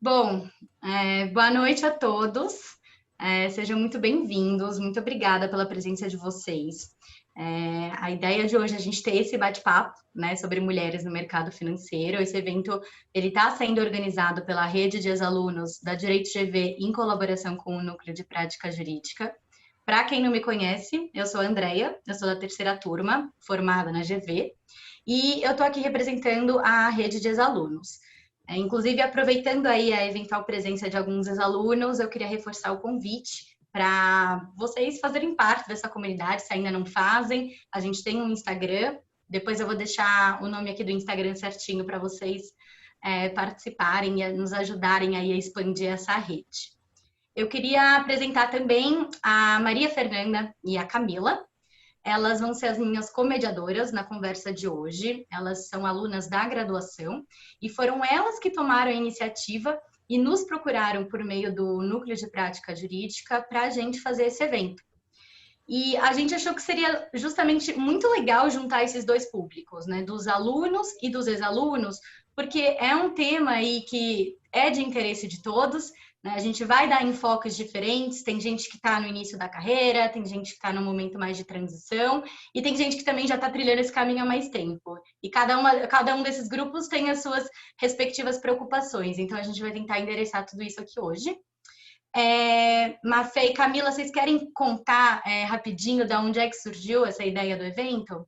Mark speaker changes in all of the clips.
Speaker 1: Bom, boa noite a todos. Sejam muito bem-vindos. Muito obrigada pela presença de vocês. A ideia de hoje é a gente ter esse bate-papo, né, sobre mulheres no mercado financeiro. Esse evento ele está sendo organizado pela rede de ex-alunos da Direito GV em colaboração com o Núcleo de Prática Jurídica. Para quem não me conhece, eu sou a Andrea, eu sou da terceira turma, formada na GV, e eu estou aqui representando a rede de ex-alunos. Inclusive, aproveitando aí a eventual presença de alguns ex-alunos, eu queria reforçar o convite para vocês fazerem parte dessa comunidade, se ainda não fazem. A gente tem um Instagram, depois eu vou deixar o nome aqui do Instagram certinho para vocês participarem e nos ajudarem aí a expandir essa rede. Eu queria apresentar também a Maria Fernanda e a Camila. Elas vão ser as minhas comediadoras na conversa de hoje. Elas são alunas da graduação e foram elas que tomaram a iniciativa e nos procuraram por meio do Núcleo de Prática Jurídica para a gente fazer esse evento. E a gente achou que seria justamente muito legal juntar esses dois públicos, né, dos alunos e dos ex-alunos, porque é um tema aí que é de interesse de todos, né? A gente vai dar enfoques diferentes, tem gente que está no início da carreira, tem gente que está no momento mais de transição, e tem gente que também já está trilhando esse caminho há mais tempo. E cada um desses grupos tem as suas respectivas preocupações, então a gente vai tentar endereçar tudo isso aqui hoje. Mafê e Camila, vocês querem contar rapidinho de onde é que surgiu essa ideia do evento?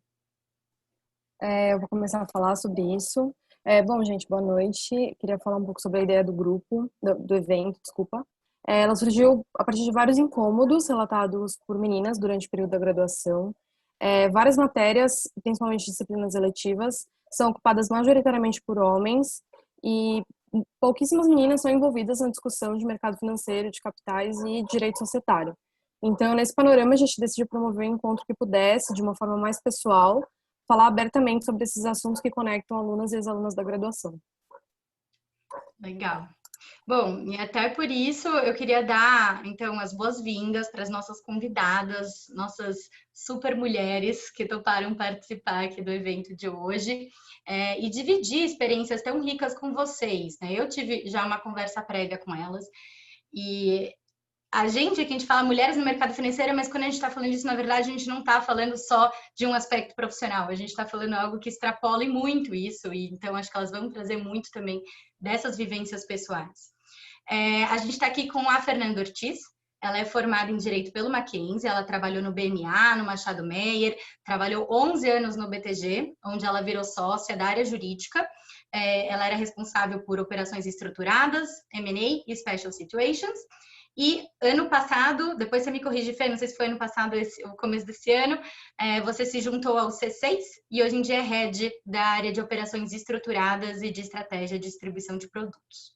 Speaker 2: Eu vou começar a falar sobre isso. Bom, gente, boa noite. Queria falar um pouco sobre a ideia do grupo, do evento, desculpa. Ela surgiu a partir de vários incômodos relatados por meninas durante o período da graduação. Várias matérias, principalmente disciplinas eletivas, são ocupadas majoritariamente por homens e pouquíssimas meninas são envolvidas na discussão de mercado financeiro, de capitais e direito societário. Então, nesse panorama, a gente decidiu promover um encontro que pudesse, de uma forma mais pessoal, falar abertamente sobre esses assuntos que conectam alunas e ex-alunas da graduação.
Speaker 1: Legal. Bom, e até por isso eu queria dar, então, as boas-vindas para as nossas convidadas, nossas super mulheres que toparam participar aqui do evento de hoje e dividir experiências tão ricas com vocês, né? Eu tive já uma conversa prévia com elas e aqui a gente fala mulheres no mercado financeiro, mas quando a gente está falando disso, na verdade, a gente não está falando só de um aspecto profissional, a gente está falando algo que extrapola muito isso, e então acho que elas vão trazer muito também dessas vivências pessoais. A gente está aqui com a Fernanda Ortiz, ela é formada em Direito pelo Mackenzie, ela trabalhou no BMA, no Machado Meyer, trabalhou 11 anos no BTG, onde ela virou sócia da área jurídica. Ela era responsável por operações estruturadas, M&A e Special Situations. E ano passado, depois você me corrige, Fê, não sei se foi ano passado ou o começo desse ano, você se juntou ao C6 e hoje em dia é head da área de operações estruturadas e de estratégia de distribuição de produtos.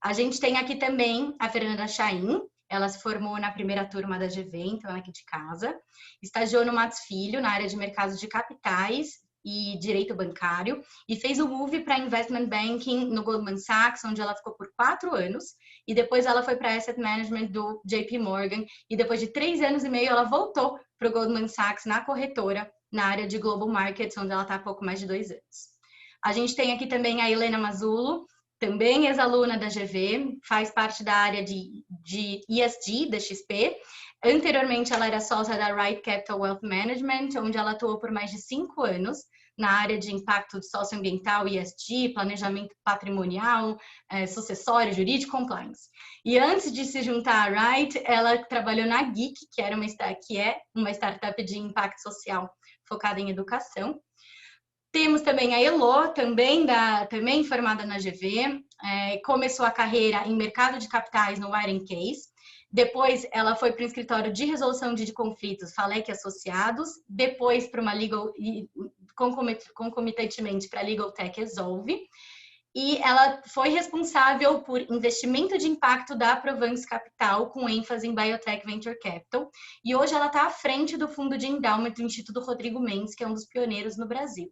Speaker 1: A gente tem aqui também a Fernanda Chaim, ela se formou na primeira turma da GV, então ela é aqui de casa, estagiou no Matos Filho, na área de mercados de capitais e direito bancário, e fez o move para investment banking no Goldman Sachs, onde ela ficou por 4 anos, e depois ela foi para asset management do JP Morgan, e depois de 3 anos e meio ela voltou para o Goldman Sachs na corretora, na área de Global Markets, onde ela está há pouco mais de 2 anos. A gente tem aqui também a Helena Mazzullo, também ex-aluna da GV, faz parte da área de ESG da XP. Anteriormente, ela era sócia da Right Capital Wealth Management, onde ela atuou por mais de 5 anos na área de impacto socioambiental, ESG, planejamento patrimonial, sucessório, jurídico, compliance. E antes de se juntar à Right, ela trabalhou na Geek, que é uma startup de impacto social focada em educação. Temos também a Elo, também formada na GV, começou a carreira em mercado de capitais no Wire Case, depois ela foi para o escritório de resolução de conflitos, Falec Associados, depois para uma legal, concomitantemente para a Legal Tech Resolve, e ela foi responsável por investimento de impacto da Provence Capital, com ênfase em Biotech Venture Capital, e hoje ela está à frente do fundo de endowment do Instituto Rodrigo Mendes, que é um dos pioneiros no Brasil.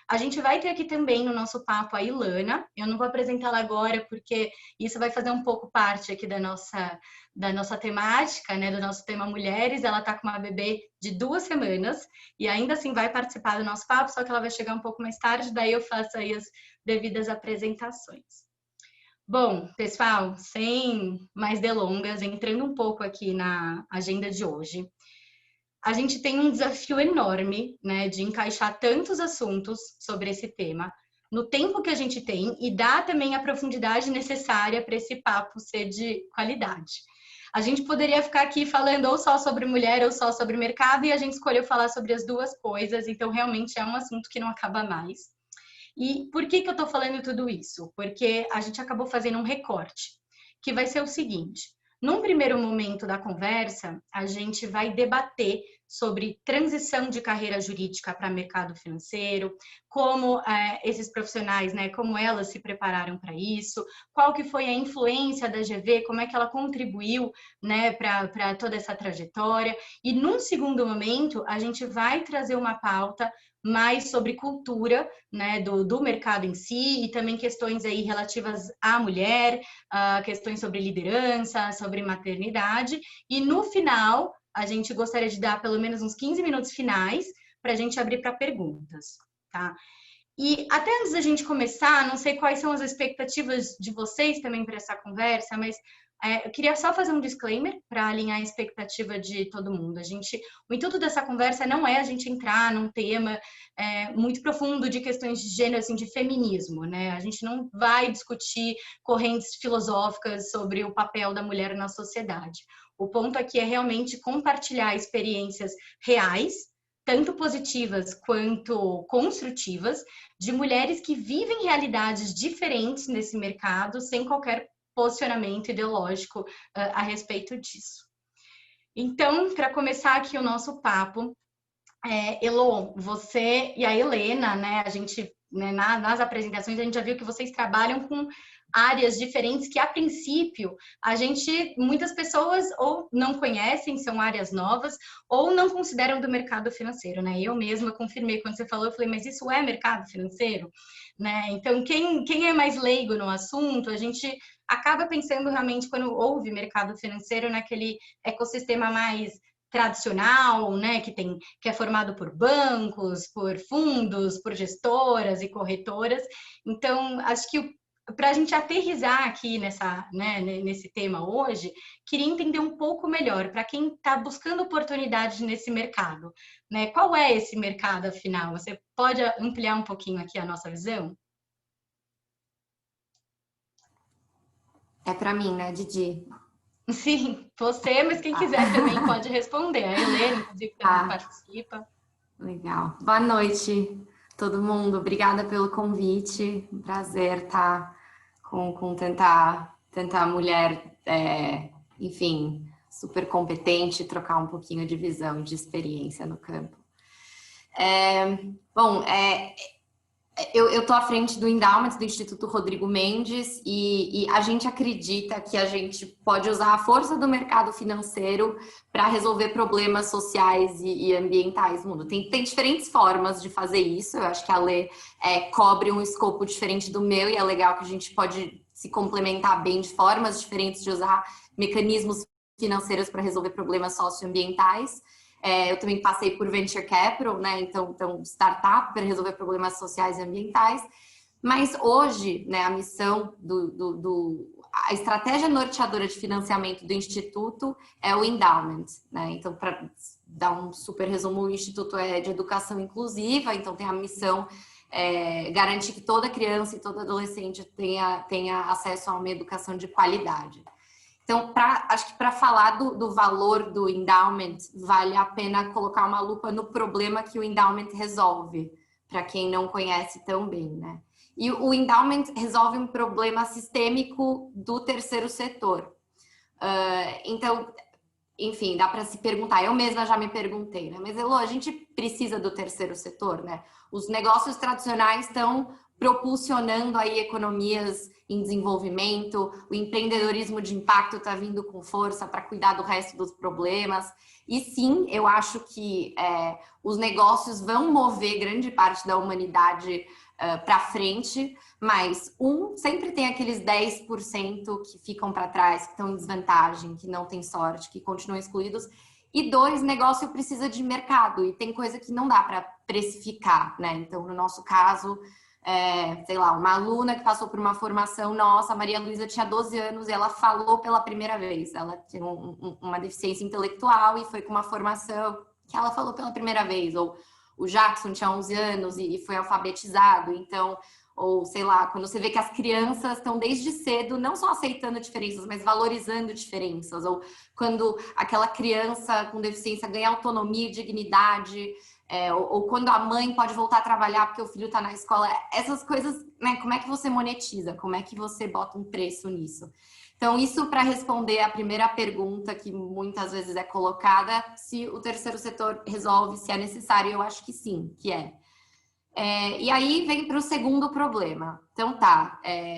Speaker 1: A gente vai ter aqui também no nosso papo a Ilana. Eu não vou apresentá-la agora porque isso vai fazer um pouco parte aqui da nossa temática, né, do nosso tema mulheres. Ela está com uma bebê de 2 semanas e ainda assim vai participar do nosso papo, só que ela vai chegar um pouco mais tarde, daí eu faço aí as devidas apresentações. Bom, pessoal, sem mais delongas, entrando um pouco aqui na agenda de hoje, a gente tem um desafio enorme, né, de encaixar tantos assuntos sobre esse tema no tempo que a gente tem e dar também a profundidade necessária para esse papo ser de qualidade. A gente poderia ficar aqui falando ou só sobre mulher ou só sobre mercado e a gente escolheu falar sobre as duas coisas, então realmente é um assunto que não acaba mais. E por que eu estou falando tudo isso? Porque a gente acabou fazendo um recorte, que vai ser o seguinte: num primeiro momento da conversa, a gente vai debater sobre transição de carreira jurídica para mercado financeiro, como esses profissionais, né, como elas se prepararam para isso, qual que foi a influência da GV, como é que ela contribuiu, né, para toda essa trajetória. E num segundo momento, a gente vai trazer uma pauta mais sobre cultura, né, do mercado em si e também questões aí relativas à mulher, questões sobre liderança, sobre maternidade. E no final, a gente gostaria de dar pelo menos uns 15 minutos finais para a gente abrir para perguntas, tá? E até antes da gente começar, não sei quais são as expectativas de vocês também para essa conversa, mas eu queria só fazer um disclaimer para alinhar a expectativa de todo mundo. O intuito dessa conversa não é a gente entrar num tema muito profundo de questões de gênero, assim, de feminismo, né? A gente não vai discutir correntes filosóficas sobre o papel da mulher na sociedade. O ponto aqui é realmente compartilhar experiências reais, tanto positivas quanto construtivas, de mulheres que vivem realidades diferentes nesse mercado, sem qualquer posicionamento ideológico a respeito disso. Então, para começar aqui o nosso papo, Elo, você e a Helena, né, a gente, né, nas apresentações, a gente já viu que vocês trabalham com áreas diferentes que, a princípio, muitas pessoas ou não conhecem, são áreas novas, ou não consideram do mercado financeiro, né? Eu mesma confirmei quando você falou, eu falei, mas isso é mercado financeiro? Né? Então, quem é mais leigo no assunto, a gente acaba pensando realmente, quando houve mercado financeiro, naquele ecossistema mais tradicional, né, que é formado por bancos, por fundos, por gestoras e corretoras. Então, acho que para a gente aterrizar aqui nesse tema hoje, queria entender um pouco melhor para quem está buscando oportunidades nesse mercado, né? Qual é esse mercado, afinal? Você pode ampliar um pouquinho aqui a nossa visão?
Speaker 3: É para mim, né, Didi?
Speaker 1: Sim, você, mas quem quiser também pode responder. A Helena, inclusive, também participa.
Speaker 3: Legal. Boa noite, todo mundo. Obrigada pelo convite. Um prazer estar com tanta mulher, enfim, super competente, trocar um pouquinho de visão e de experiência no campo. Eu estou à frente do Endowment, do Instituto Rodrigo Mendes, e a gente acredita que a gente pode usar a força do mercado financeiro para resolver problemas sociais e ambientais no mundo. Tem diferentes formas de fazer isso, eu acho que a Lê cobre um escopo diferente do meu, e é legal que a gente pode se complementar bem de formas diferentes de usar mecanismos financeiros para resolver problemas socioambientais. Eu também passei por Venture Capital, né? Então startup para resolver problemas sociais e ambientais. Mas hoje, né, a missão a estratégia norteadora de financiamento do Instituto é o Endowment, né? Então, para dar um super resumo, o Instituto é de educação inclusiva, então tem a missão garantir que toda criança e todo adolescente tenha acesso a uma educação de qualidade. Então, acho que para falar do valor do endowment, vale a pena colocar uma lupa no problema que o endowment resolve, para quem não conhece tão bem, né? E o endowment resolve um problema sistêmico do terceiro setor. Então, enfim, dá para se perguntar, eu mesma já me perguntei, né? Mas, Elô, a gente precisa do terceiro setor, né? Os negócios tradicionais estão propulsionando aí economias em desenvolvimento, o empreendedorismo de impacto está vindo com força para cuidar do resto dos problemas. E sim, eu acho que os negócios vão mover grande parte da humanidade para frente, mas sempre tem aqueles 10% que ficam para trás, que estão em desvantagem, que não têm sorte, que continuam excluídos. E 2, negócio precisa de mercado, e tem coisa que não dá para precificar, né? Então, no nosso caso, sei lá, uma aluna que passou por uma formação nossa, a Maria Luísa tinha 12 anos e ela falou pela primeira vez. Ela tinha uma deficiência intelectual e foi com uma formação que ela falou pela primeira vez. Ou o Jackson tinha 11 anos e foi alfabetizado. Então, ou sei lá, quando você vê que as crianças estão desde cedo não só aceitando diferenças, mas valorizando diferenças. Ou quando aquela criança com deficiência ganha autonomia e dignidade. Ou quando a mãe pode voltar a trabalhar porque o filho está na escola. Essas coisas, né? Como é que você monetiza? Como é que você bota um preço nisso? Então, isso para responder a primeira pergunta que muitas vezes é colocada, se o terceiro setor resolve, se é necessário, eu acho que sim, que é. E aí vem para o segundo problema. Então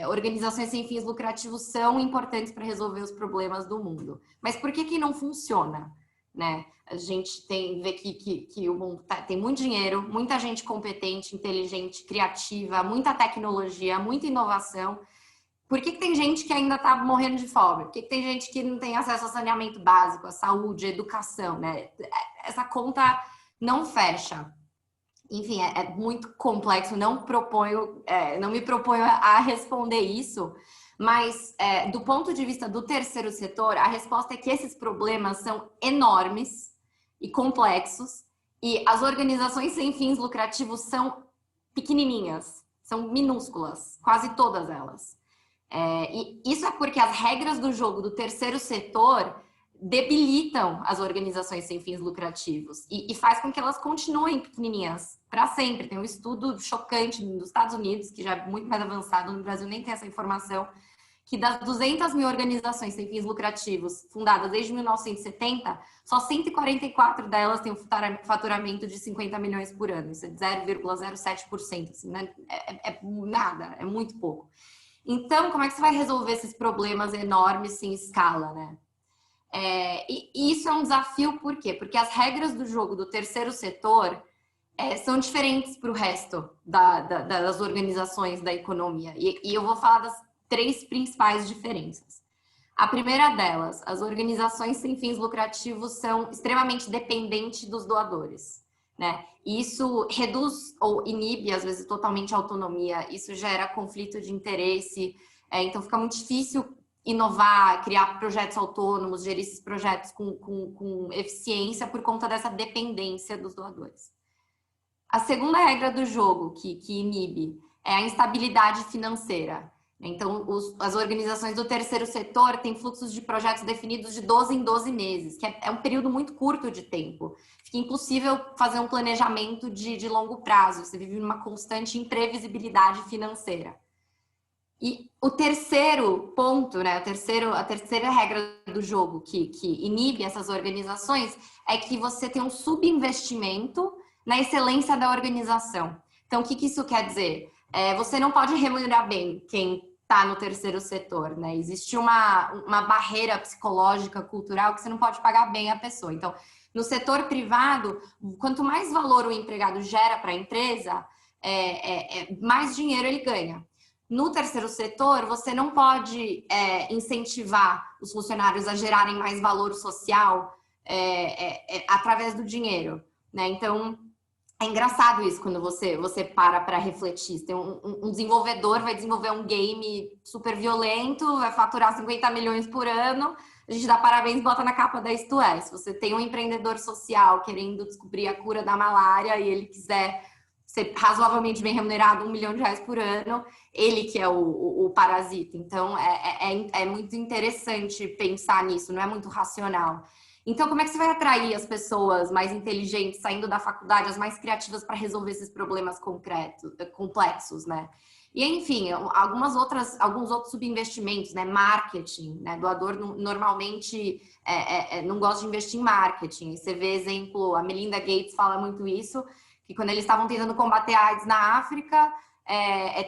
Speaker 3: organizações sem fins lucrativos são importantes para resolver os problemas do mundo. Mas por que não funciona? Né? A gente vê que o mundo tem muito dinheiro, muita gente competente, inteligente, criativa, muita tecnologia, muita inovação. Por que tem gente que ainda está morrendo de fome? Por que tem gente que não tem acesso a saneamento básico, a saúde, a educação? Né? Essa conta não fecha. Enfim, é muito complexo, não me proponho a responder isso, mas do ponto de vista do terceiro setor, a resposta é que esses problemas são enormes e complexos e as organizações sem fins lucrativos são pequenininhas, são minúsculas, quase todas elas. E isso é porque as regras do jogo do terceiro setor debilitam as organizações sem fins lucrativos e faz com que elas continuem pequenininhas para sempre. Tem um estudo chocante nos Estados Unidos, que já é muito mais avançado, no Brasil nem tem essa informação, que das 200 mil organizações sem fins lucrativos fundadas desde 1970, só 144 delas têm um faturamento de 50 milhões por ano. Isso é 0,07%. Assim, né? Nada, é muito pouco. Então, como é que você vai resolver esses problemas enormes em escala, né? E isso é um desafio, por quê? Porque as regras do jogo do terceiro setor são diferentes para o resto das organizações da economia. E eu vou falar das 3 principais diferenças. A primeira delas, as organizações sem fins lucrativos são extremamente dependentes dos doadores, né? E isso reduz ou inibe, às vezes, totalmente a autonomia. Isso gera conflito de interesse. Então, fica muito difícil inovar, criar projetos autônomos, gerir esses projetos com eficiência por conta dessa dependência dos doadores. A segunda regra do jogo que inibe é a instabilidade financeira. Então, as organizações do terceiro setor têm fluxos de projetos definidos de 12 em 12 meses, que é um período muito curto de tempo. Fica impossível fazer um planejamento de longo prazo, você vive numa constante imprevisibilidade financeira. E o terceiro ponto, né, a terceira regra do jogo que inibe essas organizações é que você tem um subinvestimento na excelência da organização. Então, o que isso quer dizer? Você não pode remunerar bem quem está no terceiro setor, né? Existe uma barreira psicológica, cultural, que você não pode pagar bem a pessoa. Então, no setor privado, quanto mais valor o empregado gera para a empresa, mais dinheiro ele ganha. No terceiro setor, você não pode incentivar os funcionários a gerarem mais valor social através do dinheiro, né? Então, é engraçado isso quando você para refletir. Tem um desenvolvedor vai desenvolver um game super violento, vai faturar 50 milhões por ano, a gente dá parabéns e bota na capa da Isto É. Se você tem um empreendedor social querendo descobrir a cura da malária e ele quiser ser razoavelmente bem remunerado, R$1 milhão por ano, ele que é o parasita. Então, é muito interessante pensar nisso, não é muito racional. Então, como é que você vai atrair as pessoas mais inteligentes, saindo da faculdade, as mais criativas para resolver esses problemas complexos, né? E, enfim, alguns outros subinvestimentos, né? Marketing, né? Doador normalmente não gosta de investir em marketing. Você vê exemplo, a Melinda Gates fala muito isso, que quando eles estavam tentando combater a AIDS na África,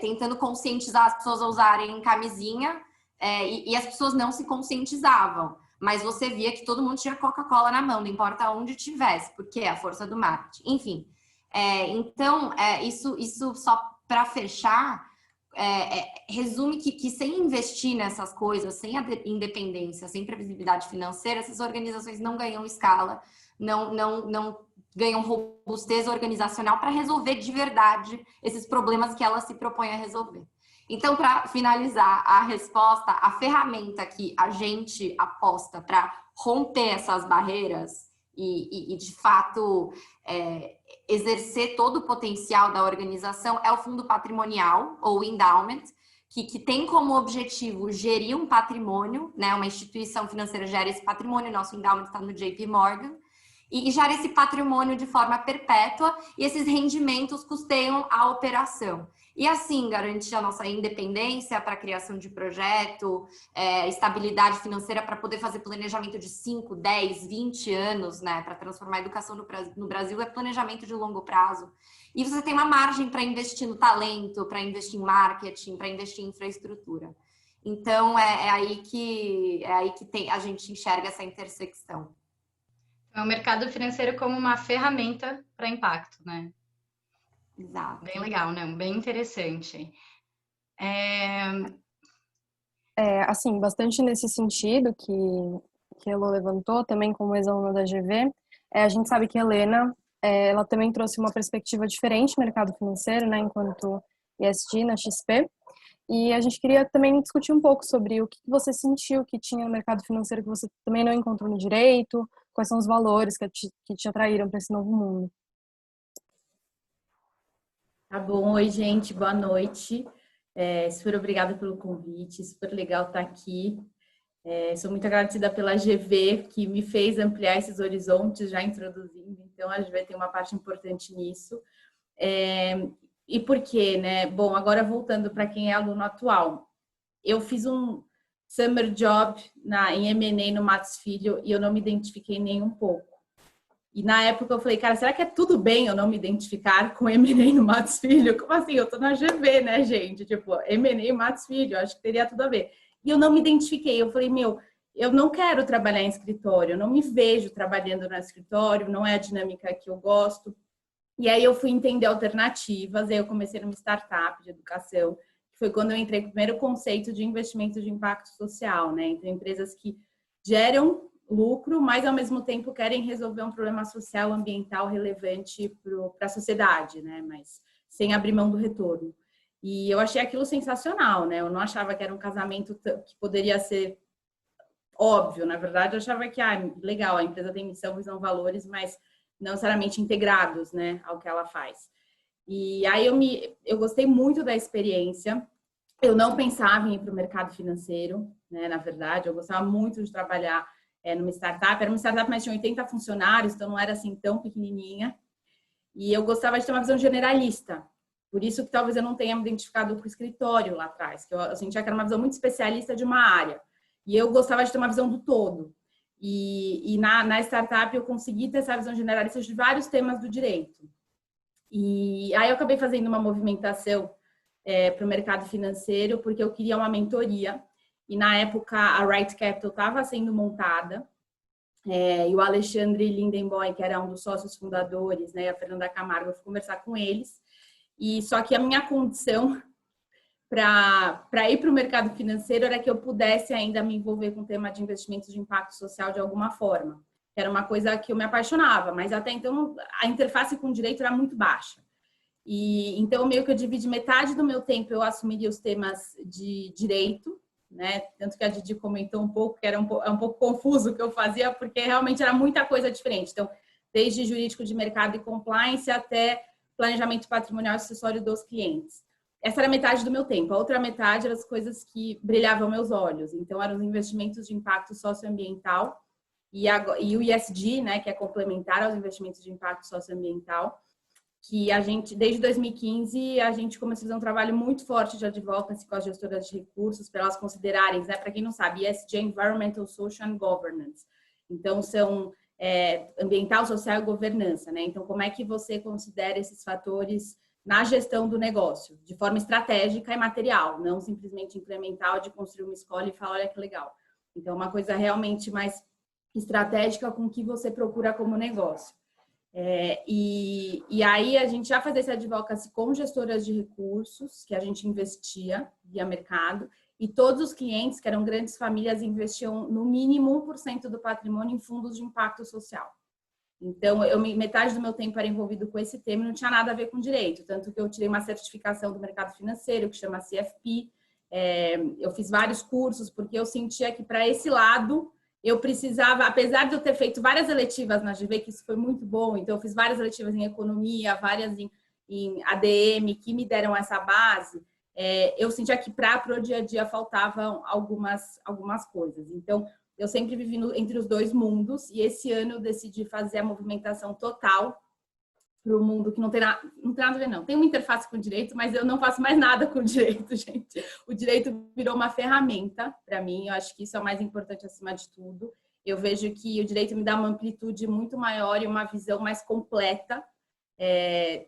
Speaker 3: tentando conscientizar as pessoas a usarem camisinha, e as pessoas não se conscientizavam. Mas você via que todo mundo tinha Coca-Cola na mão, não importa onde tivesse, porque é a força do marketing. Enfim, então, isso só para fechar, resume que sem investir nessas coisas, sem a independência, sem previsibilidade financeira, essas organizações não ganham escala, não ganham robustez organizacional para resolver de verdade esses problemas que ela se propõe a resolver. Então, para finalizar a resposta, a ferramenta que a gente aposta para romper essas barreiras e de fato, exercer todo o potencial da organização é o fundo patrimonial, ou endowment, que tem como objetivo gerir um patrimônio, né? Uma instituição financeira gera esse patrimônio, nosso endowment está no JP Morgan, e gera esse patrimônio de forma perpétua, e esses rendimentos custeiam a operação. E assim, garantir a nossa independência para a criação de projeto, estabilidade financeira para poder fazer planejamento de 5, 10, 20 anos, né? Para transformar a educação no Brasil é planejamento de longo prazo. E você tem uma margem para investir no talento, para investir em marketing, para investir em infraestrutura. Então, é aí que a gente enxerga essa intersecção.
Speaker 1: É o mercado financeiro como uma ferramenta para impacto, né?
Speaker 3: Exato.
Speaker 1: Bem legal, né? Bem interessante.
Speaker 2: Assim, bastante nesse sentido que a Elô levantou, também como ex-aluna da GV, a gente sabe que a Helena, ela também trouxe uma perspectiva diferente no mercado financeiro, né, enquanto ESG na XP, e a gente queria também discutir um pouco sobre o que você sentiu que tinha no mercado financeiro que você também não encontrou no direito, quais são os valores que te atraíram para esse novo mundo.
Speaker 4: Tá bom, oi gente, boa noite. Super obrigada pelo convite, super legal estar aqui. Sou muito agradecida pela GV, que me fez ampliar esses horizontes, já introduzindo, então a GV tem uma parte importante nisso. E por quê, né? Bom, agora voltando para quem é aluno atual, eu fiz um summer job em M&A no Matos Filho e eu não me identifiquei nem um pouco. E na época eu falei, cara, será que é tudo bem eu não me identificar com M&A no Matos Filho? Como assim? Eu tô na GV, né, gente? Tipo, M&A Matos Filho, acho que teria tudo a ver. E eu não me identifiquei. Eu falei, eu não quero trabalhar em escritório, eu não me vejo trabalhando no escritório, não é a dinâmica que eu gosto. E aí eu fui entender alternativas, aí eu comecei numa startup de educação, que foi quando eu entrei com o primeiro conceito de investimento de impacto social, né? Então, empresas que geram lucro, mas ao mesmo tempo querem resolver um problema social, ambiental relevante para a sociedade, né? Mas sem abrir mão do retorno. E eu achei aquilo sensacional, né? Eu não achava que era um casamento que poderia ser óbvio, na verdade, eu achava que, legal, a empresa tem missão, visão, valores, mas não necessariamente integrados, né, ao que ela faz. E aí eu gostei muito da experiência. Eu não pensava em ir para o mercado financeiro, né, na verdade, eu gostava muito de trabalhar numa startup. Era uma startup, mas tinha 80 funcionários, então não era assim tão pequenininha. E eu gostava de ter uma visão generalista. Por isso que talvez eu não tenha me identificado com o escritório lá atrás, que eu sentia que era uma visão muito especialista de uma área. E eu gostava de ter uma visão do todo. E na startup eu consegui ter essa visão generalista de vários temas do direito. E aí eu acabei fazendo uma movimentação para o mercado financeiro, porque eu queria uma mentoria. E na época a Right Capital estava sendo montada, e o Alexandre Lindenboy, que era um dos sócios fundadores, né, e a Fernanda Camargo, eu fui conversar com eles. E só que a minha condição para ir para o mercado financeiro era que eu pudesse ainda me envolver com o tema de investimentos de impacto social de alguma forma. Era uma coisa que eu me apaixonava, mas até então a interface com o direito era muito baixa. E então meio que eu dividi metade do meu tempo, eu assumiria os temas de direito, né? Tanto que a Didi comentou um pouco que era um pouco confuso o que eu fazia, porque realmente era muita coisa diferente. Então, desde jurídico de mercado e compliance até planejamento patrimonial e acessório dos clientes. Essa era metade do meu tempo. A outra metade eram as coisas que brilhavam meus olhos. Então, eram os investimentos de impacto socioambiental e o ESG, né, que é complementar aos investimentos de impacto socioambiental, que a gente, desde 2015, a gente começou a fazer um trabalho muito forte de advocacy com as gestoras de recursos, para elas considerarem, né, para quem não sabe, ESG é Environmental, Social and Governance. Então, são ambiental, social e governança, né? Então, como é que você considera esses fatores na gestão do negócio, de forma estratégica e material, não simplesmente incremental de construir uma escola e falar, olha que legal. Então, uma coisa realmente mais estratégica com o que você procura como negócio. E aí a gente já fazia esse advocacy com gestoras de recursos, que a gente investia via mercado, e todos os clientes, que eram grandes famílias, investiam no mínimo 1% do patrimônio em fundos de impacto social. Então, metade do meu tempo era envolvido com esse tema e não tinha nada a ver com direito. Tanto que eu tirei uma certificação do mercado financeiro, que chama CFP. Eu fiz vários cursos, porque eu sentia que para esse lado eu precisava, apesar de eu ter feito várias eletivas na GV, que isso foi muito bom, então eu fiz várias eletivas em economia, várias em ADM, que me deram essa base, eu sentia que para o dia a dia faltavam algumas coisas. Então, eu sempre vivi entre os dois mundos, e esse ano eu decidi fazer a movimentação total para o mundo que não tem nada a ver, não. Tem uma interface com o direito, mas eu não faço mais nada com o direito, gente. O direito virou uma ferramenta para mim, eu acho que isso é o mais importante acima de tudo. Eu vejo que o direito me dá uma amplitude muito maior e uma visão mais completa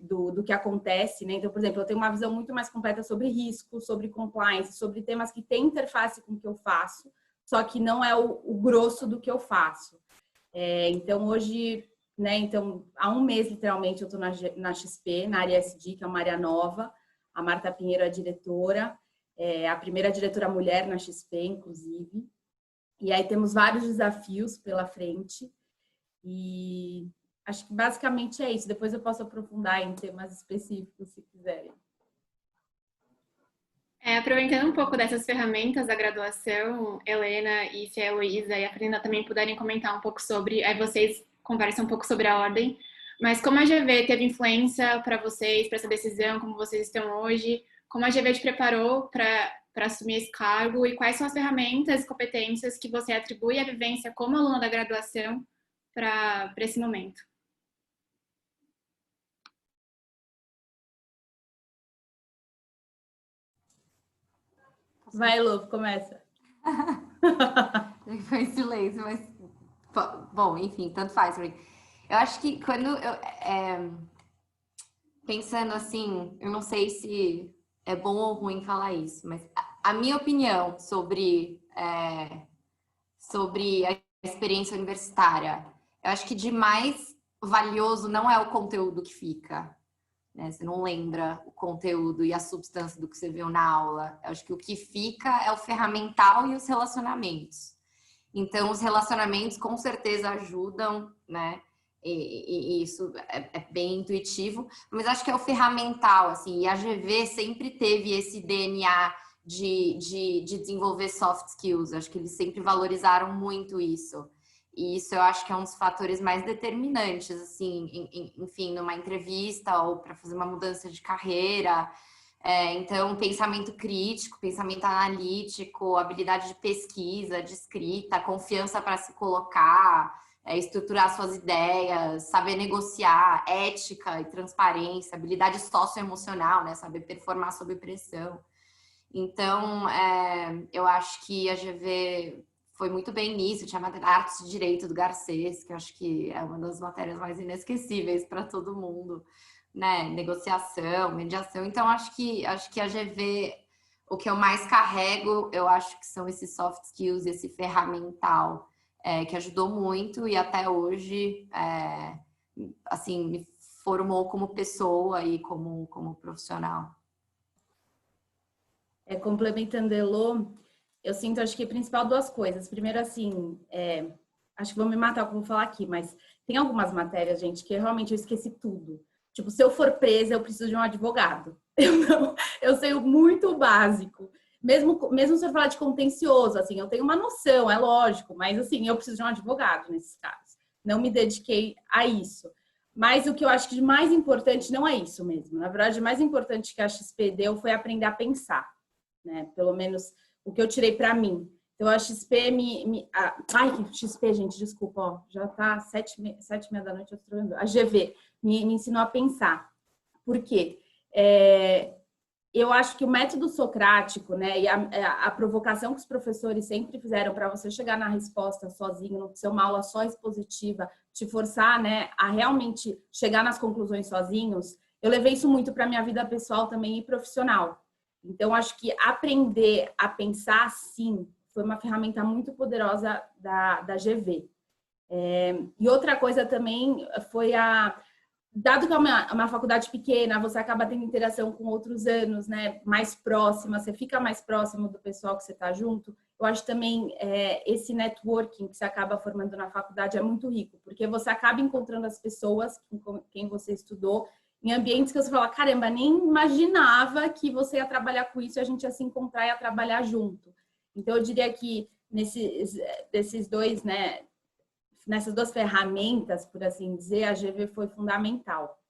Speaker 4: do que acontece, né? Então, por exemplo, eu tenho uma visão muito mais completa sobre risco, sobre compliance, sobre temas que têm interface com o que eu faço, só que não é o grosso do que eu faço. Então, hoje, né? Então, há um mês, literalmente, eu estou na XP, na área SD, que é uma área nova. A Marta Pinheiro é a diretora, a primeira diretora mulher na XP, inclusive. E aí temos vários desafios pela frente. E acho que basicamente é isso. Depois eu posso aprofundar em temas específicos, se quiserem.
Speaker 5: Aproveitando um pouco dessas ferramentas da graduação, Helena e se a Heloísa e a Fernanda também puderem comentar um pouco sobre, aí vocês conversam um pouco sobre a ordem, mas como a GV teve influência para vocês, para essa decisão, como vocês estão hoje, como a GV te preparou para assumir esse cargo e quais são as ferramentas e competências que você atribui à vivência como aluna da graduação para esse momento?
Speaker 4: Vai, Lu, começa.
Speaker 3: Foi em silêncio, mas... Bom, enfim, tanto faz. Eu acho que quando pensando assim, eu não sei se é bom ou ruim falar isso, mas a minha opinião sobre a experiência universitária, eu acho que de mais valioso não é o conteúdo que fica, né? Você não lembra o conteúdo e a substância do que você viu na aula. Eu acho que o que fica é o ferramental e os relacionamentos. Então, os relacionamentos com certeza ajudam, né? E isso é bem intuitivo, mas acho que é o ferramental, assim, e a GV sempre teve esse DNA de desenvolver soft skills. Acho que eles sempre valorizaram muito isso. E isso eu acho que é um dos fatores mais determinantes, assim, enfim, numa entrevista ou para fazer uma mudança de carreira. Então, pensamento crítico, pensamento analítico, habilidade de pesquisa, de escrita, confiança para se colocar, estruturar suas ideias, saber negociar, ética e transparência, habilidade socioemocional, né? Saber performar sob pressão. Então, eu acho que a GV foi muito bem nisso. Tinha a matéria Artes de Direito do Garcês, que eu acho que é uma das matérias mais inesquecíveis para todo mundo, né? Negociação, mediação. Então, acho que a GV, o que eu mais carrego, eu acho que são esses soft skills, esse ferramental, que ajudou muito e até hoje, assim, me formou como pessoa e como profissional.
Speaker 4: Complementando a Elô, eu sinto, acho que principal duas coisas. Primeiro, assim, acho que vão me matar o que eu vou falar aqui, mas tem algumas matérias, gente, que realmente eu esqueci tudo. Tipo, se eu for presa, eu preciso de um advogado. Eu sei muito o básico. Mesmo se eu falar de contencioso, assim, eu tenho uma noção, é lógico, mas assim, eu preciso de um advogado nesses casos. Não me dediquei a isso. Mas o que eu acho que de mais importante não é isso mesmo. Na verdade, o mais importante que a XP deu foi aprender a pensar, né? Pelo menos o que eu tirei para mim. Então, a XP ai, XP, gente, desculpa, ó, já tá 7h30 da noite, eu tô vendo. A GV me ensinou a pensar. Por quê? Eu acho que o método socrático, né, e a provocação que os professores sempre fizeram para você chegar na resposta sozinho, não ser uma aula só expositiva, te forçar, né, a realmente chegar nas conclusões sozinhos, eu levei isso muito para minha vida pessoal também e profissional. Então, acho que aprender a pensar assim foi uma ferramenta muito poderosa da GV. E outra coisa também foi dado que é uma faculdade pequena, você acaba tendo interação com outros anos, né, mais próxima, você fica mais próximo do pessoal que você está junto. Eu acho também esse networking que você acaba formando na faculdade é muito rico, porque você acaba encontrando as pessoas com quem você estudou em ambientes que você fala, caramba, nem imaginava que você ia trabalhar com isso e a gente ia se encontrar e ia trabalhar junto. Então, eu diria que desses dois, né, nessas duas ferramentas, por assim dizer, a GV foi fundamental.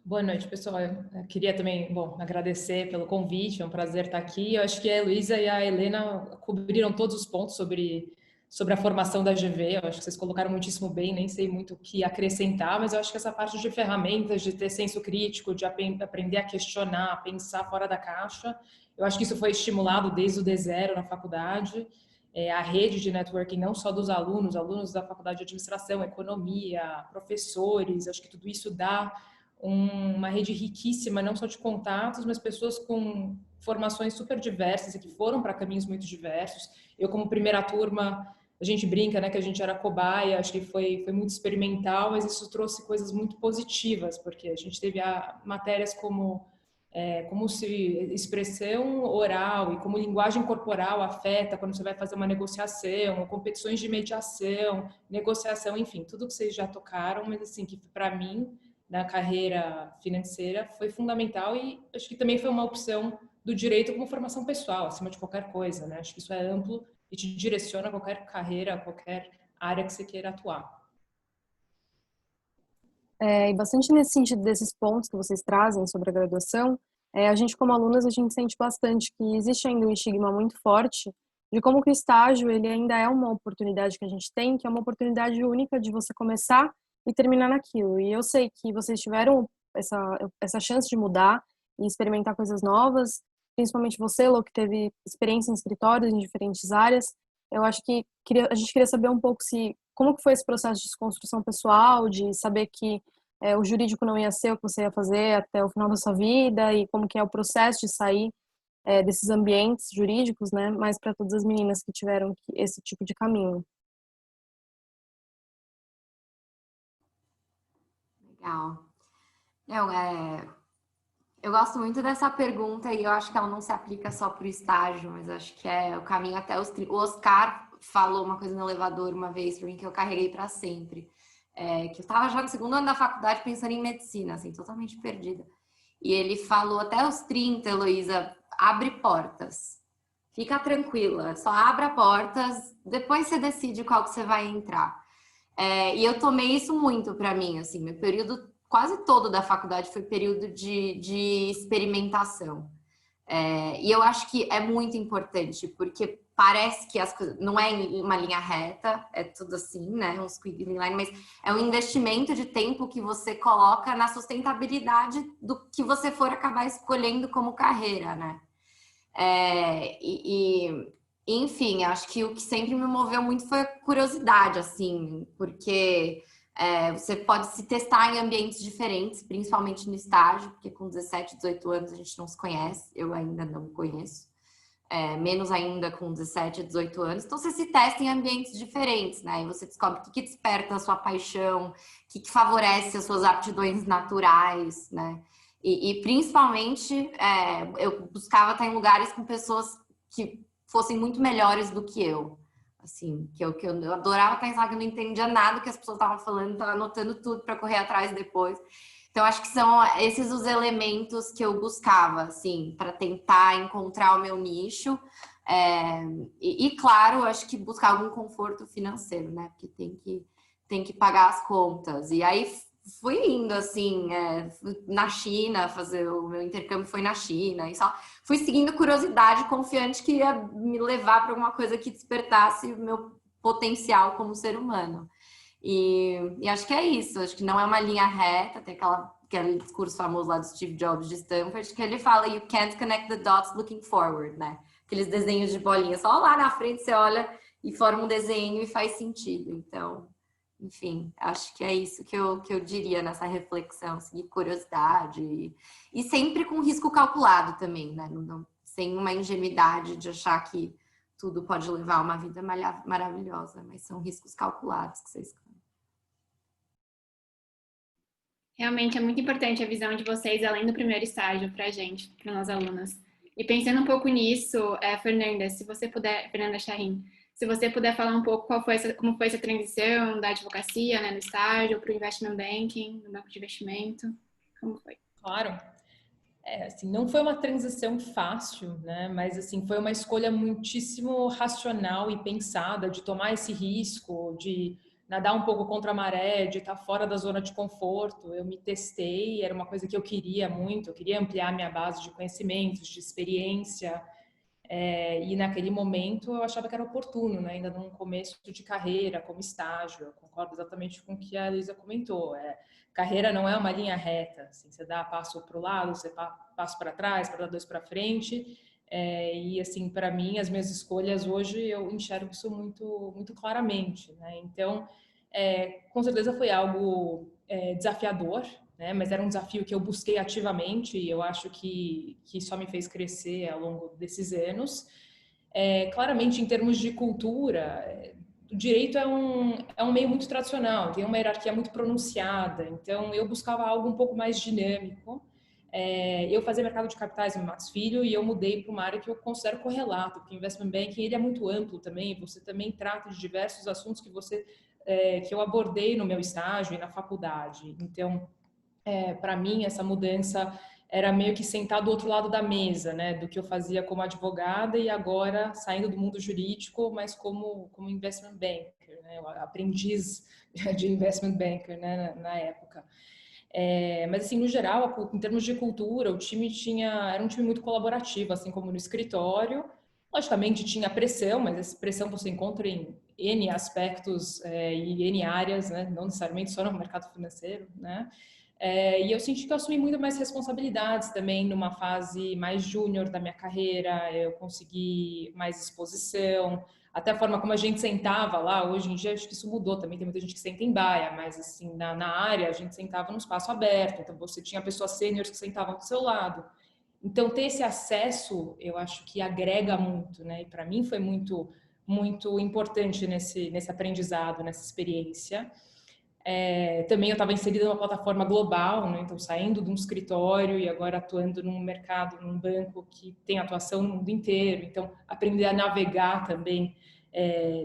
Speaker 6: Boa noite, pessoal. Eu queria também, agradecer pelo convite, é um prazer estar aqui. Eu acho que a Heloísa e a Helena cobriram todos os pontos sobre a formação da GV. Eu acho que vocês colocaram muitíssimo bem, nem sei muito o que acrescentar, mas eu acho que essa parte de ferramentas, de ter senso crítico, de aprender a questionar, a pensar fora da caixa, eu acho que isso foi estimulado desde o D0 na faculdade. A rede de networking, não só dos alunos da faculdade de administração, economia, professores, acho que tudo isso dá uma rede riquíssima, não só de contatos, mas pessoas com formações super diversas e que foram para caminhos muito diversos. Eu, como primeira turma, a gente brinca, né, que a gente era cobaia, acho que foi muito experimental, mas isso trouxe coisas muito positivas, porque a gente teve matérias como se expressão oral e como linguagem corporal afeta quando você vai fazer uma negociação, competições de mediação, negociação, enfim, tudo que vocês já tocaram, mas assim, que para mim, na carreira financeira, foi fundamental e acho que também foi uma opção do direito como formação pessoal, acima de qualquer coisa, né? Acho que isso é amplo e te direciona a qualquer carreira, a qualquer área que você queira atuar.
Speaker 2: E bastante nesse sentido desses pontos que vocês trazem sobre a graduação, a gente como alunas, a gente sente bastante que existe ainda um estigma muito forte de como que o estágio, ele ainda é uma oportunidade que a gente tem, que é uma oportunidade única de você começar e terminar naquilo. E eu sei que vocês tiveram essa chance de mudar e experimentar coisas novas, principalmente você, Lô, que teve experiência em escritórios em diferentes áreas. Eu acho que a gente queria saber um pouco como que foi esse processo de desconstrução pessoal, de saber que o jurídico não ia ser o que você ia fazer até o final da sua vida e como que é o processo de sair desses ambientes jurídicos, né? Mas para todas as meninas que tiveram esse tipo de caminho.
Speaker 3: Legal. Eu gosto muito dessa pergunta e eu acho que ela não se aplica só para o estágio, mas acho que é o caminho até os... O Oscar falou uma coisa no elevador uma vez para mim que eu carreguei para sempre. Que eu estava já no segundo ano da faculdade pensando em medicina, assim, totalmente perdida. E ele falou, até os 30, Heloísa, abre portas. Fica tranquila, só abra portas, depois você decide qual que você vai entrar. E eu tomei isso muito para mim, assim, meu período quase todo da faculdade foi período de experimentação. E eu acho que é muito importante, porque parece que as coisas não é em uma linha reta, é tudo assim, né? Um squiggly line, mas é um investimento de tempo que você coloca na sustentabilidade do que você for acabar escolhendo como carreira, né? Enfim, acho que o que sempre me moveu muito foi a curiosidade, assim, porque você pode se testar em ambientes diferentes, principalmente no estágio, porque com 17, 18 anos a gente não se conhece, eu ainda não me conheço, menos ainda com 17, 18 anos. Então você se testa em ambientes diferentes, né? E você descobre o que desperta a sua paixão, o que favorece as suas aptidões naturais, né? E principalmente, eu buscava estar em lugares com pessoas que fossem muito melhores do que eu. Assim, que eu adorava pensar que eu não entendia nada que as pessoas estavam falando, estava anotando tudo para correr atrás depois. Então, acho que são esses os elementos que eu buscava, assim, para tentar encontrar o meu nicho. Claro, acho que buscar algum conforto financeiro, né? Porque tem que pagar as contas. E aí fui indo, assim, na China, fazer o meu intercâmbio foi na China, e só fui seguindo curiosidade, confiante que ia me levar para alguma coisa que despertasse o meu potencial como ser humano. E acho que é isso, acho que não é uma linha reta, tem aquele discurso famoso lá do Steve Jobs de Stanford, que ele fala, you can't connect the dots looking forward, né? Aqueles desenhos de bolinha, só lá na frente você olha e forma um desenho e faz sentido, então... Enfim, acho que é isso que eu diria nessa reflexão, seguir curiosidade e sempre com risco calculado também, né? Sem uma ingenuidade de achar que tudo pode levar a uma vida maravilhosa, mas são riscos calculados que vocês...
Speaker 5: Realmente é muito importante a visão de vocês além do primeiro estágio para a gente, para nós alunas. E pensando um pouco nisso, Fernanda, se você puder, Fernanda Charim, se você puder falar um pouco como foi essa transição da advocacia, né, no estágio, para o investment banking, no banco de investimento, como foi?
Speaker 6: Claro. Assim, não foi uma transição fácil, né? Mas assim, foi uma escolha muitíssimo racional e pensada de tomar esse risco, de nadar um pouco contra a maré, de estar fora da zona de conforto. Eu me testei, era uma coisa que eu queria muito, eu queria ampliar minha base de conhecimentos, de experiência. E naquele momento eu achava que era oportuno, né? Ainda num começo de carreira, como estágio. Eu concordo exatamente com o que a Elisa comentou. Carreira não é uma linha reta, assim, você dá passo para o lado, você passo para trás, para dar 2 para frente. E assim, para mim, as minhas escolhas hoje eu enxergo isso muito, muito claramente, né? Então, com certeza foi algo desafiador, né? Mas era um desafio que eu busquei ativamente e eu acho que só me fez crescer ao longo desses anos. Claramente, em termos de cultura, o direito é um meio muito tradicional, tem uma hierarquia muito pronunciada, então eu buscava algo um pouco mais dinâmico. Eu fazia mercado de capitais no Max Filho e eu mudei para uma área que eu considero correlato, porque o investment banking ele é muito amplo também, você também trata de diversos assuntos que eu abordei no meu estágio e na faculdade. Então, para mim, essa mudança era meio que sentar do outro lado da mesa, né, do que eu fazia como advogada e agora saindo do mundo jurídico, mas como investment banker, né, aprendiz de investment banker, né, na época. Mas assim, no geral, em termos de cultura, o time era um time muito colaborativo, assim como no escritório. Logicamente tinha pressão, mas essa pressão você encontra em N aspectos e N áreas, né, não necessariamente só no mercado financeiro, né. E eu senti que eu assumi muito mais responsabilidades também numa fase mais júnior da minha carreira, eu consegui mais exposição, até a forma como a gente sentava lá, hoje em dia acho que isso mudou também, tem muita gente que senta em baia, mas assim, na área a gente sentava num espaço aberto, então você tinha pessoas sêniores que sentavam do seu lado. Então ter esse acesso, eu acho que agrega muito, né? E para mim foi muito, muito importante nesse aprendizado, nessa experiência. Também eu estava inserida numa plataforma global, né? Então saindo de um escritório e agora atuando num mercado, num banco que tem atuação no mundo inteiro. Então aprender a navegar também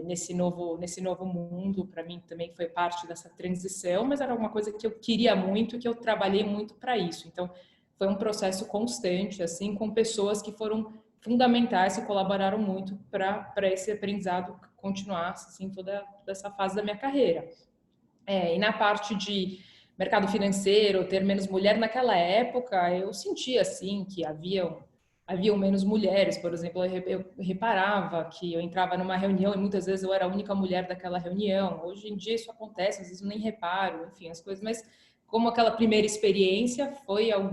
Speaker 6: nesse novo mundo, para mim também foi parte dessa transição, mas era uma coisa que eu queria muito, que eu trabalhei muito para isso. Então foi um processo constante, assim, com pessoas que foram fundamentais e colaboraram muito para esse aprendizado continuar assim toda essa fase da minha carreira. E na parte de mercado financeiro, ter menos mulher, naquela época eu sentia assim que haviam menos mulheres, por exemplo, eu reparava que eu entrava numa reunião e muitas vezes eu era a única mulher daquela reunião. Hoje em dia isso acontece, às vezes eu nem reparo, enfim, as coisas, mas como aquela primeira experiência foi algo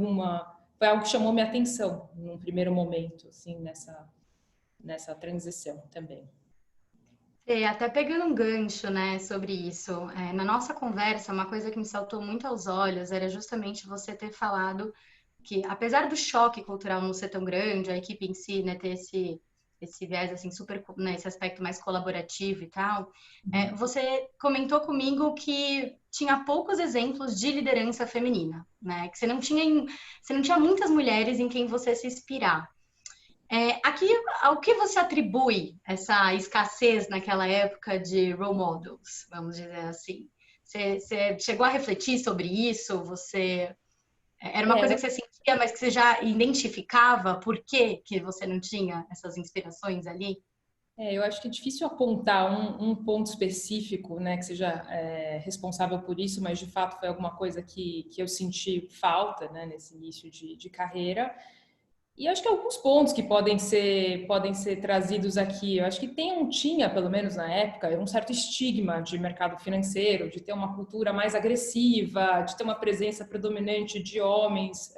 Speaker 6: que chamou minha atenção num primeiro momento, assim, nessa transição também.
Speaker 1: Até pegando um gancho, né, sobre isso, na nossa conversa, uma coisa que me saltou muito aos olhos era justamente você ter falado que, apesar do choque cultural não ser tão grande, a equipe em si, né, ter esse viés, assim, super, né, esse aspecto mais colaborativo e tal, você comentou comigo que tinha poucos exemplos de liderança feminina, né, que você não tinha muitas mulheres em quem você se inspirar. Aqui, ao que você atribui essa escassez naquela época de role models, vamos dizer assim? Você chegou a refletir sobre isso? Era uma coisa que você sentia, mas que você já identificava por que você não tinha essas inspirações ali?
Speaker 6: Eu acho que é difícil apontar um ponto específico, né, que seja responsável por isso, mas de fato foi alguma coisa que eu senti falta, né, nesse início de carreira. E acho que alguns pontos que podem ser trazidos aqui, eu acho que tinha, pelo menos na época, um certo estigma de mercado financeiro, de ter uma cultura mais agressiva, de ter uma presença predominante de homens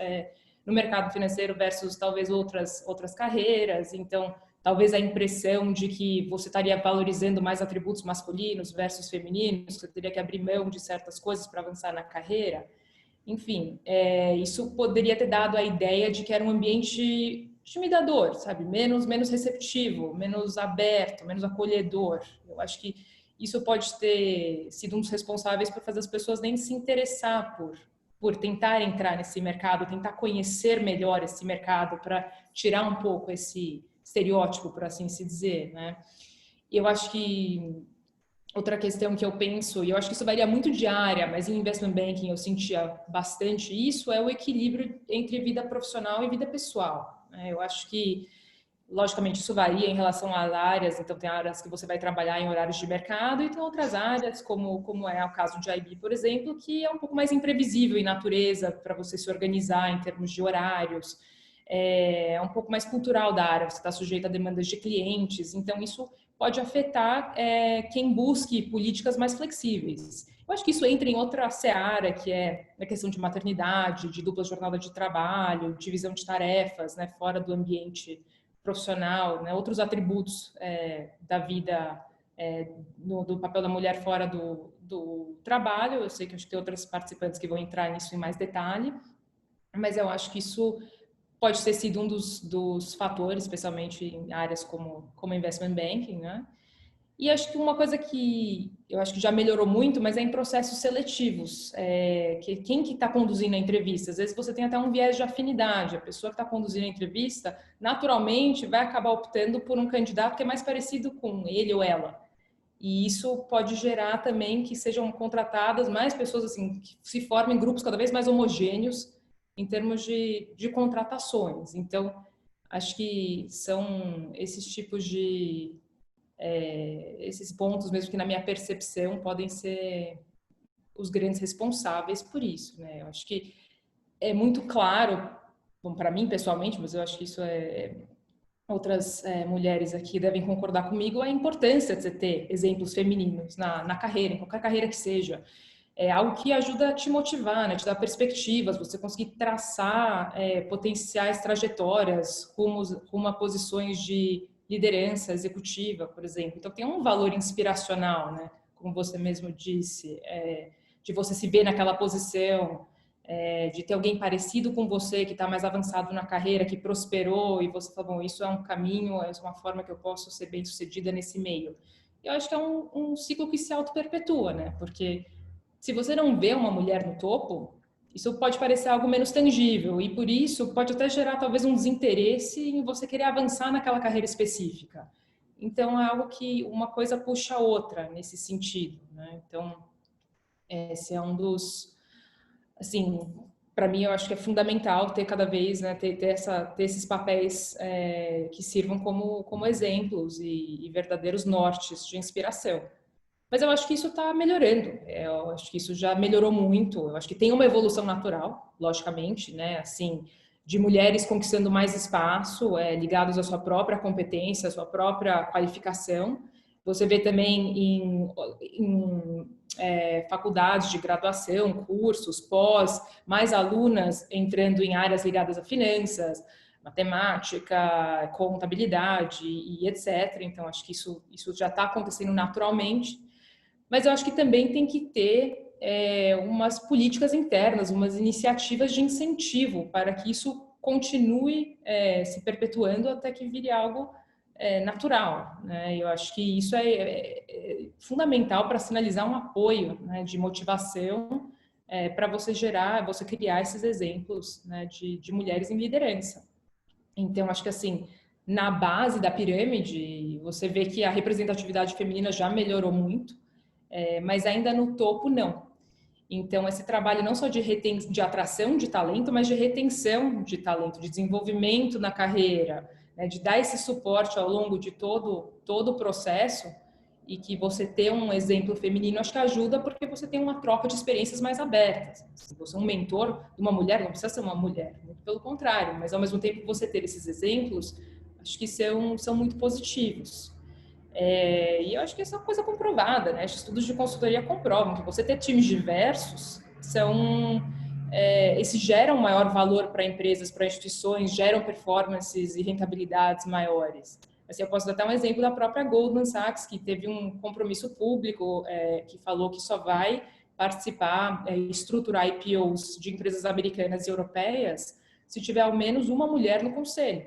Speaker 6: no mercado financeiro versus talvez outras carreiras. Então, talvez a impressão de que você estaria valorizando mais atributos masculinos versus femininos, você teria que abrir mão de certas coisas para avançar na carreira. Enfim, isso poderia ter dado a ideia de que era um ambiente intimidador, sabe? Menos receptivo, menos aberto, menos acolhedor. Eu acho que isso pode ter sido um dos responsáveis por fazer as pessoas nem se interessar por tentar entrar nesse mercado, tentar conhecer melhor esse mercado para tirar um pouco esse estereótipo, por assim se dizer, né? E eu acho que outra questão que eu penso, e eu acho que isso varia muito de área, mas em investment banking eu sentia bastante isso, é o equilíbrio entre vida profissional e vida pessoal, né? Eu acho que, logicamente, isso varia em relação às áreas, então tem áreas que você vai trabalhar em horários de mercado e tem outras áreas, como é o caso de IB, por exemplo, que é um pouco mais imprevisível em natureza para você se organizar em termos de horários, é um pouco mais cultural da área, você está sujeito a demandas de clientes, então isso pode afetar quem busque políticas mais flexíveis. Eu acho que isso entra em outra seara, que é a questão de maternidade, de dupla jornada de trabalho, divisão de tarefas, né, fora do ambiente profissional, né, outros atributos da vida, do papel da mulher fora do trabalho. Eu sei que acho que tem outras participantes que vão entrar nisso em mais detalhe, mas eu acho que isso pode ter sido um dos fatores, especialmente em áreas como investment banking, né? E acho que uma coisa que eu acho que já melhorou muito, mas é em processos seletivos, que quem que está conduzindo a entrevista? Às vezes você tem até um viés de afinidade, a pessoa que está conduzindo a entrevista, naturalmente vai acabar optando por um candidato que é mais parecido com ele ou ela. E isso pode gerar também que sejam contratadas mais pessoas, assim, que se formem grupos cada vez mais homogêneos em termos de contratações. Então, acho que são esses tipos de esses pontos mesmo que na minha percepção podem ser os grandes responsáveis por isso, né? Eu acho que é muito claro, bom, para mim pessoalmente, mas eu acho que isso outras mulheres aqui devem concordar comigo, a importância de você ter exemplos femininos na carreira, em qualquer carreira que seja. É algo que ajuda a te motivar, né? Te dar perspectivas, você conseguir traçar potenciais trajetórias rumo a posições de liderança executiva, por exemplo. Então, tem um valor inspiracional, né? Como você mesmo disse, de você se ver naquela posição, de ter alguém parecido com você, que está mais avançado na carreira, que prosperou, e você fala, bom, isso é um caminho, é uma forma que eu posso ser bem-sucedida nesse meio. Eu acho que é um ciclo que se auto-perpetua, né? Porque se você não vê uma mulher no topo, isso pode parecer algo menos tangível e por isso pode até gerar talvez um desinteresse em você querer avançar naquela carreira específica. Então é algo que uma coisa puxa a outra nesse sentido, né? Então esse é um dos, assim, para mim eu acho que é fundamental ter cada vez, né, ter esses papéis que sirvam como exemplos e verdadeiros nortes de inspiração. Mas eu acho que isso está melhorando. Eu acho que isso já melhorou muito. Eu acho que tem uma evolução natural, logicamente, né? Assim, de mulheres conquistando mais espaço, ligados à sua própria competência, à sua própria qualificação. Você vê também em faculdades de graduação, cursos, pós, mais alunas entrando em áreas ligadas a finanças, matemática, contabilidade e etc. Então, acho que isso já está acontecendo naturalmente. Mas eu acho que também tem que ter umas políticas internas, umas iniciativas de incentivo para que isso continue se perpetuando até que vire algo natural, né? Eu acho que isso é fundamental para sinalizar um apoio, né, de motivação para você criar esses exemplos, né, de mulheres em liderança. Então, acho que assim, na base da pirâmide, você vê que a representatividade feminina já melhorou muito, mas ainda no topo não. Então, esse trabalho não só de atração de talento, mas de retenção de talento, de desenvolvimento na carreira, né, de dar esse suporte ao longo de todo o processo, e que você ter um exemplo feminino, acho que ajuda porque você tem uma troca de experiências mais abertas. Se você é um mentor de uma mulher, não precisa ser uma mulher, muito pelo contrário, mas ao mesmo tempo você ter esses exemplos, acho que são muito positivos. E eu acho que isso é uma coisa comprovada, né? Estudos de consultoria comprovam que você ter times diversos esses geram maior valor para empresas, para instituições, geram performances e rentabilidades maiores. Assim, eu posso dar até um exemplo da própria Goldman Sachs, que teve um compromisso público que falou que só vai participar e estruturar IPOs de empresas americanas e europeias se tiver ao menos uma mulher no conselho.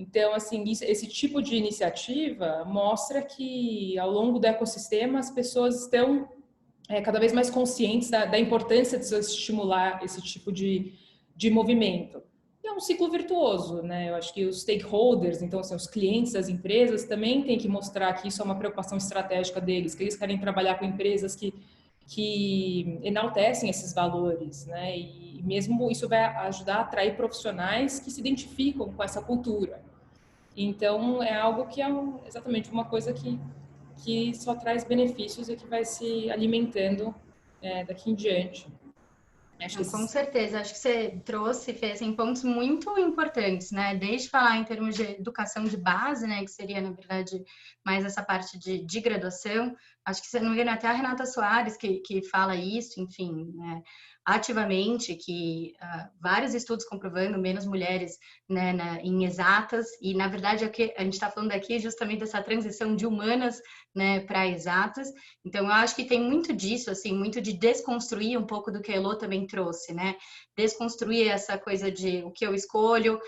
Speaker 6: Então, assim, esse tipo de iniciativa mostra que, ao longo do ecossistema, as pessoas estão cada vez mais conscientes da importância de se estimular esse tipo de movimento. E é um ciclo virtuoso, né? Eu acho que os stakeholders, então, assim, os clientes das empresas, também têm que mostrar que isso é uma preocupação estratégica deles, que eles querem trabalhar com empresas que enaltecem esses valores, né? E mesmo isso vai ajudar a atrair profissionais que se identificam com essa cultura. Então, é algo que é exatamente uma coisa que só traz benefícios e que vai se alimentando daqui em diante.
Speaker 1: Com certeza, acho que você fez em pontos muito importantes, né? Desde falar em termos de educação de base, né? Que seria, na verdade, mais essa parte de graduação. Acho que, se não me engano, até a Renata Soares que fala isso, enfim, né? Ativamente, que vários estudos comprovando menos mulheres, né, em exatas, e na verdade o que a gente está falando aqui é justamente dessa transição de humanas, né, para exatas. Então eu acho que tem muito disso, assim, muito de desconstruir um pouco do que a Elo também trouxe, né, desconstruir essa coisa de o que eu escolho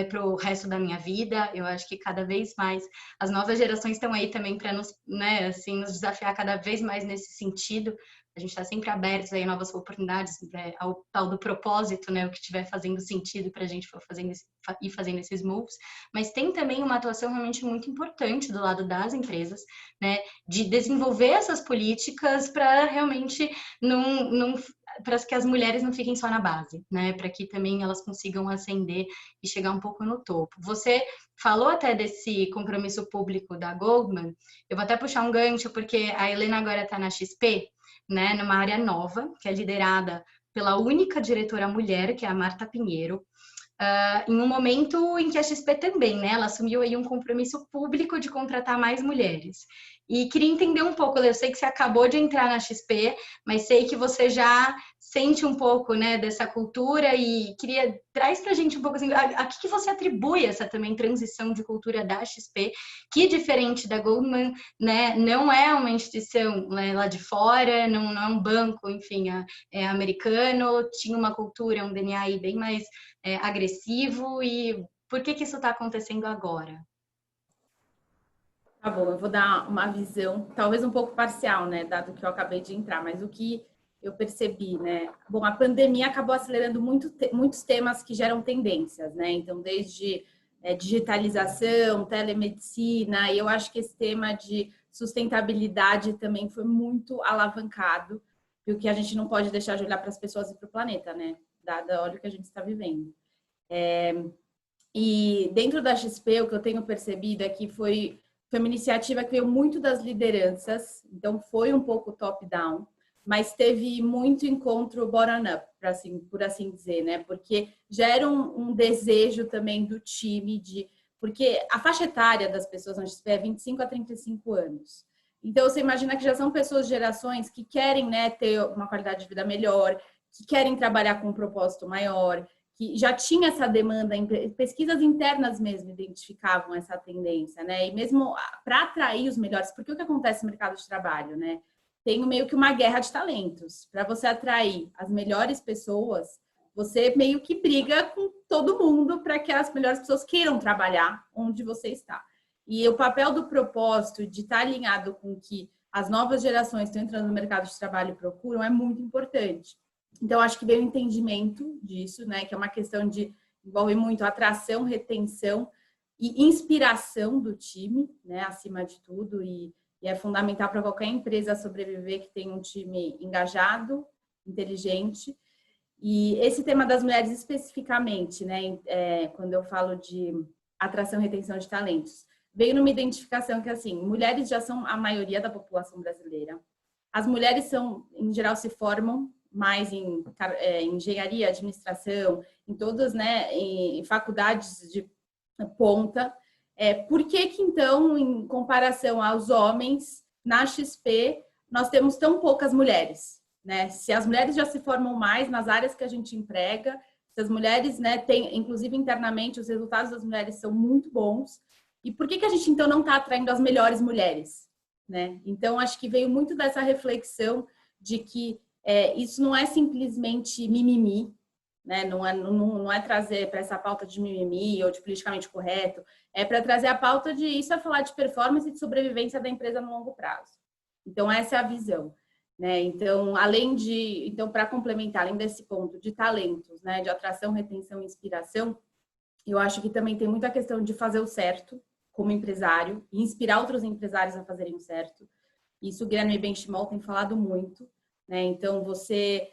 Speaker 1: para o resto da minha vida. Eu acho que cada vez mais as novas gerações estão aí também para nos, né, assim, nos desafiar cada vez mais nesse sentido. A gente está sempre abertos aí a novas oportunidades, ao tal do propósito, né? O que estiver fazendo sentido para a gente ir fazendo esses moves. Mas tem também uma atuação realmente muito importante do lado das empresas, né? De desenvolver essas políticas para realmente para que as mulheres não fiquem só na base, né? Para que também elas consigam ascender e chegar um pouco no topo. Você falou até desse compromisso público da Goldman. Eu vou até puxar um gancho, porque a Helena agora está na XP, né, numa área nova, que é liderada pela única diretora mulher, que é a Marta Pinheiro, em um momento em que a XP também, né, ela assumiu aí um compromisso público de contratar mais mulheres. E queria entender um pouco, eu sei que você acabou de entrar na XP, mas sei que você já sente um pouco, né, dessa cultura, e traz pra gente um pouco assim, a que você atribui essa também transição de cultura da XP, que, diferente da Goldman, né, não é uma instituição, né, lá de fora, não é um banco, enfim, é americano, tinha uma cultura, um DNA aí bem mais agressivo. E por que isso está acontecendo agora?
Speaker 4: Tá bom, eu vou dar uma visão, talvez um pouco parcial, né, dado que eu acabei de entrar, mas o que eu percebi, né? Bom, a pandemia acabou acelerando muitos temas que geram tendências, né? Então, desde digitalização, telemedicina, e eu acho que esse tema de sustentabilidade também foi muito alavancado, e o que a gente não pode deixar de olhar para as pessoas e para o planeta, né? Olha o que a gente está vivendo. E dentro da XP, o que eu tenho percebido é que foi uma iniciativa que veio muito das lideranças, então foi um pouco top-down, mas teve muito encontro bottom-up, por assim dizer, né? Porque gera um desejo também do time porque a faixa etária das pessoas na XP é 25 a 35 anos. Então, você imagina que já são pessoas de gerações que querem, né, ter uma qualidade de vida melhor, que querem trabalhar com um propósito maior, que já tinha essa demanda, pesquisas internas mesmo identificavam essa tendência, né? E mesmo para atrair os melhores, porque o que acontece no mercado de trabalho, né? Tem meio que uma guerra de talentos. Para você atrair as melhores pessoas, você meio que briga com todo mundo para que as melhores pessoas queiram trabalhar onde você está. E o papel do propósito de estar alinhado com o que as novas gerações que estão entrando no mercado de trabalho procuram é muito importante. Então, acho que veio o entendimento disso, né? Que é uma questão de envolve muito atração, retenção e inspiração do time, né? Acima de tudo, e é fundamental para qualquer empresa sobreviver que tenha um time engajado, inteligente. E esse tema das mulheres especificamente, né? Quando eu falo de atração e retenção de talentos, veio numa identificação que, assim, mulheres já são a maioria da população brasileira. As mulheres em geral, se formam mais em engenharia, administração, em todas, né, em faculdades de ponta. Por que então, em comparação aos homens, na XP, nós temos tão poucas mulheres, né? Se as mulheres já se formam mais nas áreas que a gente emprega, se as mulheres, né, inclusive internamente, os resultados das mulheres são muito bons. E por que a gente, então, não está atraindo as melhores mulheres, né? Então, acho que veio muito dessa reflexão de que isso não é simplesmente mimimi, né? Não é trazer para essa pauta de mimimi ou de politicamente correto, é para trazer a pauta de isso é falar de performance e de sobrevivência da empresa no longo prazo. Então, essa é a visão, né? Então, para complementar, além desse ponto de talentos, né, de atração, retenção e inspiração, eu acho que também tem muita questão de fazer o certo como empresário e inspirar outros empresários a fazerem o certo. Isso o Guilherme Benchimol tem falado muito, né? Então, você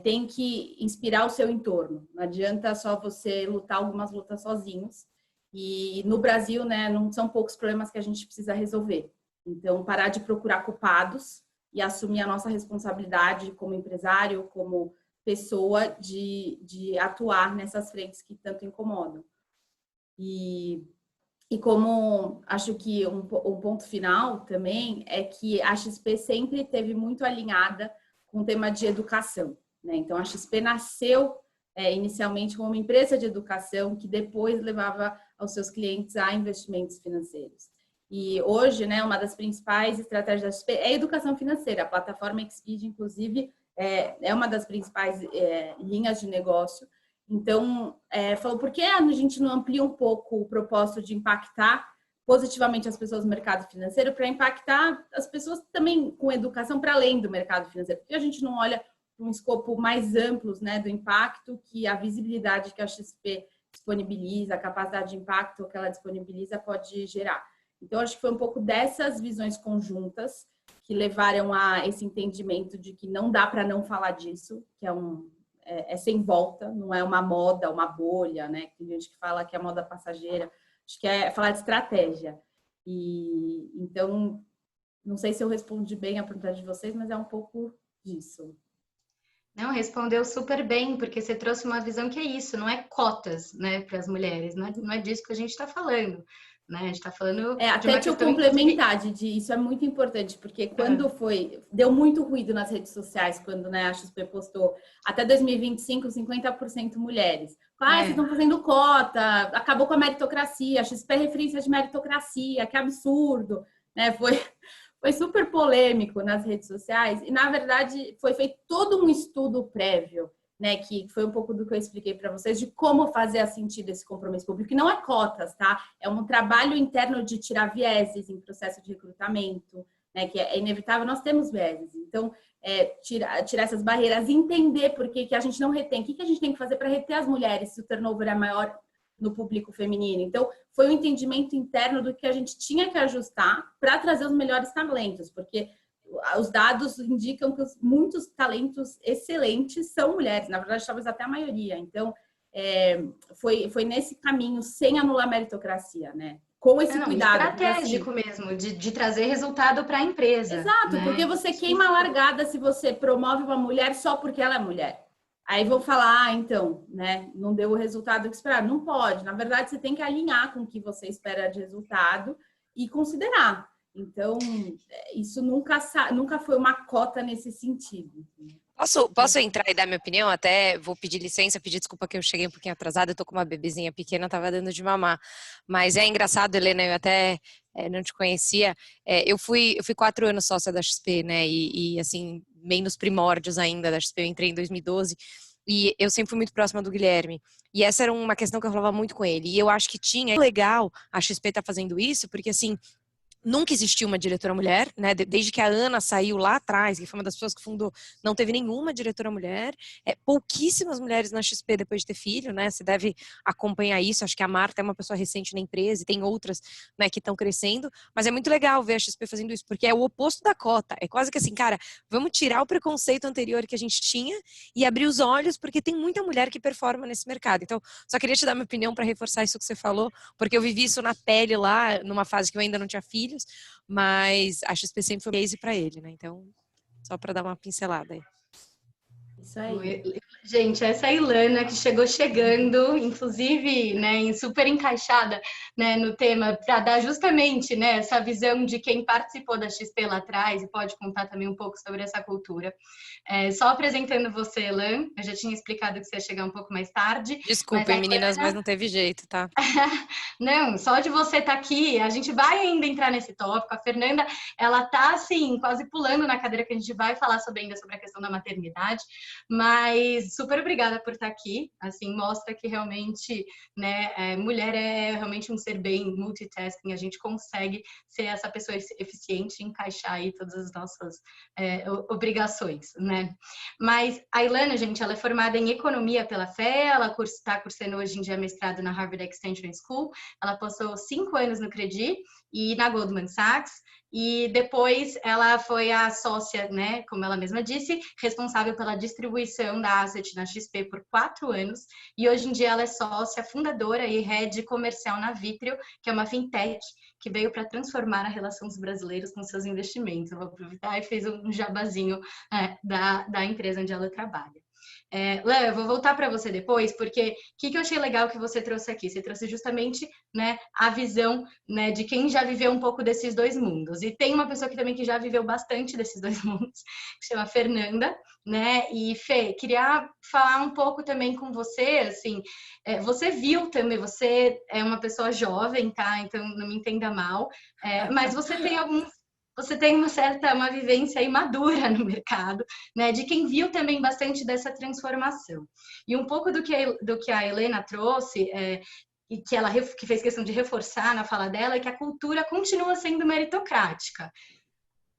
Speaker 4: tem que inspirar o seu entorno. Não adianta só você lutar algumas lutas sozinhos. E no Brasil, né, não são poucos problemas que a gente precisa resolver. Então, parar de procurar culpados e assumir a nossa responsabilidade como empresário, como pessoa, de atuar nessas frentes que tanto incomodam. E como acho que um ponto final também é que a XP sempre esteve muito alinhada com o tema de educação, né? Então, a XP nasceu inicialmente como uma empresa de educação que depois levava aos seus clientes a investimentos financeiros. E hoje, né, uma das principais estratégias da XP é a educação financeira. A plataforma Xpeed, inclusive, é uma das principais linhas de negócio. Então, falou, por que a gente não amplia um pouco o propósito de impactar positivamente as pessoas no mercado financeiro para impactar as pessoas também com educação para além do mercado financeiro? Porque a gente não olha para um escopo mais amplo, né, do impacto que a visibilidade que a XP disponibiliza, a capacidade de impacto que ela disponibiliza pode gerar. Então, acho que foi um pouco dessas visões conjuntas que levaram a esse entendimento de que não dá para não falar disso, que é sem volta, não é uma moda, uma bolha, né? Tem gente que fala que é moda passageira. Acho que é falar de estratégia. E então, não sei se eu respondi bem a pergunta de vocês, mas é um pouco disso.
Speaker 1: Não, respondeu super bem, porque você trouxe uma visão que é isso, não é cotas, né, para as mulheres, não é disso que a gente está falando, né? A gente está falando de
Speaker 4: até
Speaker 1: uma
Speaker 4: te eu
Speaker 1: questão,
Speaker 4: complementar, Didi, isso é muito importante, porque quando deu muito ruído nas redes sociais, quando, né, a XP postou até 2025, 50% mulheres. Vocês estão fazendo cota, acabou com a meritocracia, a XP é referência de meritocracia, que absurdo, né? Foi super polêmico nas redes sociais e, na verdade, foi feito todo um estudo prévio, né, que foi um pouco do que eu expliquei para vocês, de como fazer sentido esse compromisso público. E não é cotas, tá? É um trabalho interno de tirar vieses em processo de recrutamento, né, que é inevitável, nós temos vieses. Então, tirar essas barreiras, entender por que a gente não retém, o que a gente tem que fazer para reter as mulheres se o turnover é maior no público feminino. Então, foi um entendimento interno do que a gente tinha que ajustar para trazer os melhores talentos, porque os dados indicam que muitos talentos excelentes são mulheres, na verdade, talvez até a maioria. Então, foi nesse caminho, sem anular a meritocracia, né? Com esse cuidado.
Speaker 1: Estratégico
Speaker 4: assim,
Speaker 1: mesmo, de trazer resultado para a empresa.
Speaker 4: Exato,
Speaker 1: né?
Speaker 4: porque você queima a largada se você promove uma mulher só porque ela é mulher. Aí vão falar, então, né, não deu o resultado que esperava. Não pode. Na verdade, você tem que alinhar com o que você espera de resultado e considerar. Então, isso nunca foi uma cota nesse sentido.
Speaker 7: Posso entrar e dar minha opinião? Até vou pedir licença, pedir desculpa que eu cheguei um pouquinho atrasada, eu tô com uma bebezinha pequena, tava dando de mamar. Mas é engraçado, Helena, eu até não te conhecia. Eu fui 4 anos sócia da XP, né? E assim, bem nos primórdios ainda da XP, eu entrei em 2012. E eu sempre fui muito próxima do Guilherme. E essa era uma questão que eu falava muito com ele. E eu acho que é legal a XP tá fazendo isso, porque assim, nunca existiu uma diretora mulher, né? Desde que a Ana saiu lá atrás, que foi uma das pessoas que fundou, não teve nenhuma diretora mulher. Pouquíssimas mulheres na XP depois de ter filho, né? Você deve acompanhar isso. Acho que a Marta é uma pessoa recente na empresa e tem outras, né, que estão crescendo. Mas é muito legal ver a XP fazendo isso, porque é o oposto da cota. É quase que assim, cara, vamos tirar o preconceito anterior que a gente tinha e abrir os olhos, porque tem muita mulher que performa nesse mercado. Então, só queria te dar minha opinião para reforçar isso que você falou, porque eu vivi isso na pele lá, numa fase que eu ainda não tinha filho, mas a XP sempre foi case para ele, né? Então, só para dar uma pincelada aí.
Speaker 4: Isso aí.
Speaker 1: Gente, essa é a Ilana que chegou chegando, inclusive, né, super encaixada, né, no tema, para dar justamente, né, essa visão de quem participou da XP lá atrás e pode contar também um pouco sobre essa cultura. Só apresentando você, Elan, eu já tinha explicado que você ia chegar um pouco mais tarde.
Speaker 7: Desculpem, meninas, mas não teve jeito, tá?
Speaker 1: Não, só de você estar aqui, a gente vai ainda entrar nesse tópico. A Fernanda, ela tá, assim, quase pulando na cadeira que a gente vai falar ainda sobre a questão da maternidade, mas super obrigada por estar aqui. Assim, mostra que realmente, né, mulher é realmente um ser bem multitasking. A gente consegue ser essa pessoa eficiente e encaixar aí todas as nossas obrigações, né? Mas a Ilana, gente, ela é formada em economia pela FE, ela está cursando hoje em dia mestrado na Harvard Extension School. Ela passou 5 anos no Credi e na Goldman Sachs. E depois ela foi a sócia, né, como ela mesma disse, responsável pela distribuição da Asset na XP por 4 anos. E hoje em dia ela é sócia, fundadora e head comercial na Vitrio, que é uma fintech que veio para transformar a relação dos brasileiros com seus investimentos. Eu vou aproveitar e fez um jabazinho da empresa onde ela trabalha. Léo, eu vou voltar para você depois, porque o que eu achei legal que você trouxe aqui? Você trouxe justamente, né, a visão, né, de quem já viveu um pouco desses dois mundos. E tem uma pessoa aqui também que já viveu bastante desses dois mundos, que se chama Fernanda, né? E Fê, queria falar um pouco também com você, assim, você viu também, você é uma pessoa jovem, tá? Então não me entenda mal, mas você tem uma vivência aí madura no mercado, né? De quem viu também bastante dessa transformação. E um pouco do que a Helena trouxe, e que fez questão de reforçar na fala dela, é que a cultura continua sendo meritocrática.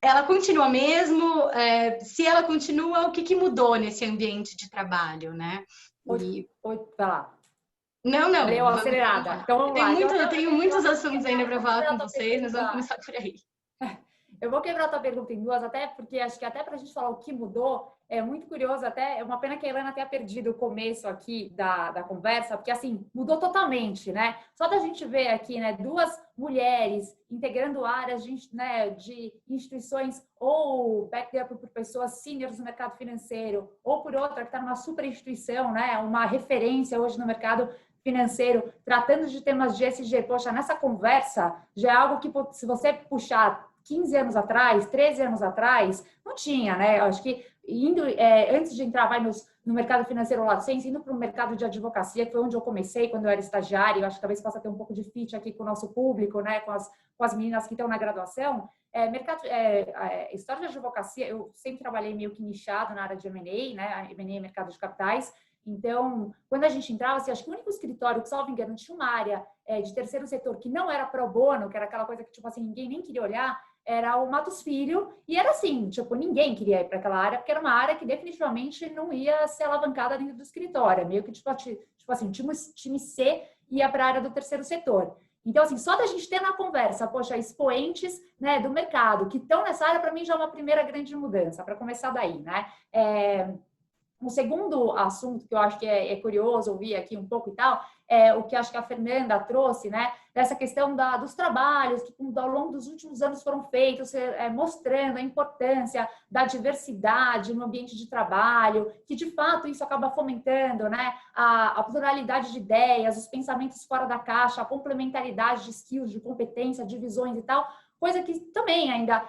Speaker 1: Ela continua mesmo? Se ela continua, o que mudou nesse ambiente de trabalho, né?
Speaker 8: Vai lá.
Speaker 1: Não.
Speaker 8: Eu acelerada. Então, vamos lá.
Speaker 1: Eu tenho muitos assuntos ainda para falar com vocês, mas vamos começar por aí.
Speaker 8: Eu vou quebrar a tua pergunta em duas, até porque acho que até para a gente falar o que mudou, é muito curioso, até é uma pena que a Helena tenha perdido o começo aqui da conversa, porque assim, mudou totalmente, né? Só da gente ver aqui, né, duas mulheres integrando áreas de instituições ou backed up por pessoas seniors no mercado financeiro, ou por outra que está numa super instituição, né, uma referência hoje no mercado financeiro, tratando de temas de ESG. Poxa, nessa conversa já é algo que, se você puxar 15 anos atrás, 13 anos atrás, não tinha, né? Eu acho que antes de entrar no mercado financeiro lacense, indo para o mercado de advocacia, que foi onde eu comecei quando eu era estagiária, eu acho que talvez possa ter um pouco de fit aqui com o nosso público, né? Com as meninas que estão na graduação. História de advocacia, eu sempre trabalhei meio que nichado na área de M&A, né? M&A é mercado de capitais. Então, quando a gente entrava, assim, acho que o único escritório que, salvo engano, tinha uma área de terceiro setor que não era pro bono, que era aquela coisa que, tipo assim, ninguém nem queria olhar, era o Matos Filho, e era assim, tipo, ninguém queria ir para aquela área, porque era uma área que definitivamente não ia ser alavancada dentro do escritório, meio que, tipo assim, time C ia para a área do terceiro setor. Então, assim, só da gente ter na conversa, poxa, expoentes, né, do mercado que estão nessa área, para mim já é uma primeira grande mudança, para começar daí, né? Um segundo assunto que eu acho que é curioso ouvir aqui um pouco e tal, é o que acho que a Fernanda trouxe, né? Dessa questão dos trabalhos que ao longo dos últimos anos foram feitos, mostrando a importância da diversidade no ambiente de trabalho, que de fato isso acaba fomentando, né? A pluralidade de ideias, os pensamentos fora da caixa, a complementaridade de skills, de competência, de visões e tal, coisa que também ainda...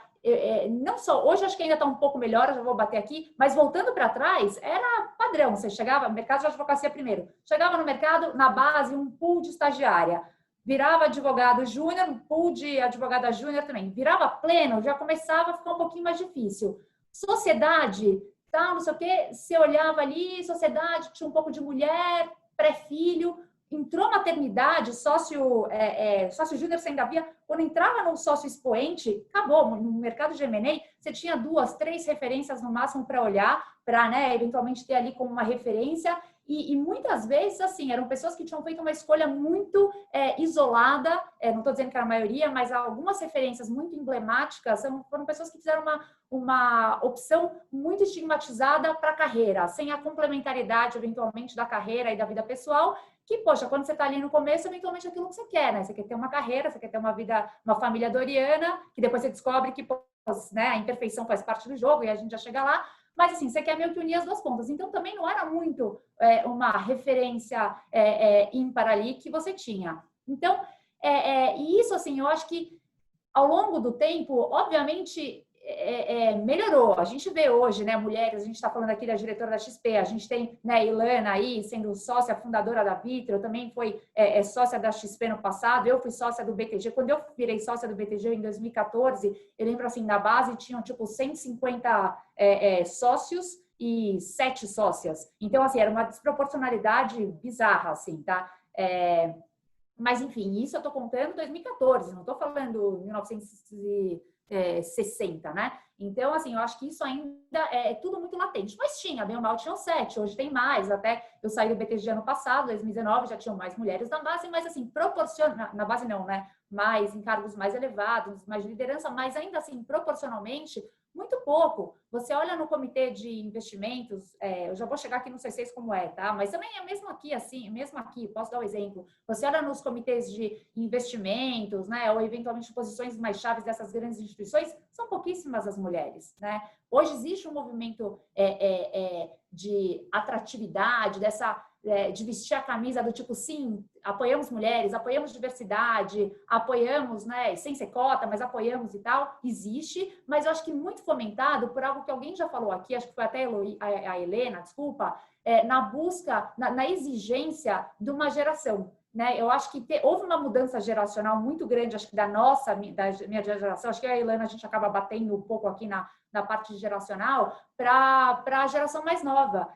Speaker 8: não só, hoje acho que ainda está um pouco melhor, eu já vou bater aqui, mas voltando para trás, era padrão, você chegava, mercado de advocacia primeiro, chegava no mercado, na base, um pool de estagiária, virava advogado júnior, um pool de advogada júnior também, virava pleno, já começava a ficar um pouquinho mais difícil. Sociedade, tal, não sei o quê, você olhava ali, sociedade, tinha um pouco de mulher, pré-filho, entrou maternidade, sócio júnior você ainda via, quando entrava no sócio expoente, acabou, no mercado de M&A, você tinha 2, 3 referências no máximo para olhar, para, né, eventualmente ter ali como uma referência, e muitas vezes, assim, eram pessoas que tinham feito uma escolha muito isolada, não estou dizendo que era a maioria, mas algumas referências muito emblemáticas foram pessoas que fizeram uma opção muito estigmatizada para a carreira, sem a complementariedade, eventualmente, da carreira e da vida pessoal, que, poxa, quando você está ali no começo, eventualmente é aquilo que você quer, né? Você quer ter uma carreira, você quer ter uma vida, uma família doriana, que depois você descobre que, né, a imperfeição faz parte do jogo e a gente já chega lá, mas assim, você quer meio que unir as duas pontas. Então, também não era muito uma referência ímpar ali que você tinha. Então, e isso, assim, eu acho que ao longo do tempo, obviamente... melhorou. A gente vê hoje, né, mulheres, a gente está falando aqui da diretora da XP, a gente tem, né, Ilana aí sendo sócia fundadora da Vitrio, também foi sócia da XP no passado, eu fui sócia do BTG, quando eu virei sócia do BTG em 2014, eu lembro assim, na base tinham tipo 150 sócios 7 sócias. Então, assim, era uma desproporcionalidade bizarra, assim, tá? Mas, enfim, isso eu tô contando 2014, não tô falando 1960, né? Então, assim, eu acho que isso ainda é tudo muito latente. Mas tinha, bem ou mal, tinham 7, hoje tem mais. Até eu saí do BTG ano passado, 2019, já tinham mais mulheres na base, mas, assim, proporcionalmente, na base não, né? Mais em cargos mais elevados, mais de liderança, mas ainda assim, proporcionalmente, muito pouco. Você olha no comitê de investimentos, eu já vou chegar aqui, não sei se como é, tá? Mas também é mesmo aqui, assim, mesmo aqui, posso dar um exemplo. Você olha nos comitês de investimentos, né? Ou eventualmente posições mais chaves dessas grandes instituições, são pouquíssimas as mulheres, né? Hoje existe um movimento de atratividade, de vestir a camisa do tipo, sim, apoiamos mulheres, apoiamos diversidade, apoiamos, né, sem ser cota, mas apoiamos e tal, existe, mas eu acho que muito fomentado por algo que alguém já falou aqui, acho que foi até a Helena, desculpa, na busca, na exigência de uma geração. Né? Eu acho que houve uma mudança geracional muito grande, acho que da minha geração, acho que a Helena, a gente acaba batendo um pouco aqui na parte geracional, para a geração mais nova.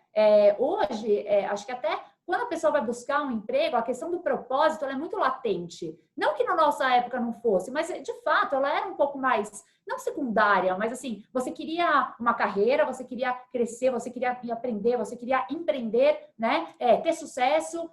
Speaker 8: Hoje, acho que até quando a pessoa vai buscar um emprego, a questão do propósito ela é muito latente. Não que na nossa época não fosse, mas de fato ela era um pouco mais, não secundária, mas assim, você queria uma carreira, você queria crescer, você queria aprender, você queria empreender, né? Ter sucesso,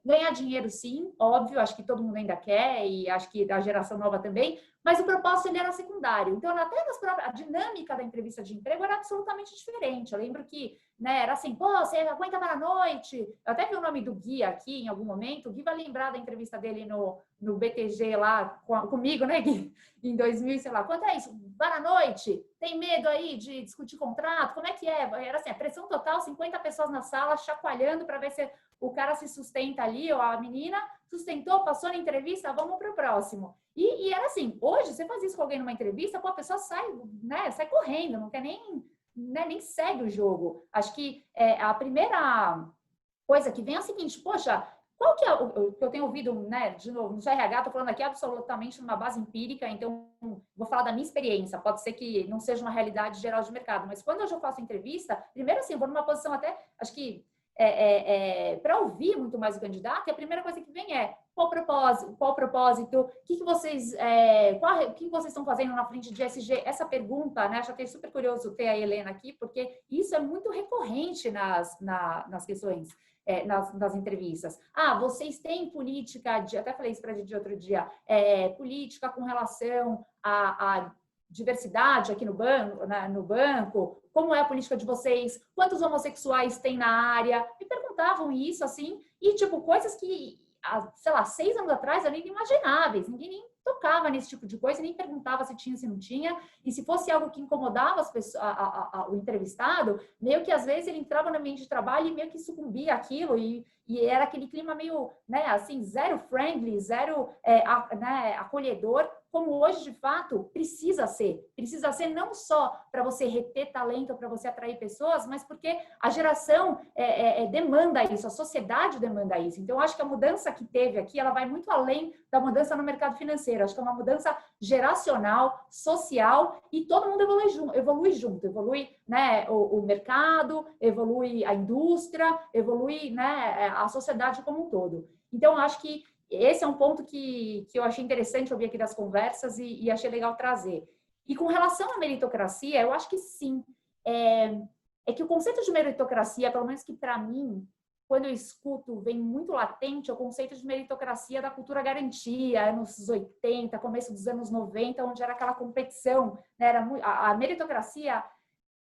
Speaker 8: ganhar dinheiro sim, óbvio, acho que todo mundo ainda quer e acho que a geração nova também, mas o propósito ele era secundário. Então, até a dinâmica da entrevista de emprego era absolutamente diferente. Eu lembro que, né, era assim, pô, você aguenta para a noite? Eu até vi o nome do Gui aqui em algum momento. O Gui vai lembrar da entrevista dele no BTG lá comigo, né, Gui? Em 2000, sei lá, quanto é isso? Para a noite? Tem medo aí de discutir contrato? Como é que é? Era assim, a pressão total, 50 pessoas na sala, chacoalhando para ver se o cara se sustenta ali, ou a menina sustentou, passou na entrevista, vamos para o próximo. E era assim, hoje você faz isso com alguém numa entrevista, pô, a pessoa sai, né, sai correndo, não quer nem segue o jogo. Acho que a primeira coisa que vem é a seguinte, poxa, qual que é o que eu tenho ouvido, né, de novo, no RH, estou falando aqui absolutamente numa base empírica, então vou falar da minha experiência, pode ser que não seja uma realidade geral de mercado, mas quando eu faço entrevista, primeiro assim, eu vou numa posição até, acho que para ouvir muito mais o candidato, e a primeira coisa que vem é qual o propósito, o que vocês estão fazendo na frente de ESG? Essa pergunta, né? Já achei super curioso ter a Helena aqui, porque isso é muito recorrente nas questões, nas entrevistas. Vocês têm política, até falei isso para a gente outro dia, política com relação a diversidade aqui no banco, como é a política de vocês, quantos homossexuais tem na área, me perguntavam isso, assim, e tipo, coisas que, sei lá, 6 anos atrás eram inimagináveis, ninguém nem tocava nesse tipo de coisa, nem perguntava se tinha, se não tinha, e se fosse algo que incomodava as pessoas, o entrevistado, meio que às vezes ele entrava no ambiente de trabalho e meio que sucumbia àquilo, e era aquele clima meio, né, assim, zero friendly, zero acolhedor, como hoje, de fato, precisa ser não só para você reter talento, para você atrair pessoas, mas porque a geração demanda isso, a sociedade demanda isso. Então, eu acho que a mudança que teve aqui, ela vai muito além da mudança no mercado financeiro. Acho que é uma mudança geracional, social, e todo mundo evolui, né, o mercado, evolui a indústria, evolui, né, a sociedade como um todo. Então, eu acho que esse é um ponto que eu achei interessante ouvir aqui das conversas e achei legal trazer. E com relação à meritocracia, eu acho que sim. É que o conceito de meritocracia, pelo menos que para mim, quando eu escuto, vem muito latente é o conceito de meritocracia da cultura garantia, anos 80, começo dos anos 90, onde era aquela competição, né? A meritocracia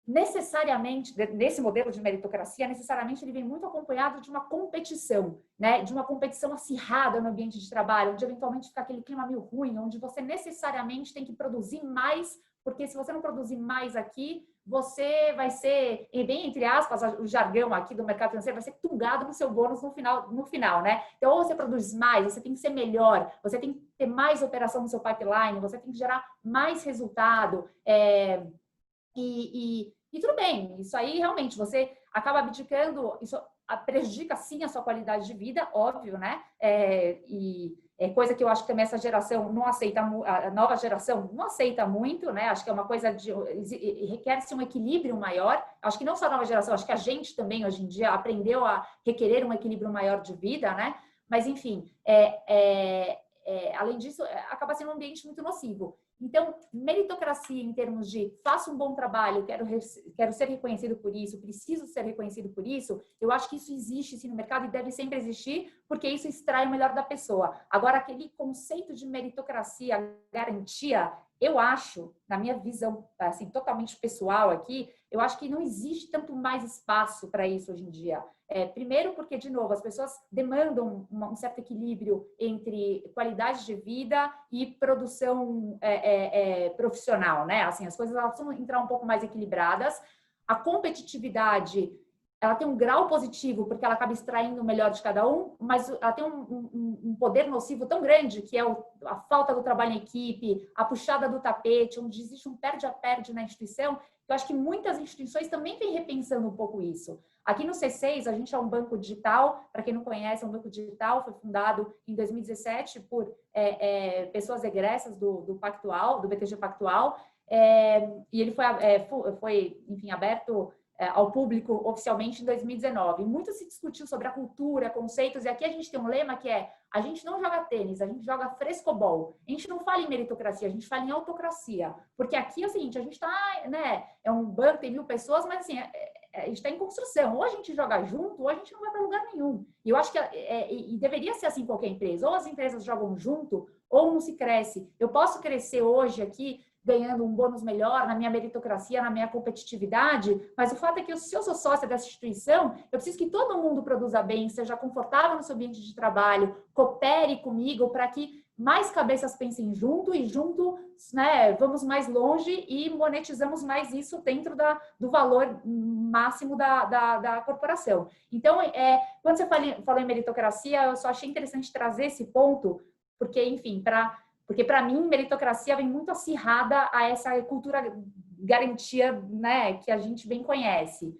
Speaker 8: necessariamente, nesse modelo de meritocracia, necessariamente ele vem muito acompanhado de uma competição, né? De uma competição acirrada no ambiente de trabalho, onde eventualmente fica aquele clima meio ruim, onde você necessariamente tem que produzir mais, porque se você não produzir mais aqui, você vai ser, e bem entre aspas, o jargão aqui do mercado financeiro, vai ser tungado no seu bônus no final, né? Então, ou você produz mais, você tem que ser melhor, você tem que ter mais operação no seu pipeline, você tem que gerar mais resultado, e tudo bem, isso aí realmente você acaba abdicando, isso prejudica sim a sua qualidade de vida, óbvio, né? E é coisa que eu acho que também essa geração não aceita, a nova geração não aceita muito, né? Acho que é uma coisa requer-se um equilíbrio maior. Acho que não só a nova geração, acho que a gente também hoje em dia aprendeu a requerer um equilíbrio maior de vida, né? Mas enfim, além disso, acaba sendo um ambiente muito nocivo. Então, meritocracia em termos de faço um bom trabalho, quero ser reconhecido por isso, preciso ser reconhecido por isso, eu acho que isso existe sim no mercado e deve sempre existir, porque isso extrai o melhor da pessoa. Agora, aquele conceito de meritocracia, garantia, eu acho, na minha visão assim, totalmente pessoal aqui, eu acho que não existe tanto mais espaço para isso hoje em dia. Primeiro porque, de novo, as pessoas demandam um certo equilíbrio entre qualidade de vida e produção profissional, né? Assim, as coisas elas precisam entrar um pouco mais equilibradas. A competitividade, ela tem um grau positivo porque ela acaba extraindo o melhor de cada um, mas ela tem um poder nocivo tão grande que é a falta do trabalho em equipe, a puxada do tapete, onde existe um perde-a-perde na instituição. Eu acho que muitas instituições também vêm repensando um pouco isso. Aqui no C6, a gente é um banco digital, para quem não conhece, é um banco digital, foi fundado em 2017 por pessoas egressas do Pactual, do BTG Pactual, e ele foi enfim, aberto ao público oficialmente em 2019. Muito se discutiu sobre a cultura, conceitos, e aqui a gente tem um lema que é: a gente não joga tênis, a gente joga frescobol. A gente não fala em meritocracia, a gente fala em autocracia. Porque aqui é o seguinte, a gente está, né, é um banco, tem 1000 pessoas, mas assim, a gente está em construção. Ou a gente joga junto, ou a gente não vai para lugar nenhum. E eu acho que e deveria ser assim em qualquer empresa. Ou as empresas jogam junto, ou não se cresce. Eu posso crescer hoje aqui ganhando um bônus melhor na minha meritocracia, na minha competitividade, mas o fato é que se eu sou sócia dessa instituição, eu preciso que todo mundo produza bem, seja confortável no seu ambiente de trabalho, coopere comigo para que mais cabeças pensem junto e junto, né, vamos mais longe e monetizamos mais isso dentro do valor máximo da corporação. Então, quando você falou em meritocracia, eu só achei interessante trazer esse ponto, porque, enfim, porque, para mim, meritocracia vem muito acirrada a essa cultura garantia, né, que a gente bem conhece.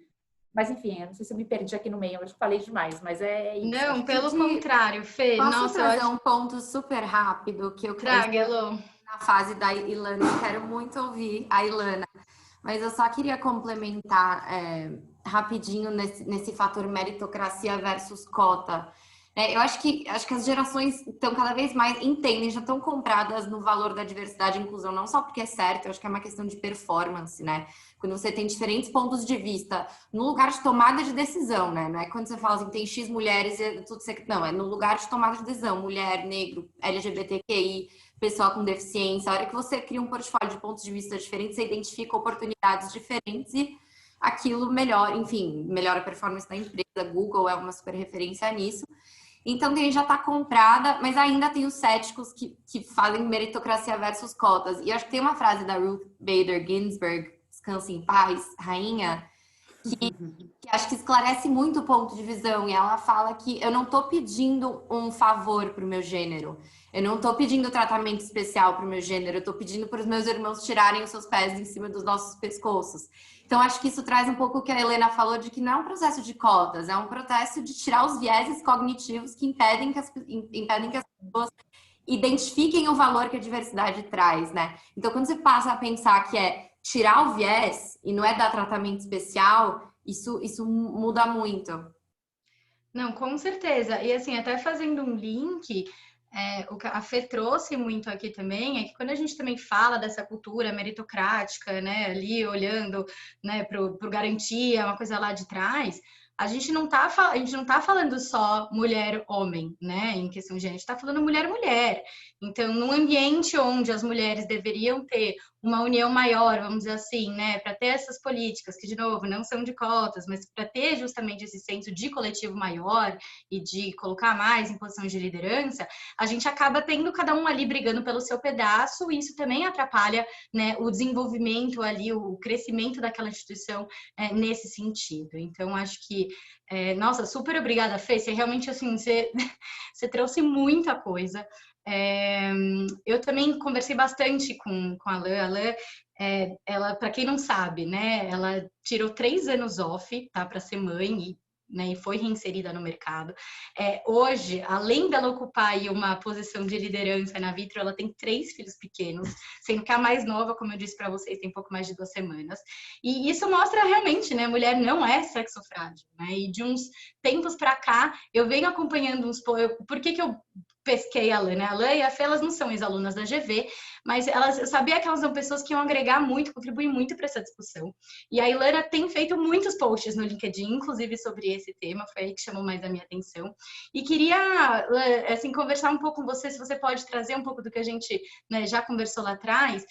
Speaker 8: Mas, enfim, eu não sei se eu me perdi aqui no meio, eu acho que falei demais, mas é isso.
Speaker 1: Não, pelo contrário, Fê.
Speaker 3: Posso trazer um ponto super rápido que eu
Speaker 1: Traga, Elô.
Speaker 3: Na fase da Ilana, eu quero muito ouvir a Ilana, mas eu só queria complementar rapidinho nesse fator meritocracia versus cota. Eu acho que as gerações estão cada vez mais entendem, já estão compradas no valor da diversidade e inclusão, não só porque é certo, eu acho que é uma questão de performance, né? Quando você tem diferentes pontos de vista no lugar de tomada de decisão, né? Não é quando você fala assim, tem X mulheres e tudo isso. Não, é no lugar de tomada de decisão, mulher, negro, LGBTQI, pessoa com deficiência. A hora que você cria um portfólio de pontos de vista diferentes, você identifica oportunidades diferentes e aquilo melhora, enfim, melhora a performance da empresa. Google é uma super referência nisso. Então, tem gente já está comprada, mas ainda tem os céticos que fazem meritocracia versus cotas. E acho que tem uma frase da Ruth Bader Ginsburg, descanse em paz, rainha, que acho que esclarece muito o ponto de visão. E ela fala que eu não estou pedindo um favor para o meu gênero. Eu não estou pedindo tratamento especial para o meu gênero. Eu estou pedindo para os meus irmãos tirarem os seus pés em cima dos nossos pescoços. Então, acho que isso traz um pouco o que a Helena falou, de que não é um processo de cotas, é um processo de tirar os vieses cognitivos que impedem que as pessoas identifiquem o valor que a diversidade traz, né? Então, quando você passa a pensar que é tirar o viés e não é dar tratamento especial, isso muda muito.
Speaker 1: Não, com certeza. E assim, até fazendo um link, o que a Fê trouxe muito aqui também é que quando a gente também fala dessa cultura meritocrática, né, ali olhando, né, pro garantia, uma coisa lá de trás, a gente não tá falando só mulher-homem, né, em questão de gênero, a gente tá falando mulher-mulher. Então, num ambiente onde as mulheres deveriam ter uma união maior, vamos dizer assim, né, para ter essas políticas que, de novo, não são de cotas, mas para ter justamente esse senso de coletivo maior e de colocar mais em posições de liderança, a gente acaba tendo cada um ali brigando pelo seu pedaço, e isso também atrapalha, né, o desenvolvimento ali, o crescimento daquela instituição nesse sentido. Então, acho que nossa, super obrigada, Fê. Você realmente, assim, você trouxe muita coisa. Eu também conversei bastante com a Alain. A Alain, ela, para quem não sabe, né, ela tirou 3 anos off, tá, para ser mãe, e né, e foi reinserida no mercado. Hoje, além dela ocupar aí uma posição de liderança na Vitro, ela tem 3 filhos pequenos, sendo que a mais nova, como eu disse para vocês, tem pouco mais de 2 semanas. E isso mostra realmente, né, a mulher não é sexo frágil, né? E de uns tempos para cá, eu venho acompanhando por que eu pesquei a Lã, né? A Lã e a Fê, elas não são ex-alunas da GV, mas eu sabia que elas são pessoas que iam agregar muito, contribuir muito para essa discussão. E a Ilana tem feito muitos posts no LinkedIn, inclusive sobre esse tema, foi aí que chamou mais a minha atenção. E queria, assim, conversar um pouco com você, se você pode trazer um pouco do que a gente, né, já conversou lá atrás,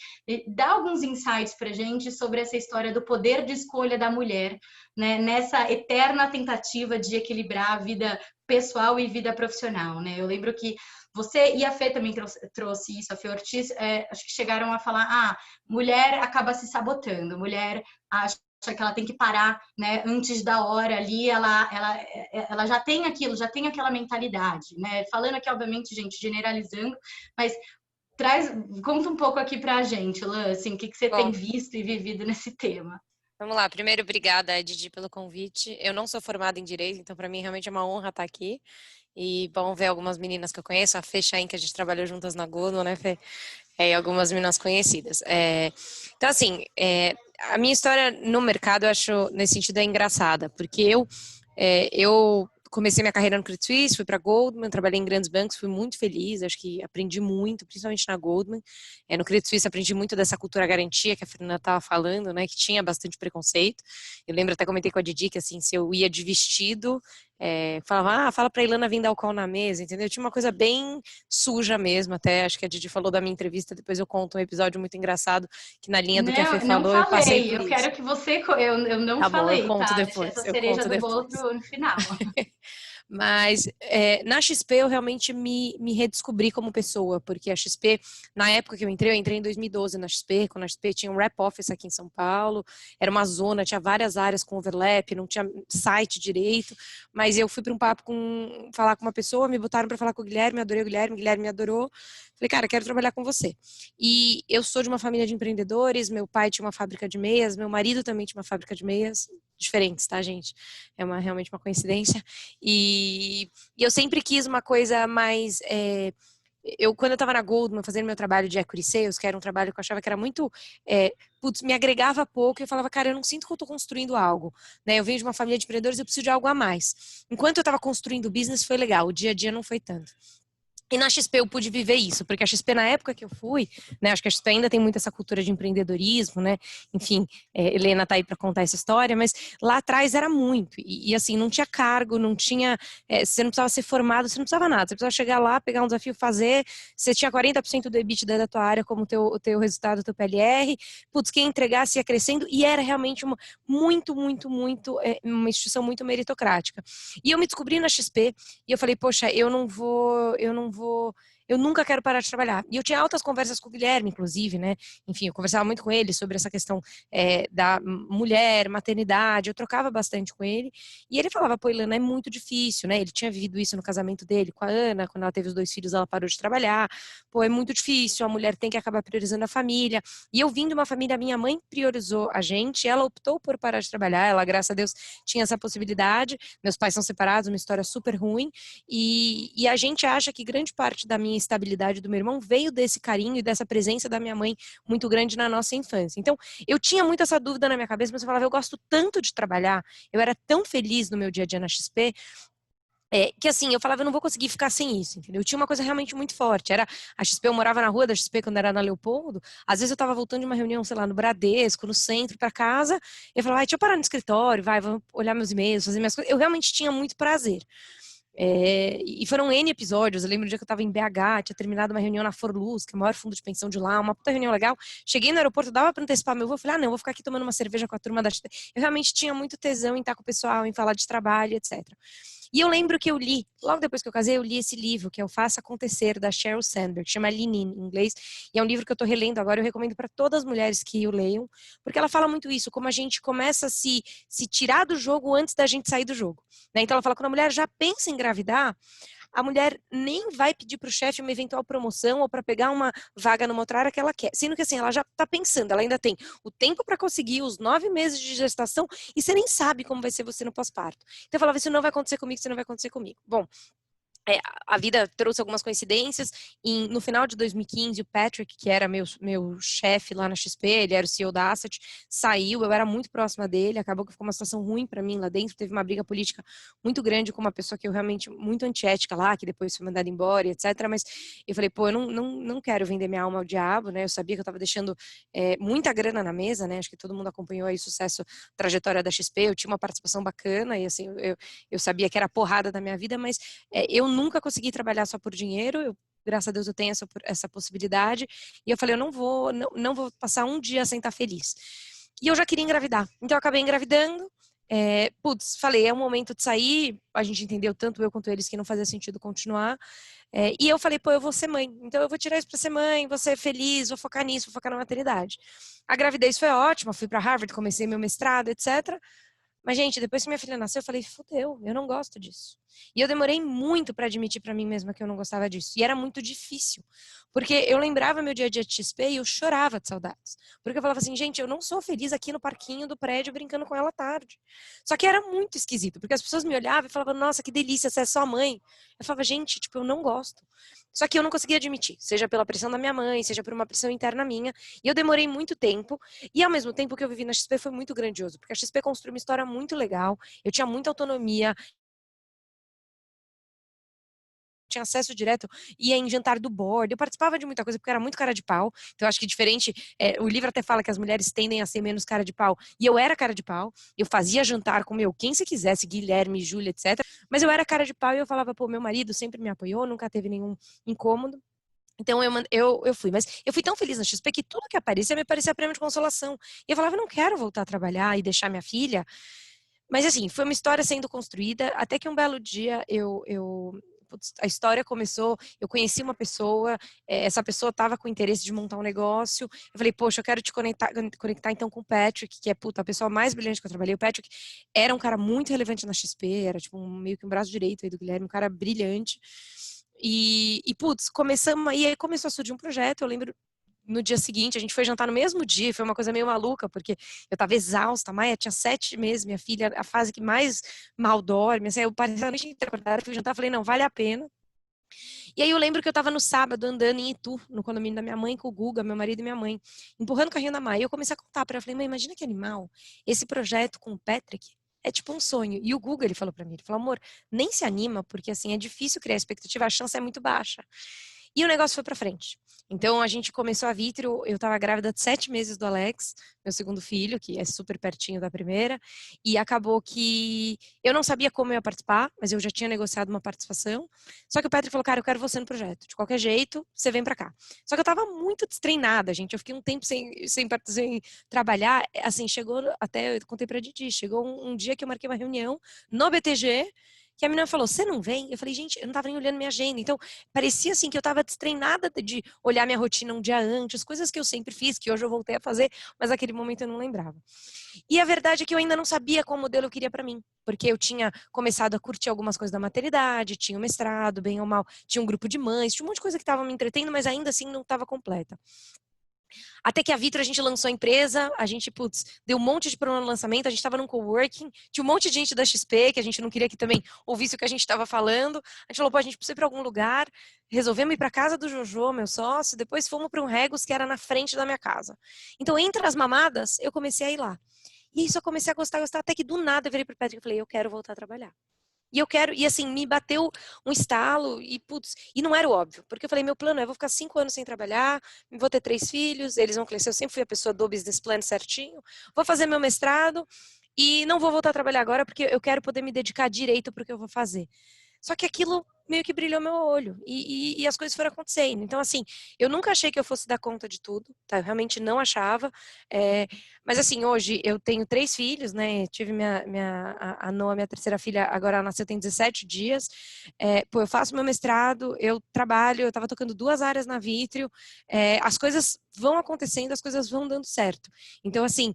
Speaker 1: dar alguns insights para a gente sobre essa história do poder de escolha da mulher, né, nessa eterna tentativa de equilibrar a vida pessoal e vida profissional, né? Eu lembro que você e a Fê também trouxe isso, a Fê Ortiz, acho que chegaram a falar, mulher acaba se sabotando, mulher acha que ela tem que parar, né, antes da hora ali, ela já tem aquilo, já tem aquela mentalidade, né? Falando aqui, obviamente, gente, generalizando, mas conta um pouco aqui pra gente, Lã, assim, o que você tem visto e vivido nesse tema.
Speaker 7: Vamos lá, primeiro, obrigada, Didi, pelo convite. Eu não sou formada em Direito, então para mim realmente é uma honra estar aqui. E bom ver algumas meninas que eu conheço, a Fê Chain, que a gente trabalhou juntas na Goldman, né, Fê? E algumas meninas conhecidas. Então, assim, a minha história no mercado, eu acho, nesse sentido, é engraçada, porque eu comecei minha carreira no Credit Suisse, fui para Goldman, trabalhei em grandes bancos, fui muito feliz, acho que aprendi muito, principalmente na Goldman. No Credit Suisse aprendi muito dessa cultura garantia que a Fernanda estava falando, né, que tinha bastante preconceito. Eu lembro, até comentei com a Didi, que assim, se eu ia de vestido, falava, fala pra Ilana vir dar o call na mesa, entendeu? Tinha uma coisa bem suja mesmo, até acho que a Didi falou da minha entrevista, depois eu conto um episódio muito engraçado, que na linha do que a Fê falou, eu passei por isso.
Speaker 1: Eu quero que você, eu não
Speaker 7: tá
Speaker 1: falei,
Speaker 7: bom, eu conto
Speaker 1: tá?
Speaker 7: depois,
Speaker 1: Deixa essa cereja do bolo no final.
Speaker 7: Mas na XP eu realmente me redescobri como pessoa, porque a XP, na época que eu entrei em 2012 na XP, quando a XP tinha um rep office aqui em São Paulo, era uma zona, tinha várias áreas com overlap, não tinha site direito, mas eu fui para um papo falar com uma pessoa, me botaram para falar com o Guilherme, adorei o Guilherme me adorou, falei, cara, quero trabalhar com você. E eu sou de uma família de empreendedores, meu pai tinha uma fábrica de meias, meu marido também tinha uma fábrica de meias, diferentes, tá, gente? É realmente uma coincidência. E eu sempre quis uma coisa mais... quando eu estava na Goldman, fazendo meu trabalho de equity sales, que era um trabalho que eu achava que era muito... me agregava pouco, e eu falava, cara, eu não sinto que eu estou construindo algo. Né? Eu venho de uma família de empreendedores, eu preciso de algo a mais. Enquanto eu estava construindo o business, foi legal. O dia a dia não foi tanto. E na XP eu pude viver isso, porque a XP, na época que eu fui, né, acho que a XP ainda tem muito essa cultura de empreendedorismo, né, enfim, Helena tá aí para contar essa história, mas lá atrás era muito, e assim, não tinha cargo, não tinha, você não precisava ser formado, você não precisava nada, você precisava chegar lá, pegar um desafio, fazer, você tinha 40% do EBITDA da tua área como o teu resultado, o teu PLR, putz, quem entregasse ia crescendo, e era realmente uma instituição muito meritocrática. E eu me descobri na XP, e eu falei, poxa, eu nunca quero parar de trabalhar. E eu tinha altas conversas com o Guilherme, inclusive, né? Enfim, eu conversava muito com ele sobre essa questão da mulher, maternidade, eu trocava bastante com ele. E ele falava, pô, Ilana, é muito difícil, né? Ele tinha vivido isso no casamento dele com a Ana, quando ela teve os 2 filhos, ela parou de trabalhar. Pô, é muito difícil, a mulher tem que acabar priorizando a família. E eu vim de uma família, minha mãe priorizou a gente, ela optou por parar de trabalhar, ela, graças a Deus, tinha essa possibilidade. Meus pais são separados, uma história super ruim. E a gente acha que grande parte da minha estabilidade do meu irmão veio desse carinho e dessa presença da minha mãe muito grande na nossa infância. Então, eu tinha muito essa dúvida na minha cabeça, mas eu falava, eu gosto tanto de trabalhar, eu era tão feliz no meu dia a dia na XP, que assim, eu falava, eu não vou conseguir ficar sem isso, entendeu? Eu tinha uma coisa realmente muito forte, era a XP, eu morava na rua da XP quando era na Leopoldo, às vezes eu tava voltando de uma reunião, sei lá, no Bradesco, no centro, para casa, eu falava, deixa eu parar no escritório, vou olhar meus e-mails, fazer minhas coisas, eu realmente tinha muito prazer. E foram N episódios, eu lembro do dia que eu estava em BH, tinha terminado uma reunião na Forluz, que é o maior fundo de pensão de lá, uma puta reunião legal, cheguei no aeroporto, dava para antecipar meu voo, eu falei, não, eu vou ficar aqui tomando uma cerveja com a turma da XP. Eu realmente tinha muito tesão em estar com o pessoal, em falar de trabalho, etc. E eu lembro que eu li, logo depois que eu casei, eu li esse livro, que é o Faça Acontecer, da Sheryl Sandberg, chama Lean In, em inglês, e é um livro que eu estou relendo agora, eu recomendo para todas as mulheres que o leiam, porque ela fala muito isso, como a gente começa a se tirar do jogo antes da gente sair do jogo. Né? Então ela fala, quando a mulher já pensa em engravidar, a mulher nem vai pedir para o chefe uma eventual promoção ou para pegar uma vaga numa outra área que ela quer. Sendo que assim, ela já está pensando, ela ainda tem o tempo para conseguir, os 9 meses de gestação, e você nem sabe como vai ser você no pós-parto. Então eu falava, isso não vai acontecer comigo, isso não vai acontecer comigo. Bom, a vida trouxe algumas coincidências. No final de 2015, o Patrick, que era meu chefe lá na XP, ele era o CEO da Asset, saiu, eu era muito próxima dele, acabou que ficou uma situação ruim para mim lá dentro, teve uma briga política muito grande com uma pessoa que eu realmente, muito antiética lá, que depois foi mandada embora, etc. Mas eu falei, pô, eu não quero vender minha alma ao diabo, né? Eu sabia que eu estava deixando muita grana na mesa, né? Acho que todo mundo acompanhou aí o sucesso, trajetória da XP, eu tinha uma participação bacana, e assim, eu sabia que era a porrada da minha vida, mas eu nunca consegui trabalhar só por dinheiro, graças a Deus eu tenho essa possibilidade, e eu falei, eu não vou passar um dia sem estar feliz. E eu já queria engravidar, então eu acabei engravidando, falei, é o momento de sair, a gente entendeu tanto eu quanto eles que não fazia sentido continuar, e eu falei, pô, eu vou ser mãe, então eu vou tirar isso pra ser mãe, vou ser feliz, vou focar nisso, vou focar na maternidade. A gravidez foi ótima, fui pra Harvard, comecei meu mestrado, etc. Mas, gente, depois que minha filha nasceu, eu falei, fudeu, eu não gosto disso. E eu demorei muito para admitir para mim mesma que eu não gostava disso. E era muito difícil. Porque eu lembrava meu dia a dia de XP e eu chorava de saudades. Porque eu falava assim, gente, eu não sou feliz aqui no parquinho do prédio brincando com ela à tarde. Só que era muito esquisito, porque as pessoas me olhavam e falavam, nossa, que delícia, você é só mãe. Eu falava, gente, tipo, eu não gosto. Só que eu não conseguia admitir, seja pela pressão da minha mãe, seja por uma pressão interna minha. E eu demorei muito tempo. E ao mesmo tempo que eu vivi na XP foi muito grandioso, porque a XP construiu uma história muito legal. Eu tinha muita autonomia, tinha acesso direto, ia em jantar do board, eu participava de muita coisa porque eu era muito cara de pau, então eu acho que diferente, o livro até fala que as mulheres tendem a ser menos cara de pau, e eu era cara de pau, eu fazia jantar com quem se quisesse, Guilherme, Júlia, etc, mas eu era cara de pau e eu falava, pô, meu marido sempre me apoiou, nunca teve nenhum incômodo. Então eu fui, mas eu fui tão feliz na XP que tudo que aparecia me parecia prêmio de consolação. E eu falava, eu não quero voltar a trabalhar e deixar minha filha. Mas assim, foi uma história sendo construída, até que um belo dia a história começou, eu conheci uma pessoa, essa pessoa estava com interesse de montar um negócio, eu falei, poxa, eu quero te conectar então com o Patrick, que é, a pessoa mais brilhante que eu trabalhei. O Patrick era um cara muito relevante na XP, era tipo meio que um braço direito aí do Guilherme, um cara brilhante. Começamos, e aí começou a surgir um projeto, eu lembro, no dia seguinte, a gente foi jantar no mesmo dia, foi uma coisa meio maluca, porque eu tava exausta, a Maia tinha 7 meses, minha filha, a fase que mais mal dorme, assim, eu parecia a noite inteira, fui jantar, falei, não, vale a pena. E aí eu lembro que eu tava no sábado andando em Itu, no condomínio da minha mãe, com o Guga, meu marido e minha mãe, empurrando o carrinho da Maia, e eu comecei a contar pra ela, falei, mãe, imagina que animal, esse projeto com o Patrick é tipo um sonho. E o Guga, ele falou pra mim, ele falou, amor, nem se anima, porque assim, é difícil criar expectativa, a chance é muito baixa. E o negócio foi pra frente. Então, a gente começou a Vitro, eu estava grávida de 7 meses do Alex, meu segundo filho, que é super pertinho da primeira, e acabou que eu não sabia como eu ia participar, mas eu já tinha negociado uma participação, só que o Patrick falou, cara, eu quero você no projeto, de qualquer jeito, você vem pra cá. Só que eu estava muito destreinada, gente, eu fiquei um tempo sem trabalhar, assim, chegou, até eu contei pra Didi, chegou um dia que eu marquei uma reunião no BTG, que a menina falou, você não vem? Eu falei, gente, eu não tava nem olhando minha agenda. Então, parecia assim que eu tava destreinada de olhar minha rotina um dia antes, coisas que eu sempre fiz, que hoje eu voltei a fazer, mas naquele momento eu não lembrava. E a verdade é que eu ainda não sabia qual modelo eu queria para mim, porque eu tinha começado a curtir algumas coisas da maternidade, tinha o mestrado, bem ou mal, tinha um grupo de mães, tinha um monte de coisa que estava me entretendo, mas ainda assim não estava completa. Até que a Vitro a gente lançou a empresa, a gente, deu um monte de problema no lançamento, a gente estava num coworking, tinha um monte de gente da XP, que a gente não queria que também ouvisse o que a gente estava falando. A gente falou, pô, a gente precisa ir para algum lugar, resolvemos ir para casa do Jojo, meu sócio, depois fomos para um Regus que era na frente da minha casa. Então, entre as mamadas, eu comecei a ir lá. E isso eu comecei a gostar, até que do nada eu virei pro Patrick e falei, eu quero voltar a trabalhar. E assim, me bateu um estalo e não era o óbvio, porque eu falei, meu plano é, vou ficar 5 anos sem trabalhar, vou ter 3 filhos, eles vão crescer, eu sempre fui a pessoa do business plan certinho, vou fazer meu mestrado e não vou voltar a trabalhar agora porque eu quero poder me dedicar direito para o que eu vou fazer. Só que aquilo meio que brilhou meu olho e as coisas foram acontecendo. Então, assim, eu nunca achei que eu fosse dar conta de tudo, tá? Eu realmente não achava. Mas, assim, hoje eu tenho 3 filhos, né? Tive a Noa, minha terceira filha, agora ela nasceu, tem 17 dias. Eu faço meu mestrado, eu trabalho, eu estava tocando 2 áreas na Vitrio. As coisas vão acontecendo, as coisas vão dando certo. Então, assim,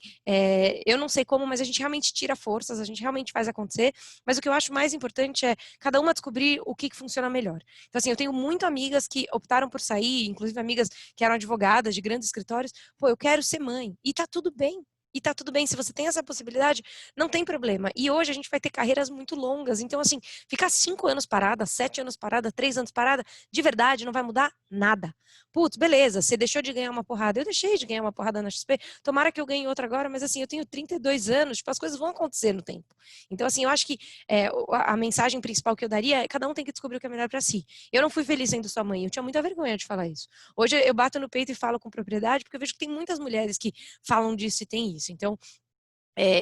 Speaker 7: eu não sei como, mas a gente realmente tira forças, a gente realmente faz acontecer, mas o que eu acho mais importante é cada uma descobrir o que funciona melhor. Então, assim, eu tenho muito amigas que optaram por sair, inclusive amigas que eram advogadas de grandes escritórios, pô, eu quero ser mãe, e tá tudo bem. E tá tudo bem, se você tem essa possibilidade, não tem problema. E hoje a gente vai ter carreiras muito longas. Então, assim, ficar 5 anos parada, 7 anos parada, 3 anos parada, de verdade, não vai mudar nada. Putz, beleza, você deixou de ganhar uma porrada. Eu deixei de ganhar uma porrada na XP. Tomara que eu ganhe outra agora, mas assim, eu tenho 32 anos, tipo, as coisas vão acontecer no tempo. Então, assim, eu acho que a mensagem principal que eu daria é cada um tem que descobrir o que é melhor para si. Eu não fui feliz sendo sua mãe, eu tinha muita vergonha de falar isso. Hoje eu bato no peito e falo com propriedade, porque eu vejo que tem muitas mulheres que falam disso e tem isso. Então,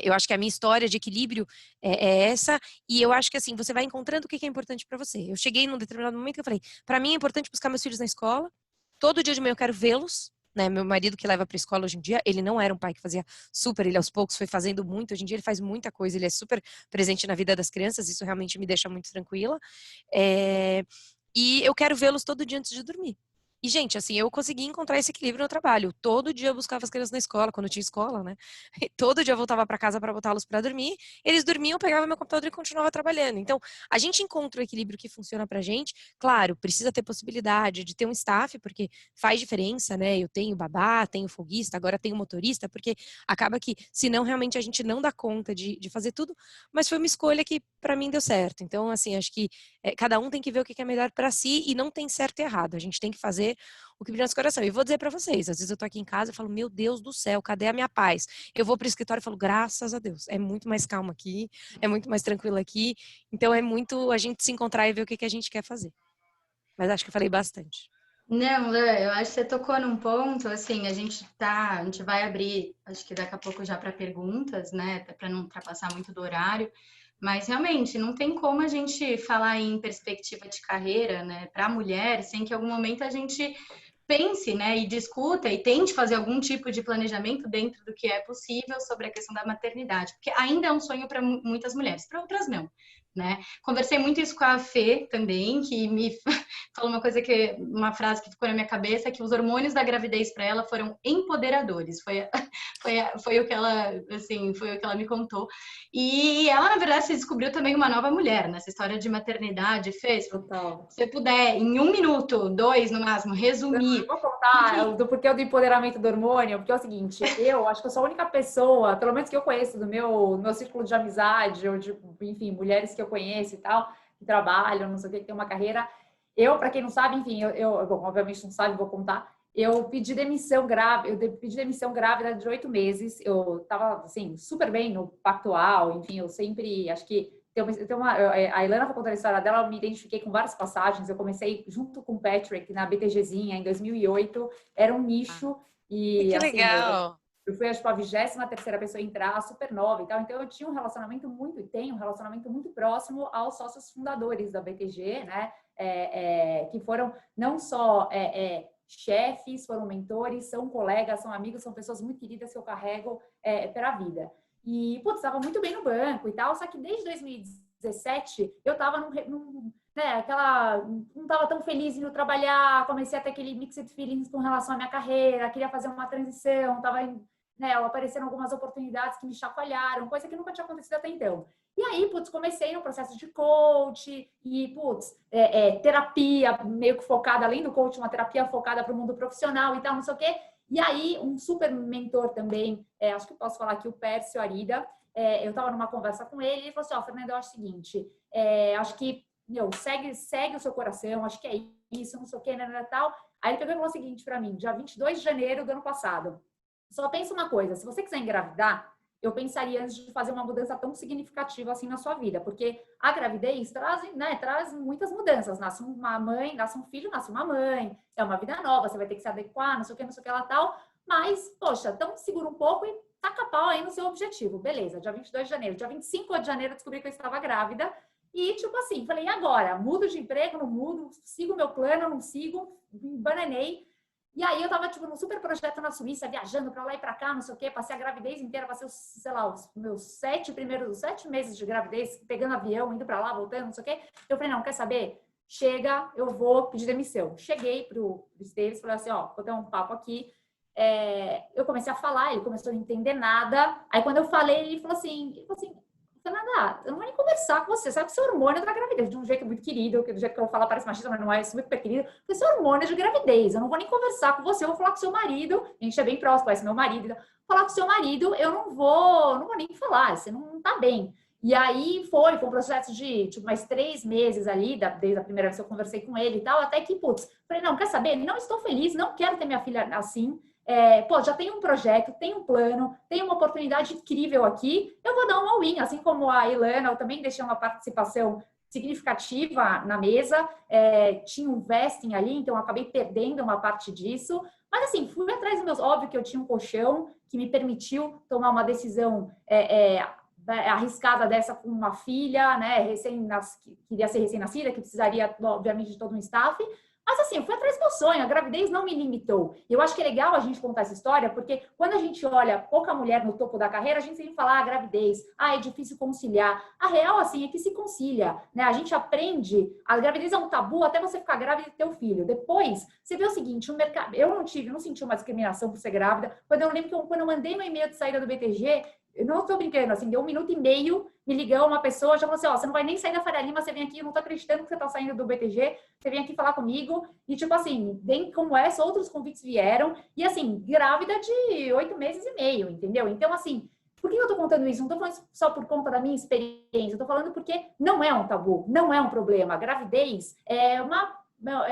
Speaker 7: eu acho que a minha história de equilíbrio é essa, e eu acho que assim, você vai encontrando o que é importante para você. Eu cheguei num determinado momento que eu falei, para mim é importante buscar meus filhos na escola, todo dia de manhã eu quero vê-los, né? Meu marido que leva para a escola hoje em dia, ele não era um pai que fazia super, ele aos poucos foi fazendo muito, hoje em dia ele faz muita coisa, ele é super presente na vida das crianças, isso realmente me deixa muito tranquila. E eu quero vê-los todo dia antes de dormir. E, gente, assim, eu consegui encontrar esse equilíbrio no trabalho. Todo dia eu buscava as crianças na escola, quando eu tinha escola, né? E todo dia eu voltava para casa para botá-los para dormir. Eles dormiam, eu pegava meu computador e continuava trabalhando. Então, a gente encontra o equilíbrio que funciona pra gente. Claro, precisa ter possibilidade de ter um staff, porque faz diferença, né? Eu tenho babá, tenho folguista, agora tenho motorista, porque acaba que, senão, realmente a gente não dá conta de fazer tudo. Mas foi uma escolha que, para mim, deu certo. Então, assim, acho que cada um tem que ver o que é melhor para si e não tem certo e errado. A gente tem que fazer o que brilha no nosso coração. E vou dizer para vocês, às vezes eu tô aqui em casa e falo, meu Deus do céu, cadê a minha paz? Eu vou pro escritório e falo, graças a Deus, é muito mais calma aqui, é muito mais tranquilo aqui. Então é muito a gente se encontrar e ver o que a gente quer fazer. Mas acho que eu falei bastante.
Speaker 1: Não, Lê, eu acho que você tocou num ponto, assim, a gente vai abrir, acho que daqui a pouco já para perguntas, né, até para não ultrapassar muito do horário, mas realmente não tem como a gente falar em perspectiva de carreira, né, para a mulher, sem que em algum momento a gente pense, né, e discuta e tente fazer algum tipo de planejamento dentro do que é possível sobre a questão da maternidade, porque ainda é um sonho para muitas mulheres, para outras não, né? Conversei muito isso com a Fê também, que me falou uma frase que ficou na minha cabeça, que os hormônios da gravidez para ela foram empoderadores. Foi o que ela, assim, foi o que ela me contou. E ela, na verdade, se descobriu também uma nova mulher nessa história de maternidade. Fê, se você puder, em 1 minuto, 2 no máximo, resumir.
Speaker 8: Eu vou contar do porquê do empoderamento do hormônio, porque é o seguinte, eu acho que eu sou a única pessoa, pelo menos que eu conheço do meu círculo de amizade, ou de, enfim, mulheres que eu conheço e tal, que trabalham, não sei o que tem uma carreira. Eu, para quem não sabe, enfim, bom, obviamente não sabe, vou contar. Eu pedi demissão grávida de 8 meses. Eu tava, assim, super bem no pactual, enfim, eu sempre, acho que a Ilana foi contando a história dela, eu me identifiquei com várias passagens. Eu comecei junto com o Patrick na BTGzinha em 2008, era um nicho e
Speaker 7: Que
Speaker 8: assim,
Speaker 7: legal!
Speaker 8: eu fui, acho que a 23ª pessoa a entrar, super nova e tal. Então, eu tinha um relacionamento tenho um relacionamento muito próximo aos sócios fundadores da BTG, né? Que foram não só chefes, foram mentores, são colegas, são amigos, são pessoas muito queridas que eu carrego para a vida. E, putz, estava muito bem no banco e tal, só que desde 2017 eu estava não estava tão feliz indo trabalhar, comecei a ter aquele mixed feelings com relação à minha carreira, queria fazer uma transição, apareceram algumas oportunidades que me chacoalharam, coisa que nunca tinha acontecido até então. E aí, putz, comecei no processo de coach e, putz, terapia meio que focada, além do coach, uma terapia focada para o mundo profissional e tal, não sei o quê. E aí, um super mentor também, acho que posso falar aqui, o Pércio Arida, eu estava numa conversa com ele e ele falou assim, Fernanda, eu acho o seguinte, acho que, segue o seu coração, acho que é isso, não sei o quê, né, tal. Aí ele pegou e falou o seguinte para mim, dia 22 de janeiro do ano passado, só pensa uma coisa, se você quiser engravidar, eu pensaria antes de fazer uma mudança tão significativa assim na sua vida, porque a gravidez traz muitas mudanças. Nasce uma mãe, nasce um filho, nasce uma mãe, é uma vida nova, você vai ter que se adequar, não sei o que lá tal, mas, poxa, então segura um pouco e taca pau aí no seu objetivo. Beleza, dia 22 de janeiro. Dia 25 de janeiro eu descobri que eu estava grávida e, tipo assim, falei, e agora? Mudo de emprego, não mudo? Sigo o meu plano, não sigo? Me bananei. E aí eu tava, tipo, num super projeto na Suíça, viajando pra lá e pra cá, não sei o quê, passei a gravidez inteira, passei, sei lá, os meus 7 meses de gravidez, pegando avião, indo pra lá, voltando, não sei o quê. Eu falei, não, quer saber? Chega, eu vou pedir demissão. Cheguei pro Esteves, falei assim, ó, vou ter um papo aqui, eu comecei a falar, ele começou a não entender nada. Aí quando eu falei, ele falou assim, Fernanda, eu não vou nem conversar com você, sabe que seu hormônio da gravidez, de um jeito muito querido, que do jeito que eu vou falar parece machista, mas não é, super querido, porque seu hormônio de gravidez, eu não vou nem conversar com você, eu vou falar com seu marido, a gente é bem próximo, parece meu marido, então, falar com seu marido, eu não vou nem falar, você não tá bem. E aí foi um processo de, tipo, mais 3 meses ali, desde a primeira vez que eu conversei com ele e tal, até que, putz, falei, não, quer saber? Não estou feliz, não quero ter minha filha assim, já tem um projeto, tem um plano, tem uma oportunidade incrível aqui, eu vou dar um all-in, assim como a Ilana, eu também deixei uma participação significativa na mesa, tinha um vesting ali, então eu acabei perdendo uma parte disso, mas assim, fui atrás dos meus, óbvio que eu tinha um colchão que me permitiu tomar uma decisão arriscada dessa com uma filha, né, queria ser recém-nascida, que precisaria, obviamente, de todo um staff. Mas assim, eu fui atrás do meu sonho, a gravidez não me limitou. Eu acho que é legal a gente contar essa história, porque quando a gente olha pouca mulher no topo da carreira, a gente sempre fala, gravidez, é difícil conciliar. A real, assim, é que se concilia, né? A gente aprende, a gravidez é um tabu até você ficar grávida e ter um filho. Depois, você vê o seguinte, o mercado, eu não senti uma discriminação por ser grávida. Quando eu lembro que quando eu mandei meu e-mail de saída do BTG, eu não estou brincando, assim, deu 1 minuto e meio, me ligou uma pessoa, já falou assim, você não vai nem sair da Faria Lima, você vem aqui, eu não tô acreditando que você tá saindo do BTG, você vem aqui falar comigo, e tipo assim, bem como essa, outros convites vieram, e assim, grávida de 8 meses e meio, entendeu? Então, assim, por que eu tô contando isso? Não tô falando só por conta da minha experiência, eu tô falando porque não é um tabu, não é um problema. A gravidez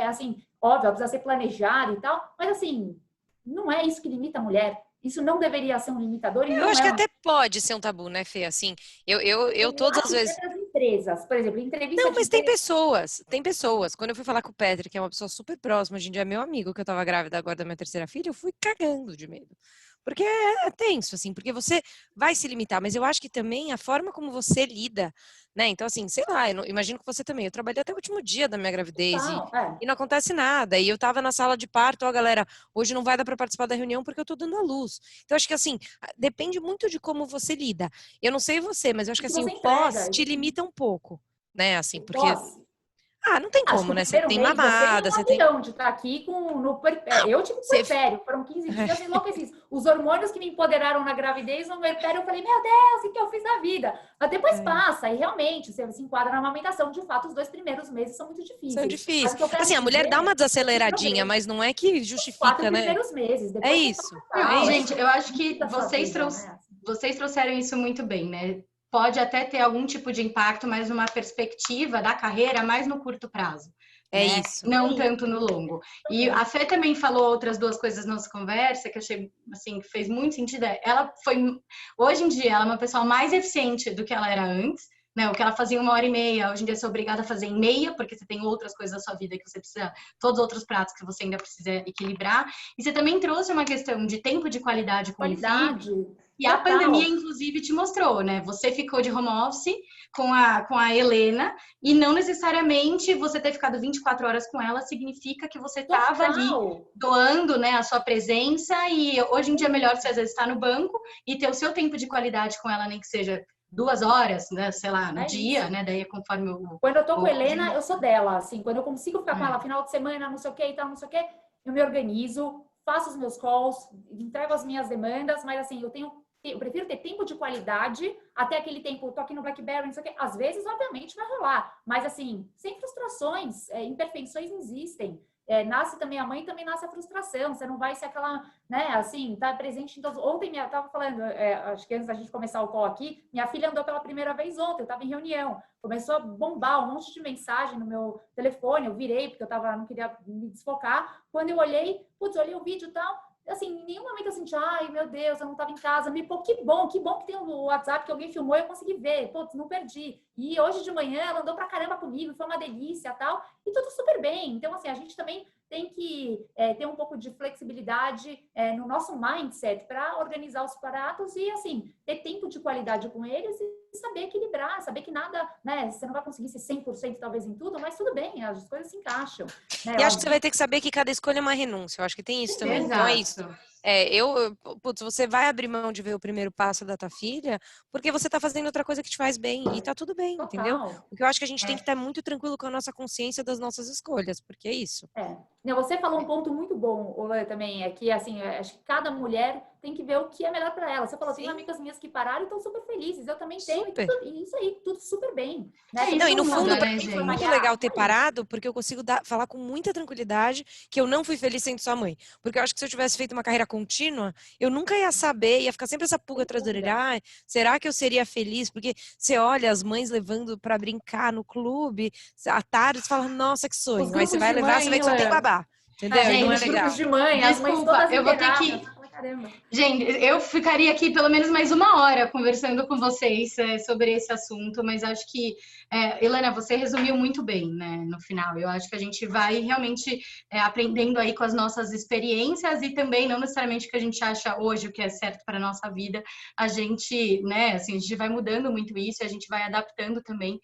Speaker 8: assim, óbvio, precisa ser planejada e tal, mas assim, não é isso que limita a mulher. Isso não deveria ser um limitador. E
Speaker 7: Eu acho que até pode ser um tabu, né, Fê? Assim, eu todas as vezes...
Speaker 8: As empresas, por exemplo, entrevista...
Speaker 7: Não, mas tem pessoas. Quando eu fui falar com o Petri, que é uma pessoa super próxima, hoje em dia é meu amigo, que eu tava grávida agora da minha 3ª filha, eu fui cagando de medo. Porque é tenso, assim, porque você vai se limitar, mas eu acho que também a forma como você lida, né? Então, assim, sei lá, eu imagino que você também. Eu trabalhei até o último dia da minha gravidez e não acontece nada. E eu tava na sala de parto, galera, hoje não vai dar para participar da reunião porque eu tô dando à luz. Então, acho que, assim, depende muito de como você lida. Eu não sei você, mas eu acho que, assim, o pós te limita um pouco, né? Assim, porque... não tem como, né? Você tem mamada, você tem...
Speaker 8: de estar aqui eu tive puerpério, foram 15 dias enlouquecidos. Os hormônios que me empoderaram na gravidez, no puerpério, eu falei, meu Deus, o que eu fiz da vida? Mas depois passa, e realmente, você se enquadra na amamentação. De fato, os 2 primeiros meses são muito difíceis.
Speaker 7: São difíceis. Assim, a mulher dá uma desaceleradinha, mas não é que justifica,
Speaker 8: 4
Speaker 7: né?
Speaker 8: primeiros meses.
Speaker 7: É isso.
Speaker 1: Gente, eu acho que vocês trouxeram isso muito bem, né? Pode até ter algum tipo de impacto, mas numa perspectiva da carreira mais no curto prazo.
Speaker 7: É
Speaker 1: né?
Speaker 7: isso.
Speaker 1: Não tanto no longo. E a Fê também falou outras 2 coisas na nossa conversa que eu achei, assim, que fez muito sentido. Ela hoje em dia, ela é uma pessoa mais eficiente do que ela era antes, né? O que ela fazia em 1h30, hoje em dia você é obrigada a fazer em meia, porque você tem outras coisas da sua vida que você precisa, todos os outros pratos que você ainda precisa equilibrar. E você também trouxe uma questão de tempo de qualidade com o filho. E a pandemia, inclusive, te mostrou, né? Você ficou de home office com a Helena e não necessariamente você ter ficado 24 horas com ela significa que você estava ali doando, né, a sua presença. E hoje em dia é melhor você, às vezes, estar no banco e ter o seu tempo de qualidade com ela, nem que seja 2 horas, né, sei lá, no dia,
Speaker 8: isso.
Speaker 1: Né? Daí, conforme o...
Speaker 8: Quando eu tô com a Helena, eu sou dela, assim. Quando eu consigo ficar com ela final de semana, não sei o que e tal, não sei o que, eu me organizo, faço os meus calls, entrego as minhas demandas, mas assim, eu prefiro ter tempo de qualidade até aquele tempo, tô aqui no BlackBerry, não sei o quê. Às vezes, obviamente, vai rolar. Mas, assim, sem frustrações, imperfeições existem. Nasce também a mãe, também nasce a frustração. Você não vai ser aquela, né, assim, tá presente em todos... Ontem, eu tava falando, acho que antes da gente começar o call aqui, minha filha andou pela primeira vez ontem, eu tava em reunião. Começou a bombar um monte de mensagem no meu telefone, eu virei, porque não queria me desfocar. Quando eu olhei, olhei o vídeo e tal... Assim, em nenhum momento eu senti, ai, meu Deus, eu não estava em casa. Pô, que bom que tem o WhatsApp que alguém filmou e eu consegui ver. Pô, não perdi. E hoje de manhã ela andou pra caramba comigo, foi uma delícia e tal. E tudo super bem. Então, assim, a gente também tem que ter um pouco de flexibilidade no nosso mindset para organizar os pratos e, assim, ter tempo de qualidade com eles e saber equilibrar, saber que nada, né, você não vai conseguir ser 100% talvez em tudo, mas tudo bem, as coisas se encaixam. Né?
Speaker 7: E acho que você vai ter que saber que cada escolha é uma renúncia, eu acho que tem isso também, então é isso. Você vai abrir mão de ver o primeiro passo da tua filha porque você tá fazendo outra coisa que te faz bem e tá tudo bem, entendeu? Porque eu acho que a gente tem que estar muito tranquilo com a nossa consciência das nossas escolhas, porque é isso.
Speaker 8: Não, você falou um ponto muito bom, Olã, também, é que, assim, acho que cada mulher tem que ver o que é melhor para ela. Você falou, tem amigas minhas que pararam e estão super felizes, eu também tenho, e isso aí, tudo super bem. Né?
Speaker 7: Não, e no fundo,
Speaker 1: muda,
Speaker 7: para
Speaker 1: né,
Speaker 7: mim foi
Speaker 1: gente?
Speaker 7: muito legal ter parado, porque eu consigo falar com muita tranquilidade que eu não fui feliz sendo sua mãe. Porque eu acho que se eu tivesse feito uma carreira contínua, eu nunca ia saber, ia ficar sempre essa pulga atrás da orelha. Ah, será que eu seria feliz? Porque você olha as mães levando para brincar no clube, à tarde, você fala, nossa, que sonho. Aí você vai levar, você vê que só tem babá. Entendeu?
Speaker 1: Gente,
Speaker 7: e não é
Speaker 8: Os
Speaker 7: legal.
Speaker 8: grupos de mãe, as mães
Speaker 1: Desculpa,
Speaker 8: todas
Speaker 1: eu vou ter
Speaker 8: inteiradas.
Speaker 1: que...
Speaker 8: Caramba.
Speaker 1: Gente, eu ficaria aqui pelo menos mais 1 hora conversando com vocês sobre esse assunto, mas acho que, Helena, você resumiu muito bem, né, no final. Eu acho que a gente vai realmente aprendendo aí com as nossas experiências e também não necessariamente o que a gente acha hoje, o que é certo para a nossa vida, a gente, né, assim, a gente vai mudando muito isso e a gente vai adaptando também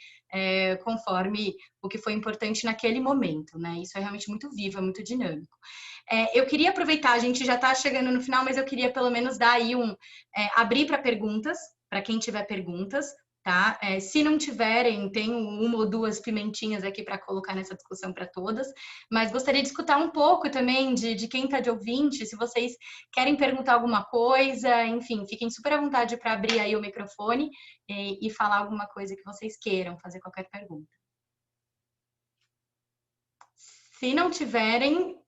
Speaker 1: conforme o que foi importante naquele momento, né? Isso é realmente muito vivo, é muito dinâmico. Eu queria aproveitar, a gente já está chegando no final, mas eu queria pelo menos dar aí abrir para perguntas, para quem tiver perguntas, tá? Se não tiverem, tem 1 ou 2 pimentinhas aqui para colocar nessa discussão para todas, mas gostaria de escutar um pouco também de quem está de ouvinte, se vocês querem perguntar alguma coisa, enfim, fiquem super à vontade para abrir aí o microfone e falar alguma coisa que vocês queiram, fazer qualquer pergunta. Se não tiverem,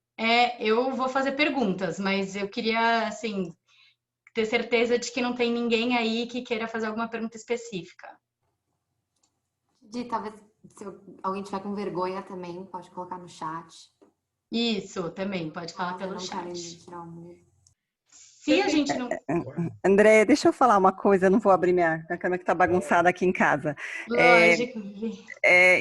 Speaker 1: eu vou fazer perguntas, mas eu queria, assim, ter certeza de que não tem ninguém aí que queira fazer alguma pergunta específica.
Speaker 3: Talvez, se alguém tiver com vergonha também, pode colocar no chat.
Speaker 1: Isso, também, pode falar pelo chat.
Speaker 3: Tirar o mudo.
Speaker 1: Se a gente não...
Speaker 9: André, deixa eu falar uma coisa, eu não vou abrir minha câmera que tá bagunçada aqui em casa.
Speaker 1: Lógico.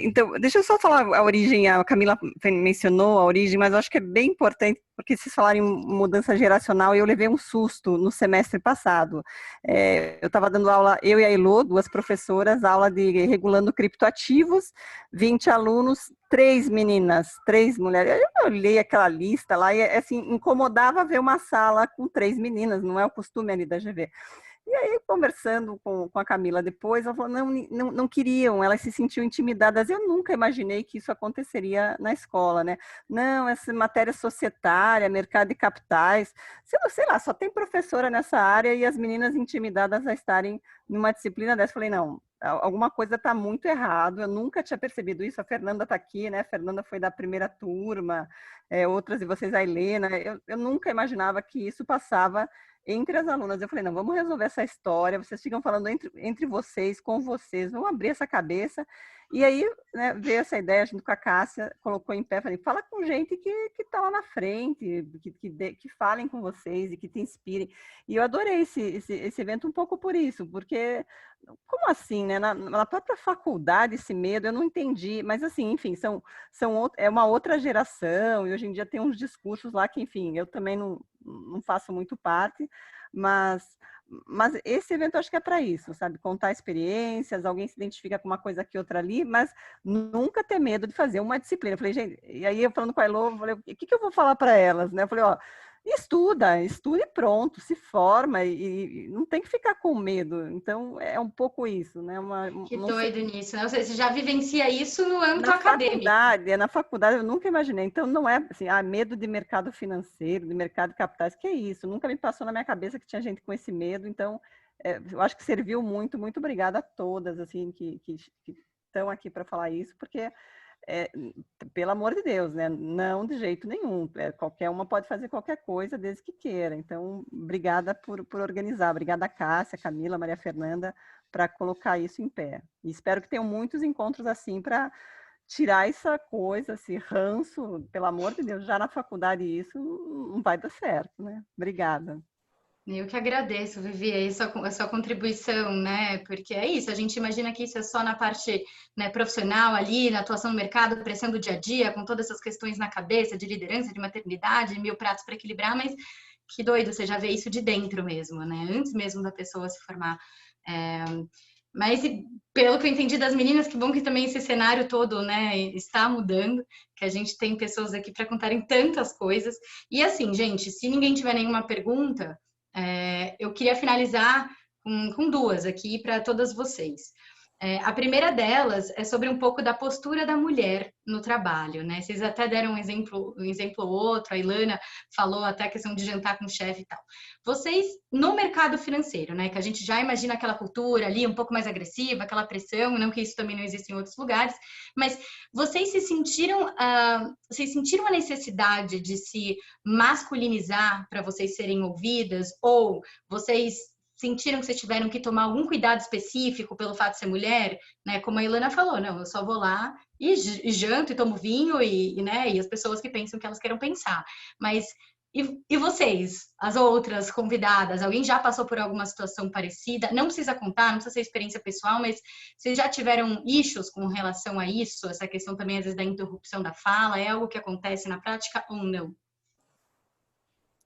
Speaker 9: Então, deixa eu só falar a origem, a Camila mencionou a origem, mas eu acho que é bem importante, porque vocês falaram em mudança geracional e eu levei um susto no semestre passado. Eu estava dando aula, eu e a Elô, 2 professoras, aula de regulando criptoativos, 20 alunos, 3 meninas, 3 mulheres. Eu olhei aquela lista lá e, assim, incomodava ver uma sala com 3 meninas, não é o costume ali da GV. E aí, conversando com a Camila depois, ela falou, não queriam, elas se sentiam intimidadas. Eu nunca imaginei que isso aconteceria na escola, né? Não, essa matéria societária, mercado de capitais, sei lá, só tem professora nessa área e as meninas intimidadas a estarem numa disciplina dessa. Eu falei, não, alguma coisa está muito errado, eu nunca tinha percebido isso. A Fernanda está aqui, né? A Fernanda foi da primeira turma, outras de vocês, a Helena. Eu nunca imaginava que isso passava entre as alunas. Eu falei, não, vamos resolver essa história, vocês ficam falando entre vocês, com vocês, vamos abrir essa cabeça. E aí, né, veio essa ideia junto com a Cássia, colocou em pé, falei, fala com gente que está lá na frente, que falem com vocês e que te inspirem. E eu adorei esse evento um pouco por isso, porque, como assim, né? Na própria faculdade, esse medo, eu não entendi, mas assim, enfim, é uma outra geração, e hoje em dia tem uns discursos lá que, enfim, eu também não faço muito parte, mas esse evento eu acho que é para isso, sabe? Contar experiências, alguém se identifica com uma coisa aqui, outra ali, mas nunca ter medo de fazer uma disciplina. Eu falei, gente, e aí eu falando com a Elô, eu falei, o que eu vou falar para elas, né? Eu falei, ó, estuda e pronto, se forma e não tem que ficar com medo. Então, é um pouco isso, né?
Speaker 1: Que doido nisso, né? Você já vivencia isso no âmbito
Speaker 9: na
Speaker 1: acadêmico.
Speaker 9: Na faculdade eu nunca imaginei. Então, não é assim, medo de mercado financeiro, de mercado de capitais, que é isso? Nunca me passou na minha cabeça que tinha gente com esse medo. Então, eu acho que serviu muito. Muito obrigada a todas, assim, que estão aqui para falar isso, porque... pelo amor de Deus, né? Não de jeito nenhum. Qualquer uma pode fazer qualquer coisa desde que queira. Então, obrigada por organizar. Obrigada a Cássia, Camila, Maria Fernanda, para colocar isso em pé. E espero que tenham muitos encontros assim para tirar essa coisa, esse ranço. Pelo amor de Deus, já na faculdade isso não vai dar certo, né? Obrigada.
Speaker 1: Eu que agradeço, Vivi, a sua contribuição, né? Porque é isso, a gente imagina que isso é só na parte, né, profissional ali, na atuação no mercado, pressão do dia a dia, com todas essas questões na cabeça, de liderança, de maternidade, 1000 pratos para equilibrar, mas que doido, você já vê isso de dentro mesmo, né? Antes mesmo da pessoa se formar. Mas, pelo que eu entendi das meninas, que bom que também esse cenário todo, né, está mudando, que a gente tem pessoas aqui para contarem tantas coisas. E assim, gente, se ninguém tiver nenhuma pergunta, eu queria finalizar com 2 aqui para todas vocês. A primeira delas é sobre um pouco da postura da mulher no trabalho, né? Vocês até deram um exemplo ou outro, a Ilana falou até a questão de jantar com o chefe e tal. Vocês, no mercado financeiro, né? Que a gente já imagina aquela cultura ali um pouco mais agressiva, aquela pressão, não que isso também não existe em outros lugares, mas vocês sentiram a necessidade de se masculinizar para vocês serem ouvidas, ou vocês sentiram que vocês tiveram que tomar algum cuidado específico pelo fato de ser mulher, né? Como a Ilana falou, não, eu só vou lá e janto e tomo vinho né? E as pessoas que pensam que elas queiram pensar. Mas e vocês, as outras convidadas, alguém já passou por alguma situação parecida? Não precisa contar, não precisa ser experiência pessoal, mas vocês já tiveram issues com relação a isso? Essa questão também, às vezes, da interrupção da fala, é algo que acontece na prática ou não?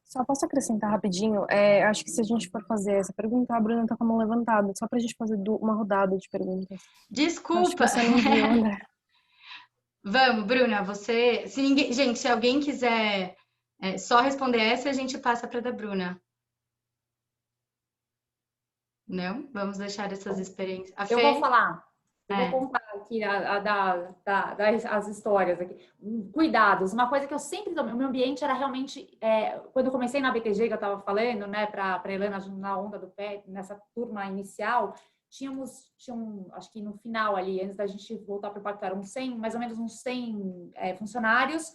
Speaker 2: Só posso acrescentar rapidinho? Acho que se a gente for fazer essa pergunta, a Bruna tá com a mão levantada, só pra gente fazer uma rodada de perguntas.
Speaker 1: Desculpa!
Speaker 2: Acho que você não viu, André.
Speaker 1: Vamos, Bruna, você... Gente, se alguém quiser só responder essa, a gente passa para da Bruna. Não? Vamos deixar essas experiências.
Speaker 8: Eu vou falar. Eu vou contar aqui as histórias aqui. Cuidados. Uma coisa que eu sempre... O meu ambiente era realmente... quando eu comecei na BTG, que eu estava falando, né, para a Helena, na onda do pé, nessa turma inicial, acho que no final ali, antes da gente voltar para o pacto, eram mais ou menos uns 100 funcionários.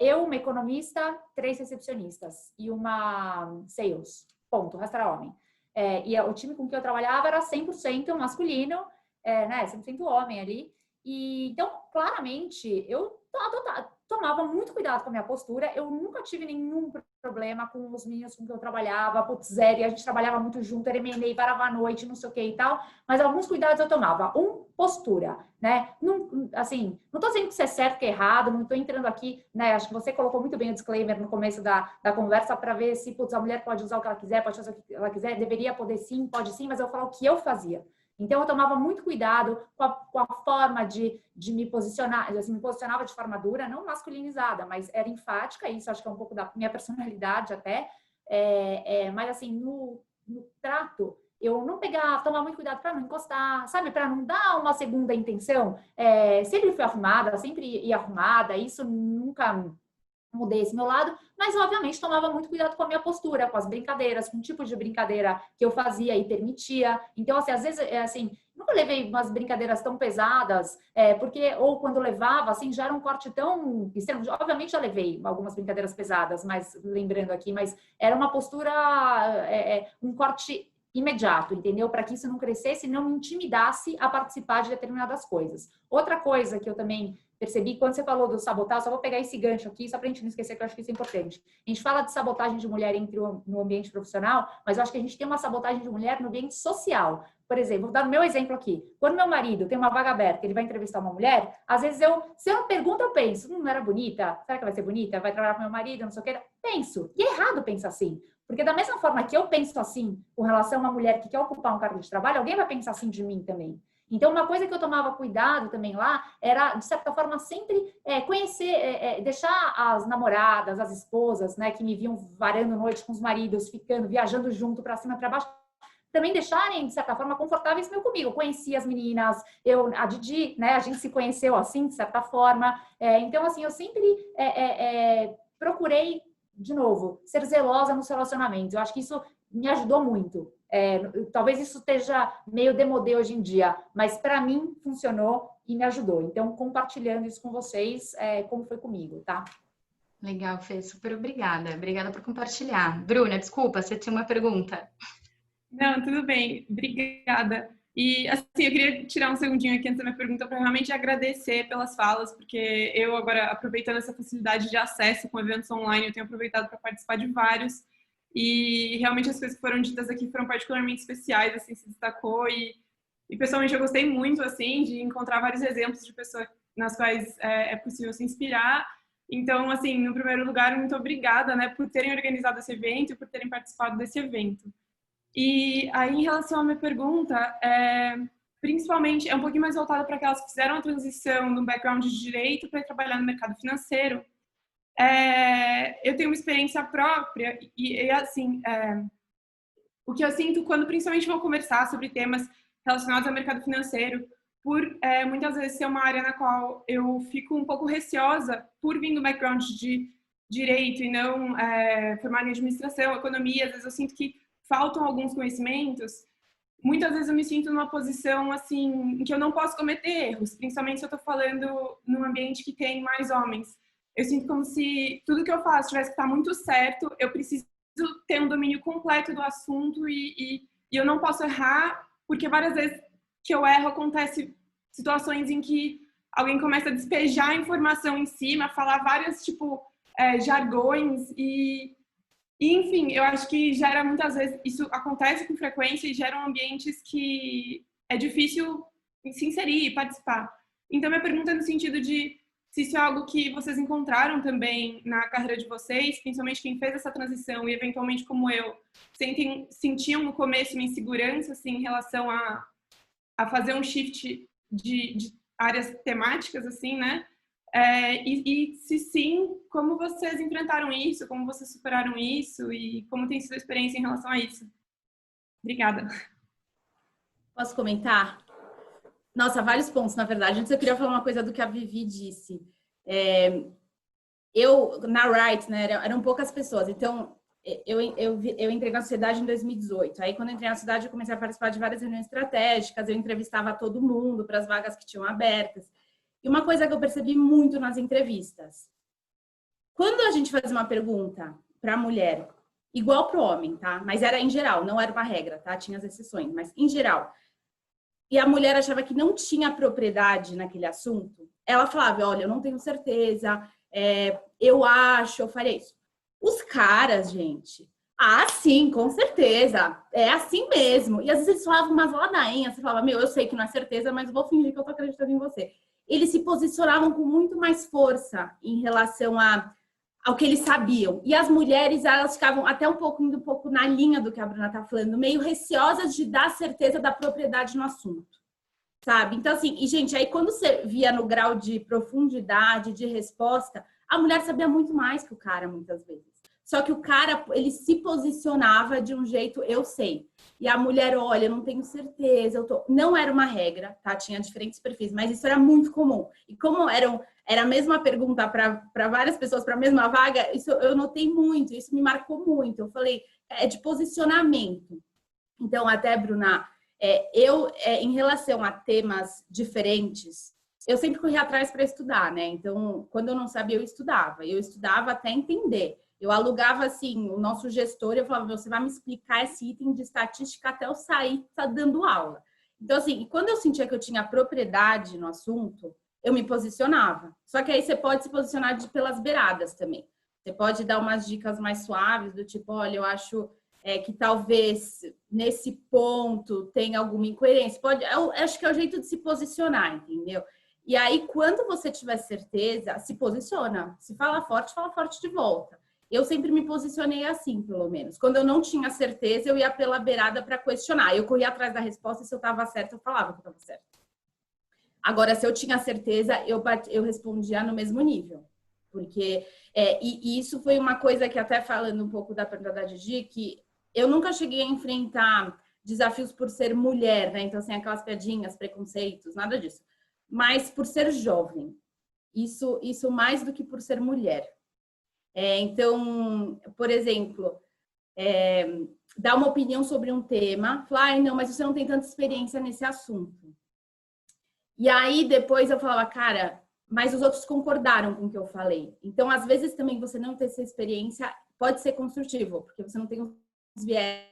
Speaker 8: Eu, uma economista, 3 recepcionistas e uma sales. Ponto. O resto era homem. E o time com que eu trabalhava era 100% masculino, né, 100% homem ali. E, então, claramente, eu tomava muito cuidado com a minha postura. Eu nunca tive nenhum problema com os meninos com que eu trabalhava, zero, e a gente trabalhava muito junto, era M&A, varava a noite, não sei o que e tal. Mas alguns cuidados eu tomava. Postura, né? Não, assim, não tô dizendo que isso é certo, que é errado, não tô entrando aqui, né? Acho que você colocou muito bem o disclaimer no começo da conversa para ver se, a mulher pode usar o que ela quiser, pode fazer o que ela quiser, deveria poder sim, pode sim, mas eu falo o que eu fazia. Então, eu tomava muito cuidado com a forma de me posicionar. Assim, me posicionava de forma dura, não masculinizada, mas era enfática. Isso acho que é um pouco da minha personalidade até. Mas, assim, no trato, eu não tomava muito cuidado para não encostar, sabe? Para não dar uma segunda intenção. Sempre fui arrumada, sempre ia arrumada. Isso nunca... mudei esse meu lado, mas obviamente tomava muito cuidado com a minha postura, com as brincadeiras, com o tipo de brincadeira que eu fazia e permitia. Então, assim, às vezes, nunca levei umas brincadeiras tão pesadas, ou quando levava, assim, já era um corte tão extremo. Obviamente já levei algumas brincadeiras pesadas, mas lembrando aqui, mas era uma postura, um corte imediato, entendeu? Para que isso não crescesse e não me intimidasse a participar de determinadas coisas. Outra coisa que eu também percebi, quando você falou do sabotagem, só vou pegar esse gancho aqui, só para a gente não esquecer, que eu acho que isso é importante. A gente fala de sabotagem de mulher no ambiente profissional, mas eu acho que a gente tem uma sabotagem de mulher no ambiente social. Por exemplo, vou dar o meu exemplo aqui. Quando meu marido tem uma vaga aberta, ele vai entrevistar uma mulher, às vezes se eu não pergunto, eu penso, não era bonita? Será que vai ser bonita? Vai trabalhar com meu marido, não sei o que. Penso. E é errado pensar assim. Porque da mesma forma que eu penso assim com relação a uma mulher que quer ocupar um cargo de trabalho, alguém vai pensar assim de mim também. Então, uma coisa que eu tomava cuidado também lá era, de certa forma, sempre conhecer, deixar as namoradas, as esposas, né, que me viam varando noite com os maridos, viajando junto para cima e para baixo, também deixarem, de certa forma, confortáveis comigo. Eu conheci as meninas, a Didi, né, a gente se conheceu assim, de certa forma. Então, assim, eu sempre procurei, de novo, ser zelosa nos relacionamentos. Eu acho que isso me ajudou muito. Talvez isso esteja meio demodê hoje em dia, mas para mim funcionou e me ajudou. Então, compartilhando isso com vocês, como foi comigo, tá?
Speaker 1: Legal, Fê, super obrigada. Obrigada por compartilhar. Bruna, desculpa, você tinha uma pergunta.
Speaker 5: Não, tudo bem, obrigada. E assim, eu queria tirar um segundinho aqui antes da minha pergunta para realmente agradecer pelas falas, porque eu agora, aproveitando essa facilidade de acesso com eventos online, eu tenho aproveitado para participar de vários. E realmente as coisas que foram ditas aqui foram particularmente especiais, assim, se destacou e pessoalmente eu gostei muito, assim, de encontrar vários exemplos de pessoas nas quais é possível se inspirar. Então, assim, no primeiro lugar, muito obrigada, né, por terem organizado esse evento e por terem participado desse evento. E aí, em relação à minha pergunta, principalmente é um pouquinho mais voltada para aquelas que fizeram a transição do background de direito para trabalhar no mercado financeiro. Eu tenho uma experiência própria e assim, o que eu sinto quando principalmente vou conversar sobre temas
Speaker 10: relacionados ao mercado financeiro, por muitas vezes ser uma área na qual eu fico um pouco receosa por vir do background de direito e não formar em administração, economia. Às vezes eu sinto que faltam alguns conhecimentos. Muitas vezes eu me sinto numa posição assim em que eu não posso cometer erros, principalmente se eu estou falando num ambiente que tem mais homens. Eu sinto como se tudo que eu faço tivesse que estar muito certo. Eu preciso ter um domínio completo do assunto e eu não posso errar, porque várias vezes que eu erro acontece situações em que alguém começa a despejar informação em cima, falar várias jargões e enfim, eu acho que gera muitas vezes, isso acontece com frequência e geram ambientes que é difícil se inserir e participar. Então, minha pergunta é no sentido de se isso é algo que vocês encontraram também na carreira de vocês, principalmente quem fez essa transição e, eventualmente, como eu, sentiam no começo uma insegurança assim, em relação a fazer um shift de áreas temáticas, assim, né? E se sim, como vocês enfrentaram isso, como vocês superaram isso e como tem sido a experiência em relação a isso? Obrigada.
Speaker 4: Posso comentar? Nossa, vários pontos, na verdade. Antes eu queria falar uma coisa do que a Vivi disse. Eu, na Wright, né, eram poucas pessoas. Então, eu entrei na sociedade em 2018. Aí, quando eu entrei na sociedade, eu comecei a participar de várias reuniões estratégicas. Eu entrevistava todo mundo para as vagas que tinham abertas. E uma coisa que eu percebi muito nas entrevistas. Quando a gente faz uma pergunta para a mulher, igual para o homem, tá? Mas era em geral, não era uma regra, tá? Tinha as exceções, mas em geral. E a mulher achava que não tinha propriedade naquele assunto, ela falava, olha, eu não tenho certeza, eu acho, eu faria isso. Os caras, gente, sim, com certeza, é assim mesmo. E às vezes eles falavam umas ladainhas, você falava, eu sei que não é certeza, mas eu vou fingir que eu tô acreditando em você. Eles se posicionavam com muito mais força em relação ao que eles sabiam. E as mulheres, elas ficavam até indo um pouco na linha do que a Bruna tá falando, meio receosas de dar certeza da propriedade no assunto, sabe? Então, assim, e gente, aí quando você via no grau de profundidade, de resposta, a mulher sabia muito mais que o cara, muitas vezes. Só que o cara, ele se posicionava de um jeito, eu sei. E a mulher, olha, eu não tenho certeza, Não era uma regra, tá? Tinha diferentes perfis, mas isso era muito comum. E como era a mesma pergunta para várias pessoas, para a mesma vaga, isso eu notei muito, isso me marcou muito. Eu falei, é de posicionamento. Então, até, Bruna, em relação a temas diferentes, eu sempre corri atrás para estudar, né? Então, quando eu não sabia, eu estudava até entender. Eu alugava, assim, o nosso gestor, eu falava, você vai me explicar esse item de estatística até eu sair, tá dando aula. Então, assim, quando eu sentia que eu tinha propriedade no assunto, eu me posicionava. Só que aí você pode se posicionar pelas beiradas também. Você pode dar umas dicas mais suaves, do tipo, olha, eu acho que talvez nesse ponto tenha alguma incoerência. Eu acho que é o jeito de se posicionar, entendeu? E aí, quando você tiver certeza, se posiciona. Se fala forte de volta. Eu sempre me posicionei assim, pelo menos. Quando eu não tinha certeza, eu ia pela beirada para questionar. Eu corria atrás da resposta e se eu estava certa, eu falava que eu estava certa. Agora, se eu tinha certeza, eu respondia no mesmo nível. Porque, e isso foi uma coisa que até falando um pouco da pergunta da Gigi, que eu nunca cheguei a enfrentar desafios por ser mulher, né? Então, assim, aquelas piadinhas, preconceitos, nada disso. Mas por ser jovem. Isso mais do que por ser mulher. Então, por exemplo, dar uma opinião sobre um tema, falar, não, mas você não tem tanta experiência nesse assunto. E aí, depois eu falava, cara, mas os outros concordaram com o que eu falei. Então, às vezes também você não ter essa experiência pode ser construtivo, porque você não tem os vieses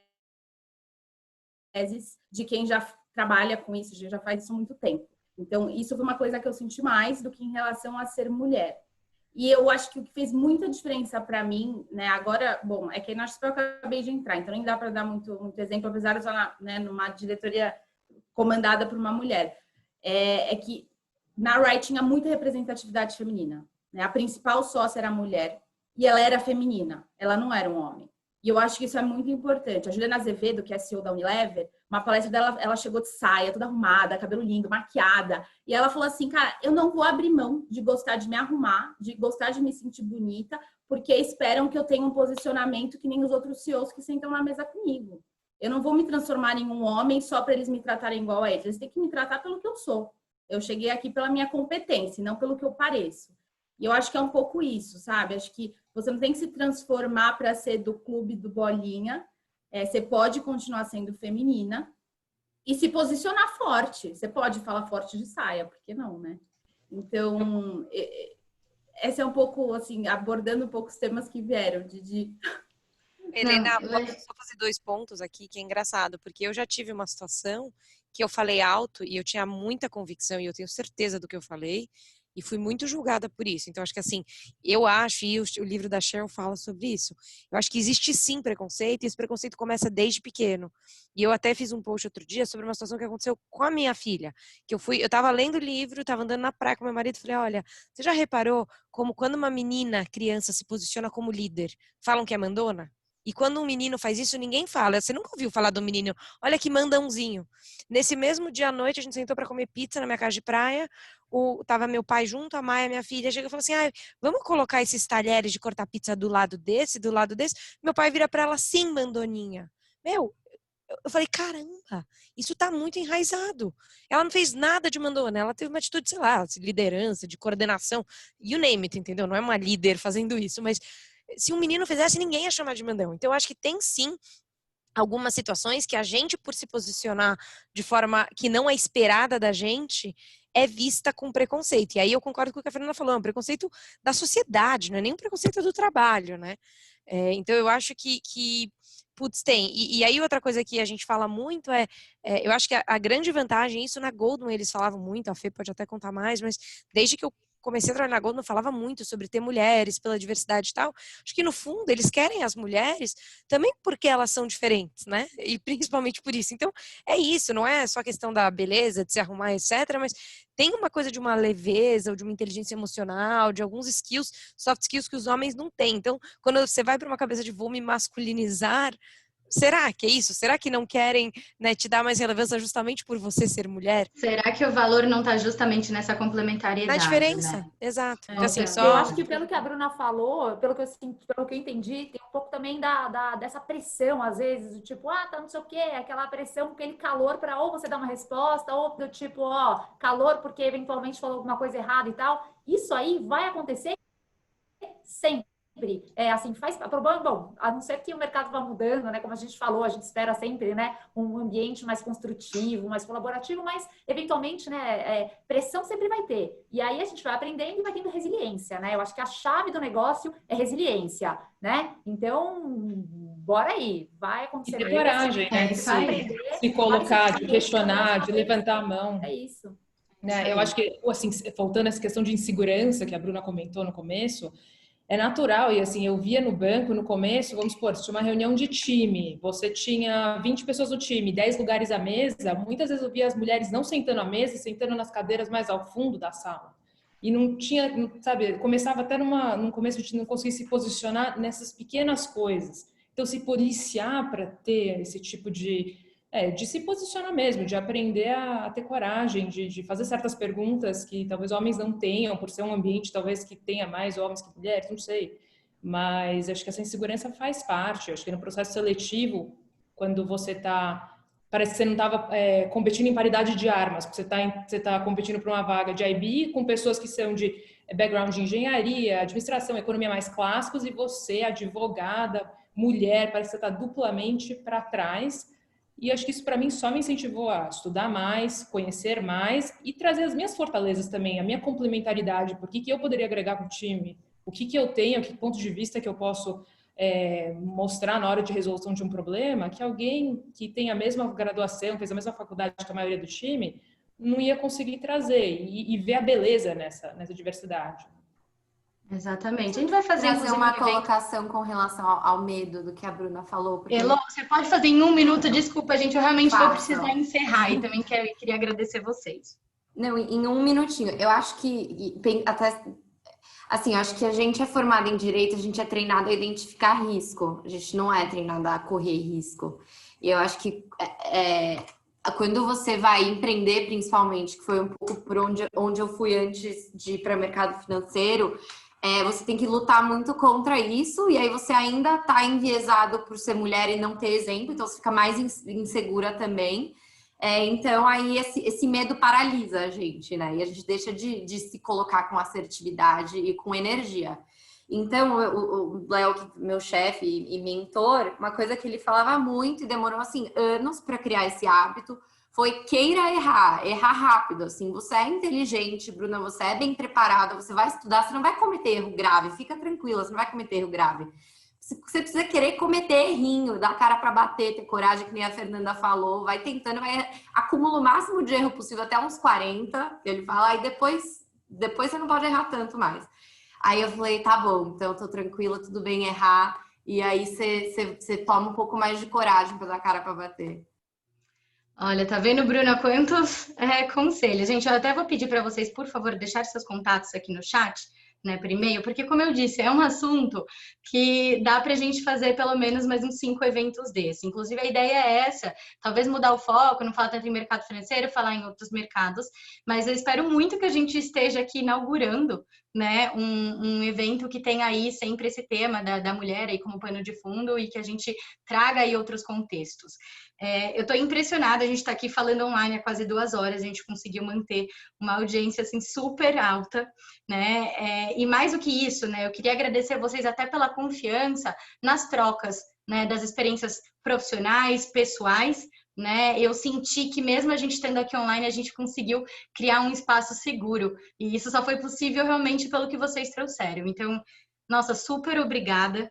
Speaker 4: de quem já trabalha com isso, já faz isso há muito tempo. Então, isso foi uma coisa que eu senti mais do que em relação a ser mulher. E eu acho que o que fez muita diferença para mim, né, agora, bom, é que na XP eu acabei de entrar, então nem dá para dar muito exemplo, apesar de estar numa diretoria comandada por uma mulher. É que na Wright tinha muita representatividade feminina, né? A principal sócia era mulher e ela era feminina, ela não era um homem. E eu acho que isso é muito importante. A Juliana Azevedo, que é a CEO da Unilever, uma palestra dela, ela chegou de saia, toda arrumada, cabelo lindo, maquiada. E ela falou assim, cara, eu não vou abrir mão de gostar de me arrumar, de gostar de me sentir bonita, porque esperam que eu tenha um posicionamento que nem os outros CEOs que sentam na mesa comigo. eu não vou me transformar em um homem só para eles me tratarem igual a eles. Eles têm que me tratar pelo que eu sou. Eu cheguei aqui pela minha competência, não pelo que eu pareço. E eu acho que é um pouco isso, sabe? Acho que você não tem que se transformar para ser do clube do bolinha. Você pode continuar sendo feminina e se posicionar forte. Você pode falar forte de saia, por que não, né? Então, esse é um pouco, assim, abordando um pouco os temas que vieram
Speaker 7: Helena, posso só fazer 2 pontos aqui, que é engraçado, porque eu já tive uma situação que eu falei alto e eu tinha muita convicção e eu tenho certeza do que eu falei e fui muito julgada por isso. Então, acho que assim, eu acho, e o livro da Sheryl fala sobre isso, eu acho que existe sim preconceito e esse preconceito começa desde pequeno. E eu até fiz um post outro dia sobre uma situação que aconteceu com a minha filha, que eu tava lendo o livro, tava andando na praia com meu marido e falei, olha, você já reparou como quando uma menina, criança, se posiciona como líder, falam que é mandona? E quando um menino faz isso, ninguém fala. Você nunca ouviu falar do menino, olha que mandãozinho. Nesse mesmo dia à noite, a gente sentou para comer pizza na minha casa de praia. Tava meu pai junto, a Maia, minha filha, chega e fala assim, vamos colocar esses talheres de cortar pizza do lado desse, do lado desse. Meu pai vira para ela, sim, mandoninha. Eu falei, caramba, isso tá muito enraizado. Ela não fez nada de mandona, ela teve uma atitude, sei lá, de liderança, de coordenação, you name it, entendeu? Não é uma líder fazendo isso, mas se um menino fizesse, ninguém ia chamar de mandão. Então, eu acho que tem sim algumas situações que a gente, por se posicionar de forma que não é esperada da gente, é vista com preconceito. E aí eu concordo com o que a Fernanda falou, é um preconceito da sociedade, não é nem um preconceito do trabalho, né? Então, eu acho que putz, tem. E aí outra coisa que a gente fala muito eu acho que a grande vantagem, isso na Goldman eles falavam muito, a Fê pode até contar mais, mas desde que eu comecei a trabalhar na Goldman, falava muito sobre ter mulheres, pela diversidade e tal. Acho que, no fundo, eles querem as mulheres também porque elas são diferentes, né? E principalmente por isso. Então, é isso, não é só questão da beleza, de se arrumar, etc., mas tem uma coisa de uma leveza, ou de uma inteligência emocional, de alguns skills, soft skills que os homens não têm. Então, quando você vai para uma cabeça de vou me masculinizar, será que é isso? Será que não querem, né, te dar mais relevância justamente por você ser mulher?
Speaker 1: Será que o valor não está justamente nessa complementariedade?
Speaker 7: Na diferença,
Speaker 1: né?
Speaker 7: exato. Então, assim,
Speaker 8: Eu acho que pelo que a Bruna falou, pelo que eu entendi, tem um pouco também dessa pressão, às vezes, do tipo, tá não sei o quê, aquela pressão, aquele calor para ou você dar uma resposta, ou do tipo, calor porque eventualmente falou alguma coisa errada e tal. Isso aí vai acontecer sempre. Assim, faz problema, bom, a não ser que o mercado vá mudando, né? Como a gente falou, a gente espera sempre, né? Um ambiente mais construtivo, mais colaborativo, mas eventualmente, né? Pressão sempre vai ter. E aí a gente vai aprendendo e vai tendo resiliência, né? Eu acho que a chave do negócio é resiliência, né? Então, bora aí, vai acontecer.
Speaker 6: E ter coragem, né? De se colocar, de questionar, de levantar a mão.
Speaker 8: É isso.
Speaker 6: Né? Eu acho que, assim, faltando essa questão de insegurança que a Bruna comentou no começo, é natural, e assim, eu via no banco no começo, vamos supor, se tinha uma reunião de time, você tinha 20 pessoas no time, 10 lugares à mesa, muitas vezes eu via as mulheres não sentando à mesa, sentando nas cadeiras mais ao fundo da sala. E não tinha, sabe, começava até num começo de não conseguir se posicionar nessas pequenas coisas. Então, se policiar para ter esse tipo de se posicionar mesmo, de aprender a ter coragem, de fazer certas perguntas que talvez homens não tenham, por ser um ambiente talvez que tenha mais homens que mulheres, não sei. Mas acho que essa insegurança faz parte. Acho que no processo seletivo, quando você parece que você não estava competindo em paridade de armas, porque você tá competindo para uma vaga de IB com pessoas que são de background de engenharia, administração, economia mais clássicos, e você, advogada, mulher, parece que você está duplamente para trás. E acho que isso, para mim, só me incentivou a estudar mais, conhecer mais e trazer as minhas fortalezas também, a minha complementaridade, por que eu poderia agregar com o time, o que eu tenho, que ponto de vista que eu posso mostrar na hora de resolução de um problema, que alguém que tem a mesma graduação, fez a mesma faculdade que a maioria do time, não ia conseguir trazer e ver a beleza nessa diversidade.
Speaker 1: Exatamente. A gente vai fazer
Speaker 3: uma colocação com relação ao medo do que a Bruna falou. Porque...
Speaker 1: Elô, você pode fazer em 1 minuto? Desculpa, gente, eu realmente vou precisar encerrar e também queria agradecer vocês.
Speaker 3: Não, em 1 minutinho. Eu acho que até assim, acho que a gente é formada em direito, a gente é treinado a identificar risco. A gente não é treinado a correr risco. E eu acho que quando você vai empreender, principalmente, que foi um pouco por onde eu fui antes de ir para o mercado financeiro, você tem que lutar muito contra isso, e aí você ainda tá enviesado por ser mulher e não ter exemplo, então você fica mais insegura também. Então aí esse medo paralisa a gente, né? E a gente deixa de se colocar com assertividade e com energia. Então, o Léo, meu chefe e mentor, uma coisa que ele falava muito e demorou, assim, anos para criar esse hábito, foi queira errar rápido, assim, você é inteligente, Bruna, você é bem preparada, você vai estudar, você não vai cometer erro grave, fica tranquila, você não vai cometer erro grave. Você precisa querer cometer errinho, dar cara para bater, ter coragem, que nem a Fernanda falou, vai tentando, vai acumula o máximo de erro possível, até uns 40, ele fala, e depois você não pode errar tanto mais. Aí eu falei, tá bom, então eu tô tranquila, tudo bem errar, e aí você toma um pouco mais de coragem para dar cara para bater.
Speaker 1: Olha, tá vendo, Bruna, quantos conselhos. Gente, eu até vou pedir para vocês, por favor, deixar seus contatos aqui no chat, né, por e-mail, porque, como eu disse, é um assunto que dá pra gente fazer pelo menos mais uns 5 eventos desses. Inclusive, a ideia é essa, talvez mudar o foco, não falar tanto em mercado financeiro, falar em outros mercados, mas eu espero muito que a gente esteja aqui inaugurando, né, um evento que tem aí sempre esse tema da mulher aí como pano de fundo e que a gente traga aí outros contextos. Eu estou impressionada, a gente está aqui falando online há quase 2 horas, a gente conseguiu manter uma audiência assim super alta, né? E mais do que isso, né? Eu queria agradecer a vocês até pela confiança nas trocas, né? Das experiências profissionais, pessoais, né? Eu senti que mesmo a gente estando aqui online, a gente conseguiu criar um espaço seguro. E isso só foi possível realmente pelo que vocês trouxeram. Então, nossa, super obrigada.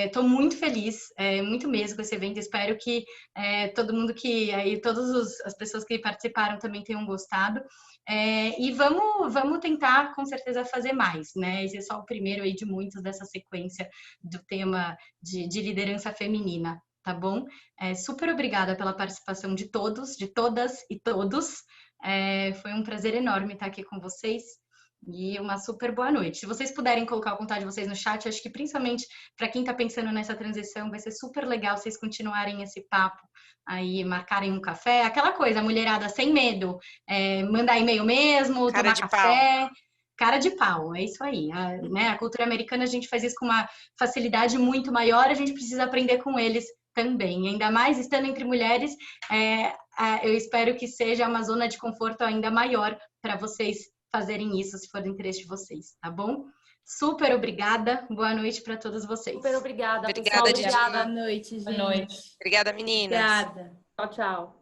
Speaker 1: Estou muito feliz, muito mesmo com esse evento. Espero que todo mundo todas as pessoas que participaram também tenham gostado. E vamos tentar, com certeza, fazer mais, né? Esse é só o primeiro aí de muitos dessa sequência do tema de liderança feminina, tá bom? Super obrigada pela participação de todos, de todas e todos. Foi um prazer enorme estar aqui com vocês. E uma super boa noite. Se vocês puderem colocar o contato de vocês no chat, acho que principalmente para quem está pensando nessa transição, vai ser super legal vocês continuarem esse papo aí, marcarem um café, aquela coisa, a mulherada sem medo, mandar e-mail mesmo,
Speaker 7: Cara
Speaker 1: tomar
Speaker 7: de
Speaker 1: café.
Speaker 7: pau.
Speaker 1: Cara de pau, é isso aí. A cultura americana, a gente faz isso com uma facilidade muito maior, a gente precisa aprender com eles também. Ainda mais estando entre mulheres, eu espero que seja uma zona de conforto ainda maior para vocês fazerem isso, se for do interesse de vocês, tá bom? Super obrigada, boa noite para todos vocês.
Speaker 8: Super obrigada,
Speaker 7: Obrigada,
Speaker 8: pessoal.
Speaker 7: Didi.
Speaker 8: Obrigada.
Speaker 4: Boa noite, gente.
Speaker 6: Boa noite.
Speaker 7: Obrigada, meninas.
Speaker 4: Obrigada.
Speaker 8: Tchau, tchau.